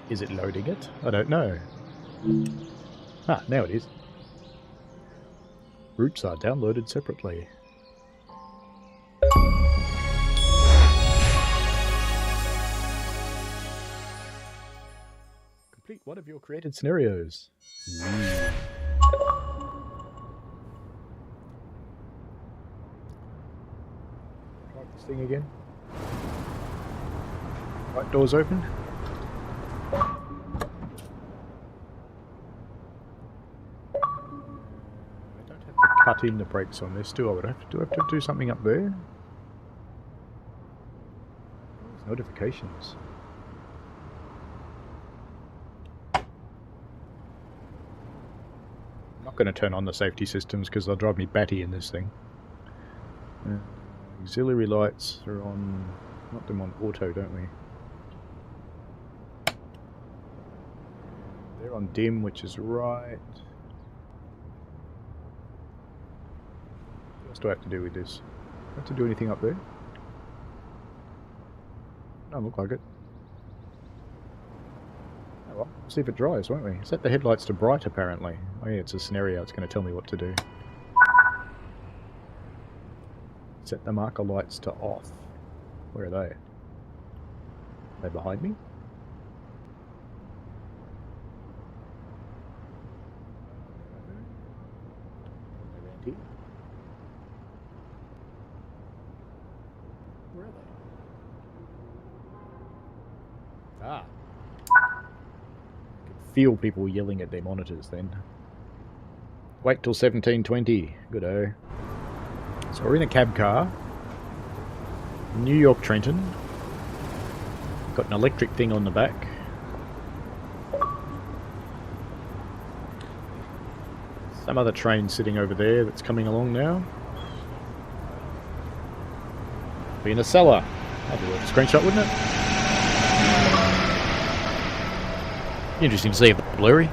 Is it loading it? I don't know. Ah, now it is. Routes are downloaded separately. Complete one of your created scenarios. Try this thing again. Right door's open. Cut in the brakes on this, do I? Do I have to do something up there? Notifications. I'm not going to turn on the safety systems because they'll drive me batty in this thing. Auxiliary lights are on. Not them on auto, don't we? They're on dim, which is right. What else do I have to do with this? Do I have to do anything up there? Doesn't look like it. Oh well. See if it dries, won't we? Set the headlights to bright, apparently. Oh yeah, it's a scenario. It's going to tell me what to do. Set the marker lights to off. Where are they? Are they behind me? Around here? Where are they? Ah. Feel people yelling at their monitors then. Wait till 17:20. Good-o. So we're in a cab car. New York Trenton. Got an electric thing on the back. Some other train sitting over there that's coming along now. Be in a cellar. That'd be worth a screenshot, wouldn't it? Interesting to see if it's blurry.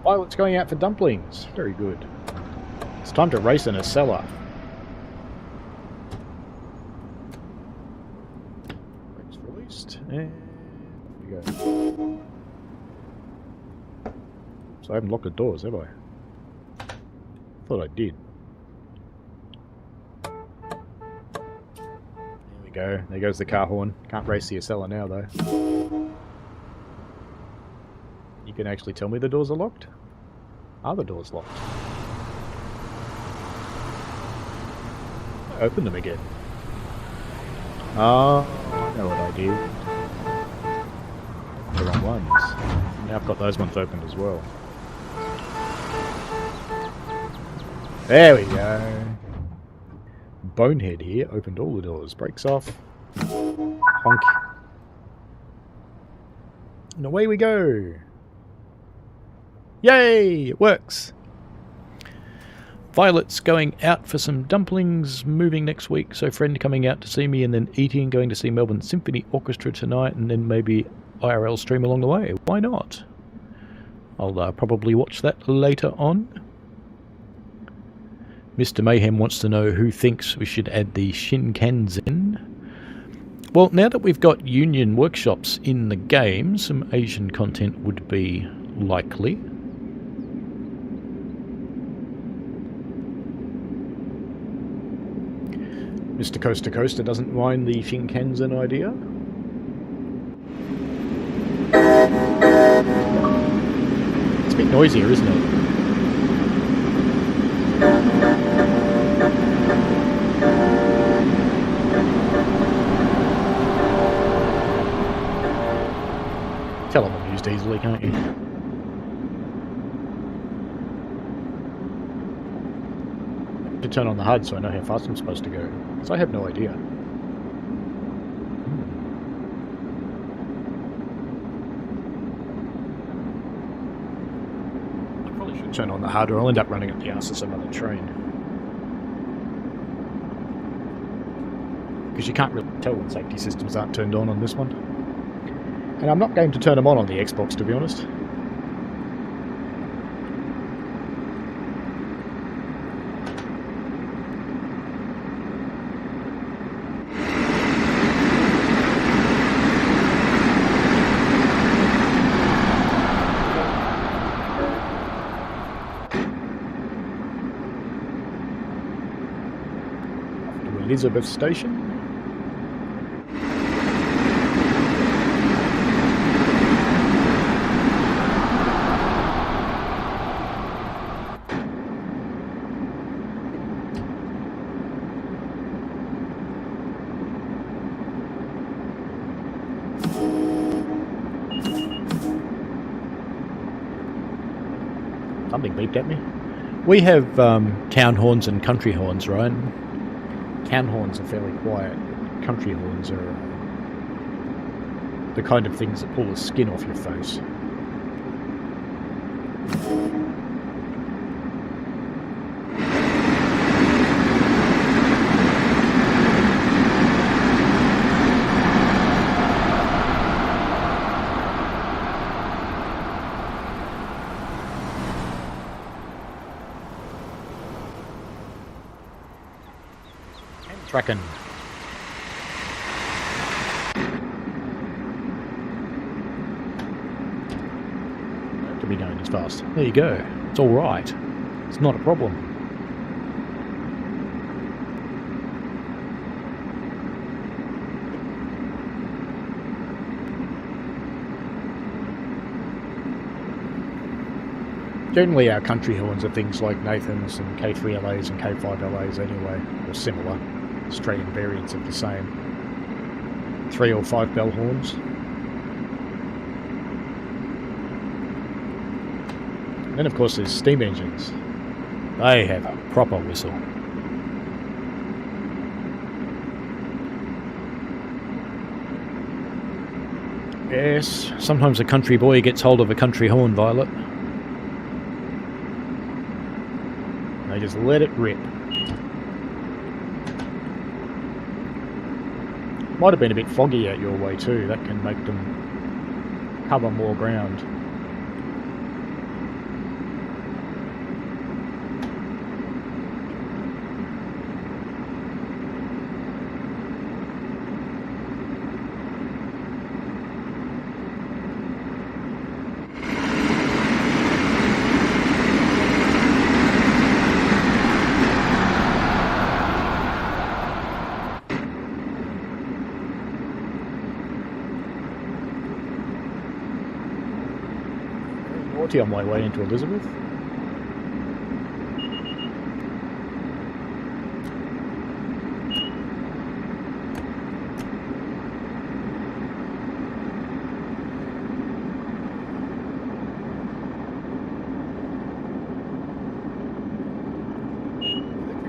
Pilot's going out for dumplings. Very good. It's time to race in a cellar. Brakes released. And off we go. So I haven't locked the doors, have I? Thought I did. Go. There goes the car horn. Can't race the cellar now, though. You can actually tell me the doors are locked? Are the doors locked? Open them again. Oh, I know what I did. The wrong ones. Now I've got those ones opened as well. There we go. Bonehead here opened all the doors. Brakes off. Honk. And away we go. Yay! It works. Violet's going out for some dumplings, moving next week. So friend coming out to see me and then eating, going to see Melbourne Symphony Orchestra tonight and then maybe IRL stream along the way. Why not? I'll probably watch that later on. Mr. Mayhem wants to know who thinks we should add the Shinkansen. Well, now that we've got union workshops in the game, some Asian content would be likely. Mr. Coaster Coaster doesn't mind the Shinkansen idea. It's a bit noisier, isn't it? Tell them I'm used easily, can't you? To turn on the HUD so I know how fast I'm supposed to go. Because I have no idea. I probably should turn on the HUD or I'll end up running up the arse of some other train. Because you can't really tell when safety systems aren't turned on this one. And I'm not going to turn them on the Xbox, to be honest. Off to Elizabeth Station. Something beeped at me. We have town horns and country horns, right? Town horns are fairly quiet. Country horns are the kind of things that pull the skin off your face. Tracking. be going as fast. There you go. It's all right. It's not a problem. Generally our country horns are things like Nathan's and K3LAs and K5LAs anyway, or similar, Australian variants of the same. 3 or 5 bell horns. And then of course there's steam engines. They have a proper whistle. Yes, sometimes a country boy gets hold of a country horn, Violet. They just let it rip. Might have been a bit foggy out your way too. That can make them cover more ground. On my way into Elizabeth.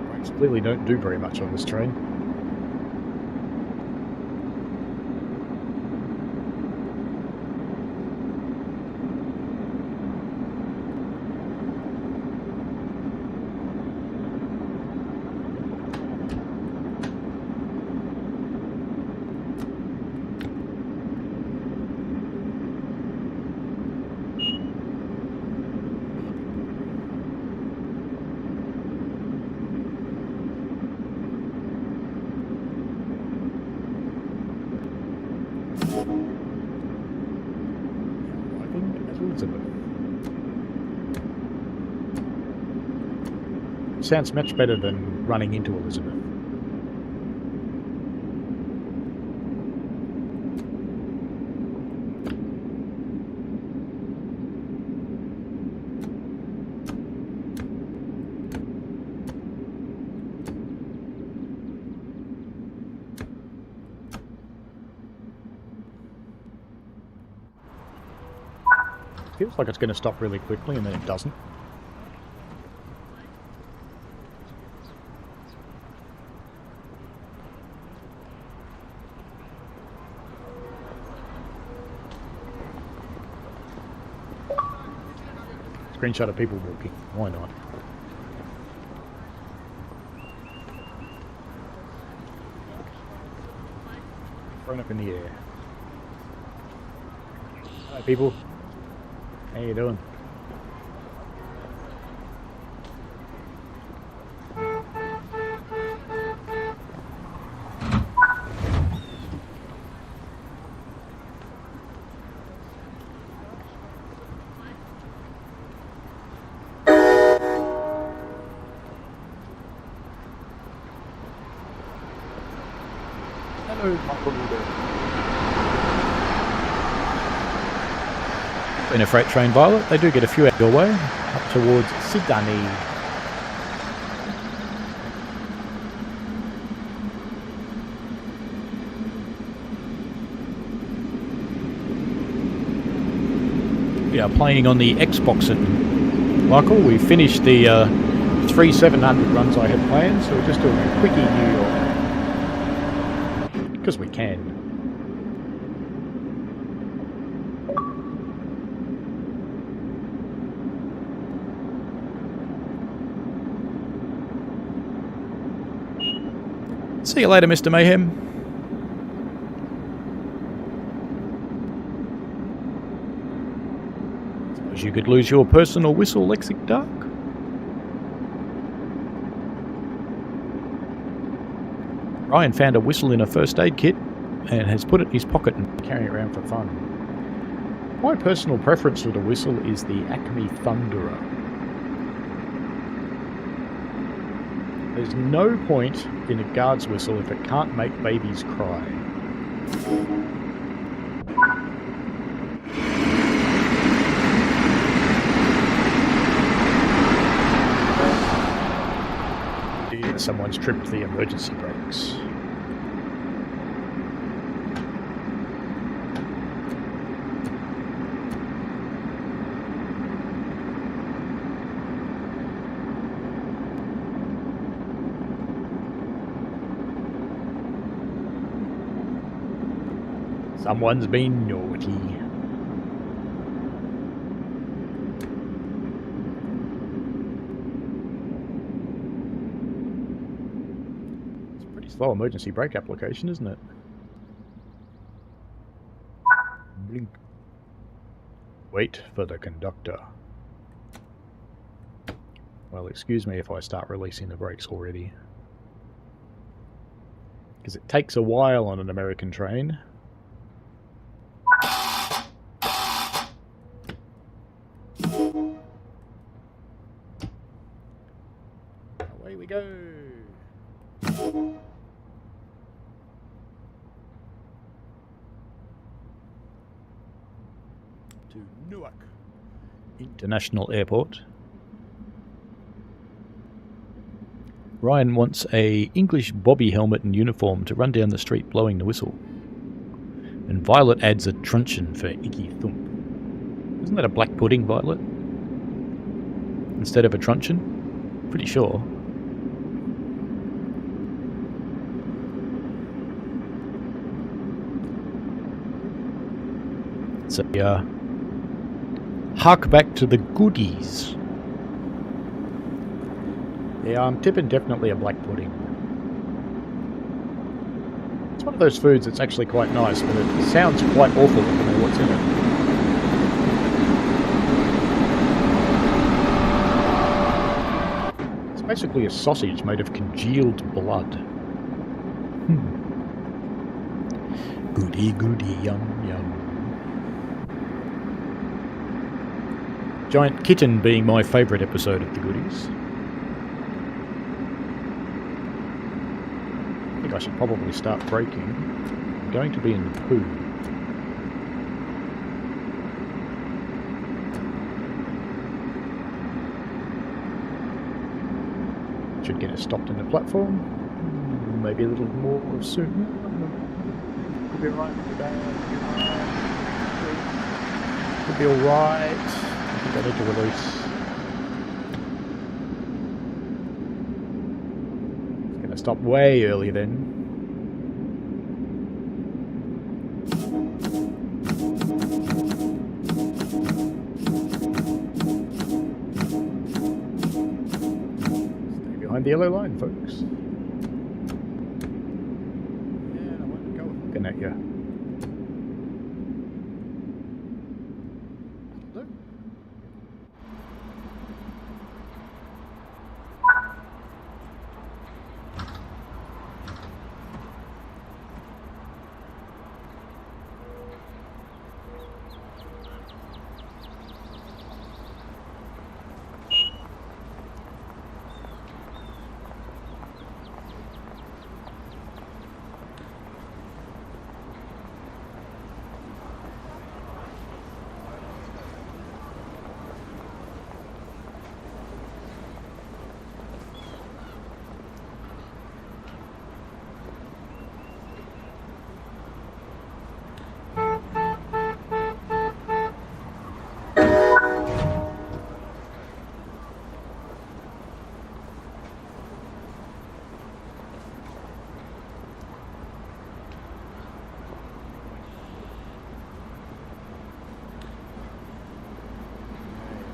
Brakes clearly don't do very much on this train. Sounds much better than running into Elizabeth. Feels like it's going to stop really quickly and then it doesn't. Screenshot of people walking. Why not? Thrown up in the air. Hi people. How you doing? In a freight train, Violet, they do get a few out your way, up towards Sydney. We are playing on the Xbox at Michael. We finished the 3 700 runs I had planned, so we're just doing a quickie New York. Because we can. See you later, Mr. Mayhem. Suppose you could lose your personal whistle, Lexic Dark. Ryan found a whistle in a first aid kit and has put it in his pocket and carrying it around for fun. My personal preference for the whistle is the Acme Thunderer. There's no point in a guard's whistle if it can't make babies cry. Yeah, someone's tripped the emergency brakes. Someone's been naughty. It's a pretty slow emergency brake application, isn't it? Blink. Wait for the conductor. Well, excuse me if I start releasing the brakes already. Because it takes a while on an American train. Away we go. To Newark International Airport. Ryan wants a English bobby helmet and uniform to run down the street blowing the whistle. And Violet adds a truncheon for Icky Thump. Isn't that a black pudding, Violet? Instead of a truncheon? Pretty sure. So, hark back to the goodies. Yeah, I'm tipping definitely a black pudding. It's one of those foods that's actually quite nice, but it sounds quite awful when you know what's in it. It's basically a sausage made of congealed blood. Goody, goody, yum, yum. Giant Kitten being my favourite episode of the goodies. I think I should probably start braking. I'm going to be in the poo. Should get us stopped in the platform. Maybe a little more soon. Could be alright, could be bad, could be alright. I think I need to release. It's going to stop way early then. Stay behind the yellow line, folks. Yeah, I won't go looking at you.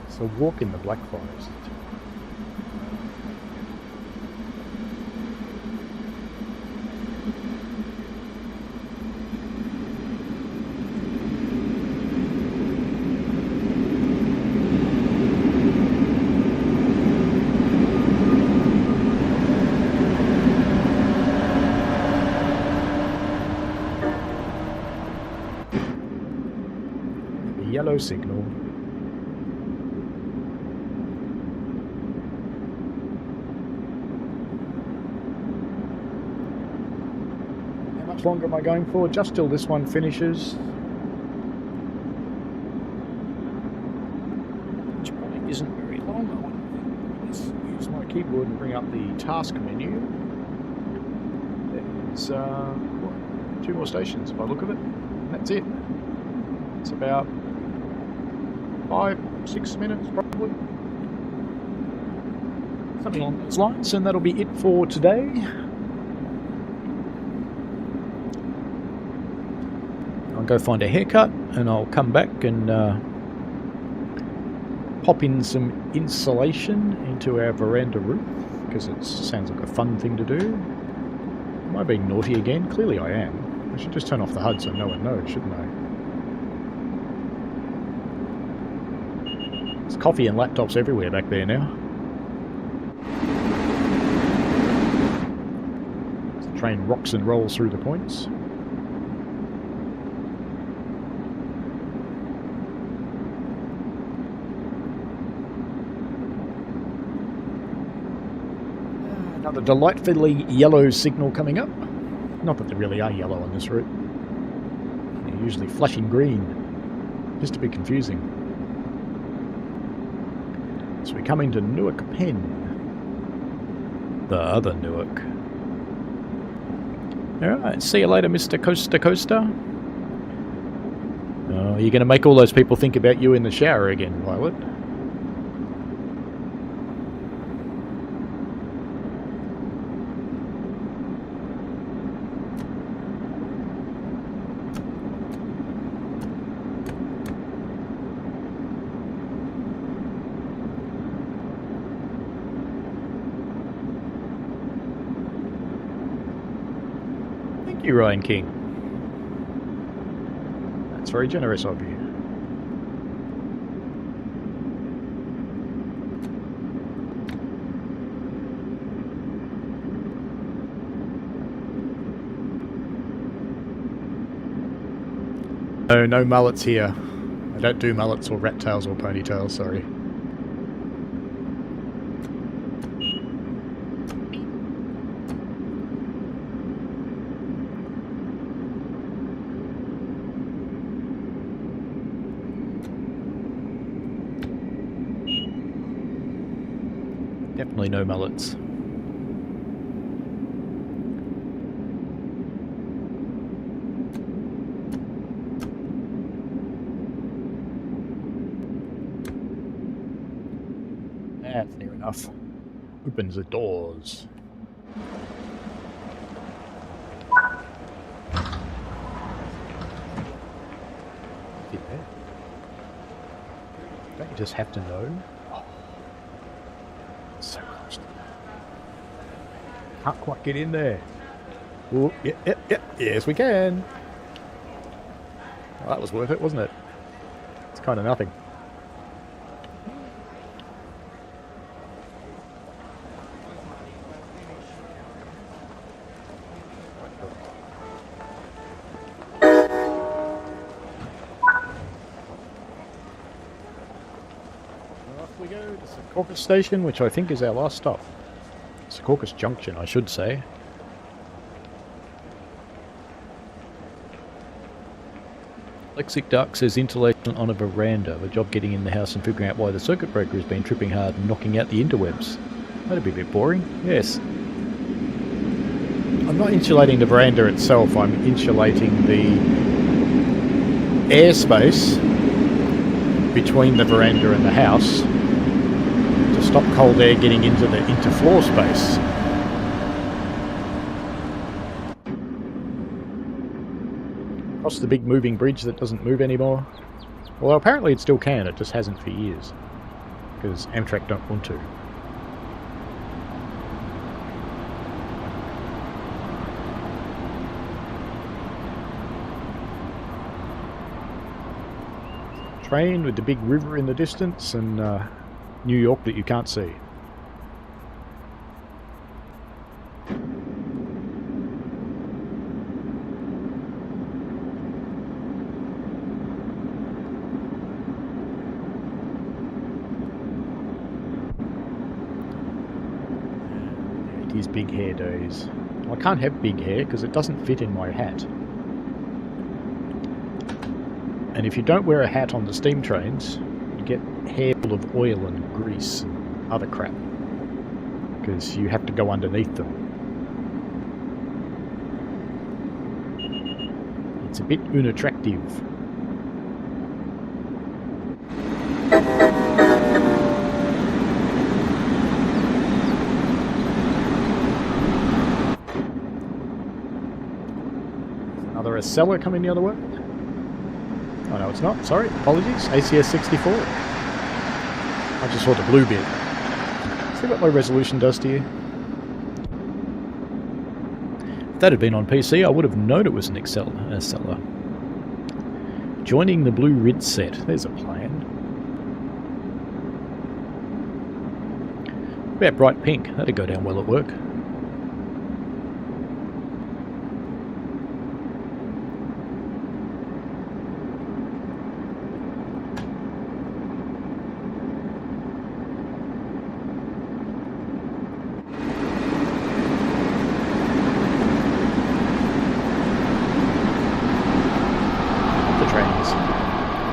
So walk in the Black Forest. yellow signal. How much longer am I going for? Just till this one finishes. Which probably isn't very long. I want to use my keyboard and bring up the task menu. There's 2 more stations by the look of it. And that's it. It's about 5-6 minutes probably. Something along those lines, and that'll be it for today. I'll go find a haircut and I'll come back and pop in some insulation into our veranda roof because it sounds like a fun thing to do. Am I being naughty again? Clearly I am. I should just turn off the HUD so no one knows, shouldn't I? There's coffee and laptops everywhere back there now. The train rocks and rolls through the points. Another delightfully yellow signal coming up. Not that they really are yellow on this route. They're usually flashing green, just to be confusing. So we come into Newark Pen. The other Newark. Alright, see you later, Mr. Coaster Coaster. Oh, you're going to make all those people think about you in the shower again, Violet. Thank you, Ryan King. That's very generous of you. No mullets here. I don't do mullets or rat tails or ponytails, sorry. Definitely no mullets. That's near enough. Opens the doors. Yeah. Don't you just have to know? Oh. So close. Can't quite get in there. Oh, yeah, yes we can. Well, that was worth it, wasn't it? It's kind of nothing. Off we go to Secaucus Station, which I think is our last stop. Secaucus Junction, I should say. Lexic Duck says insulation on a veranda. The job getting in the house and figuring out why the circuit breaker has been tripping hard and knocking out the interwebs. That'd be a bit boring. Yes. I'm not insulating the veranda itself, I'm insulating the airspace between the veranda and the house to stop cold air getting into the interfloor space. Across the big moving bridge that doesn't move anymore. Well, apparently it still can, it just hasn't for years. Because Amtrak don't want to. Train with the big river in the distance and New York that you can't see. his big hair days. I can't have big hair because it doesn't fit in my hat. And if you don't wear a hat on the steam trains, you get hair full of oil and grease and other crap. Because you have to go underneath them. It's a bit unattractive. Another Acela coming the other way. Oh no, it's not. Sorry, apologies. ACS 64. I just saw the blue bit. See what low resolution does to you? If that had been on PC, I would have known it was an Acela. Joining the blue rid set. There's a plan. What about bright pink? That'd go down well at work.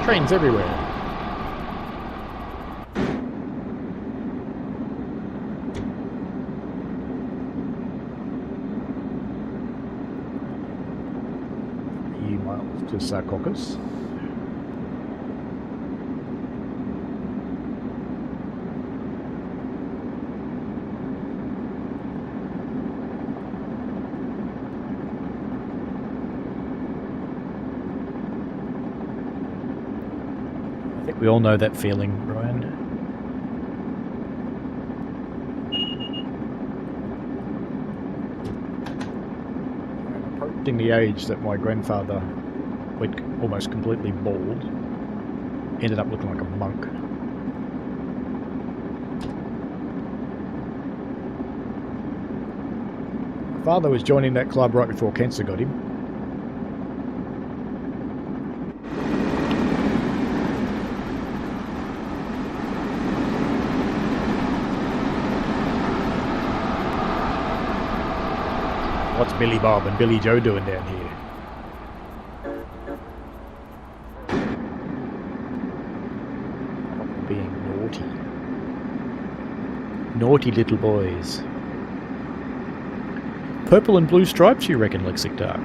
Trains everywhere. Miles to Sarcoccus. We all know that feeling, Brian. I'm approaching the age that my grandfather went almost completely bald. Ended up looking like a monk. My father was joining that club right before cancer got him. What's Billy Bob and Billy Joe doing down here? Being naughty. Naughty little boys. Purple and blue stripes, you reckon, Lexic Dark?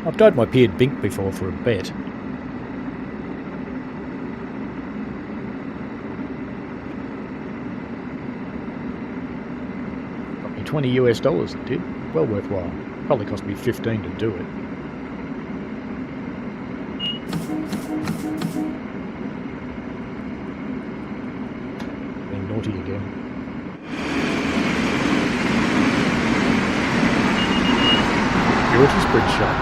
I've dyed my beard pink before for a bet. $20 US it did. Well worthwhile. Probably cost me 15 to do it. Being naughty again. Security's bridge shot.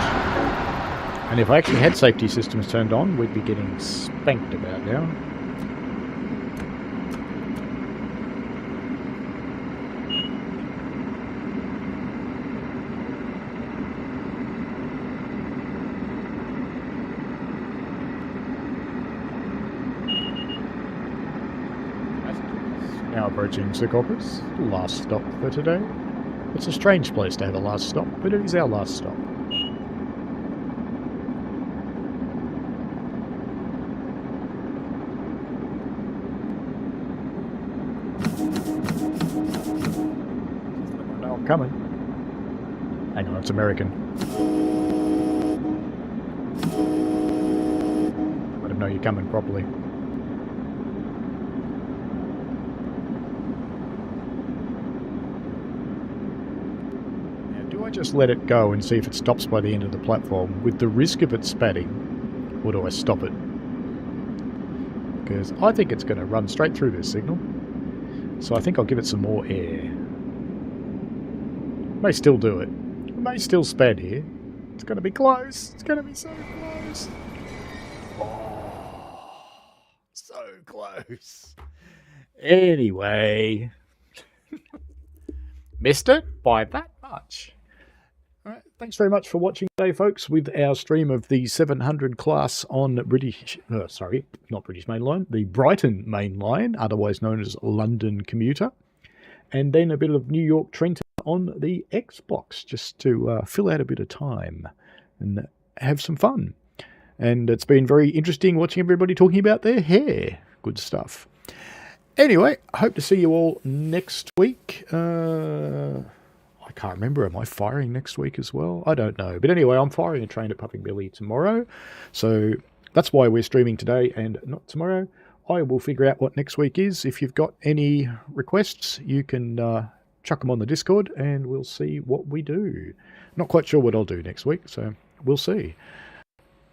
And if I actually had safety systems turned on, we'd be getting spanked about now. Now approaching Secaucus, last stop for today. It's a strange place to have a last stop, but it is our last stop. No, I'm coming. Hang on, it's American. Let him know you're coming properly. Just let it go and see if it stops by the end of the platform with the risk of it spatting, or do I stop it? Because I think it's going to run straight through this signal, so I think I'll give it some more air. May still do it. It may still spat here. It's going to be close. It's going to be so close. Oh, so close. Anyway, missed it by that much. Alright, Thanks very much for watching today, folks, with our stream of the 700 class on British, not British Mainline, the Brighton Mainline, otherwise known as London Commuter, and then a bit of New York Trenton on the Xbox, just to fill out a bit of time and have some fun. And it's been very interesting watching everybody talking about their hair. Good stuff. Anyway, I hope to see you all next week. I can't remember. Am I firing next week as well? I don't know. But anyway, I'm firing a train at Puffing Billy tomorrow. So that's why we're streaming today and not tomorrow. I will figure out what next week is. If you've got any requests, you can chuck them on the Discord and we'll see what we do. Not quite sure what I'll do next week, so we'll see.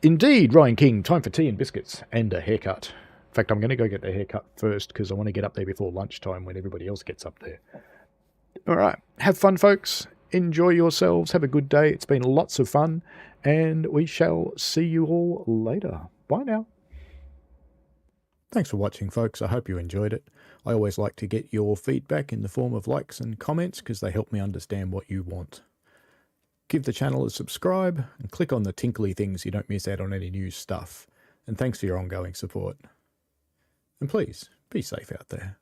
Indeed, Ryan King, time for tea and biscuits and a haircut. In fact, I'm going to go get the haircut first because I want to get up there before lunchtime when everybody else gets up there. All right. Have fun, folks. Enjoy yourselves. Have a good day. It's been lots of fun. And we shall see you all later. Bye now. Thanks for watching, folks. I hope you enjoyed it. I always like to get your feedback in the form of likes and comments because they help me understand what you want. Give the channel a subscribe and click on the tinkly things so you don't miss out on any new stuff. And thanks for your ongoing support. And please, be safe out there.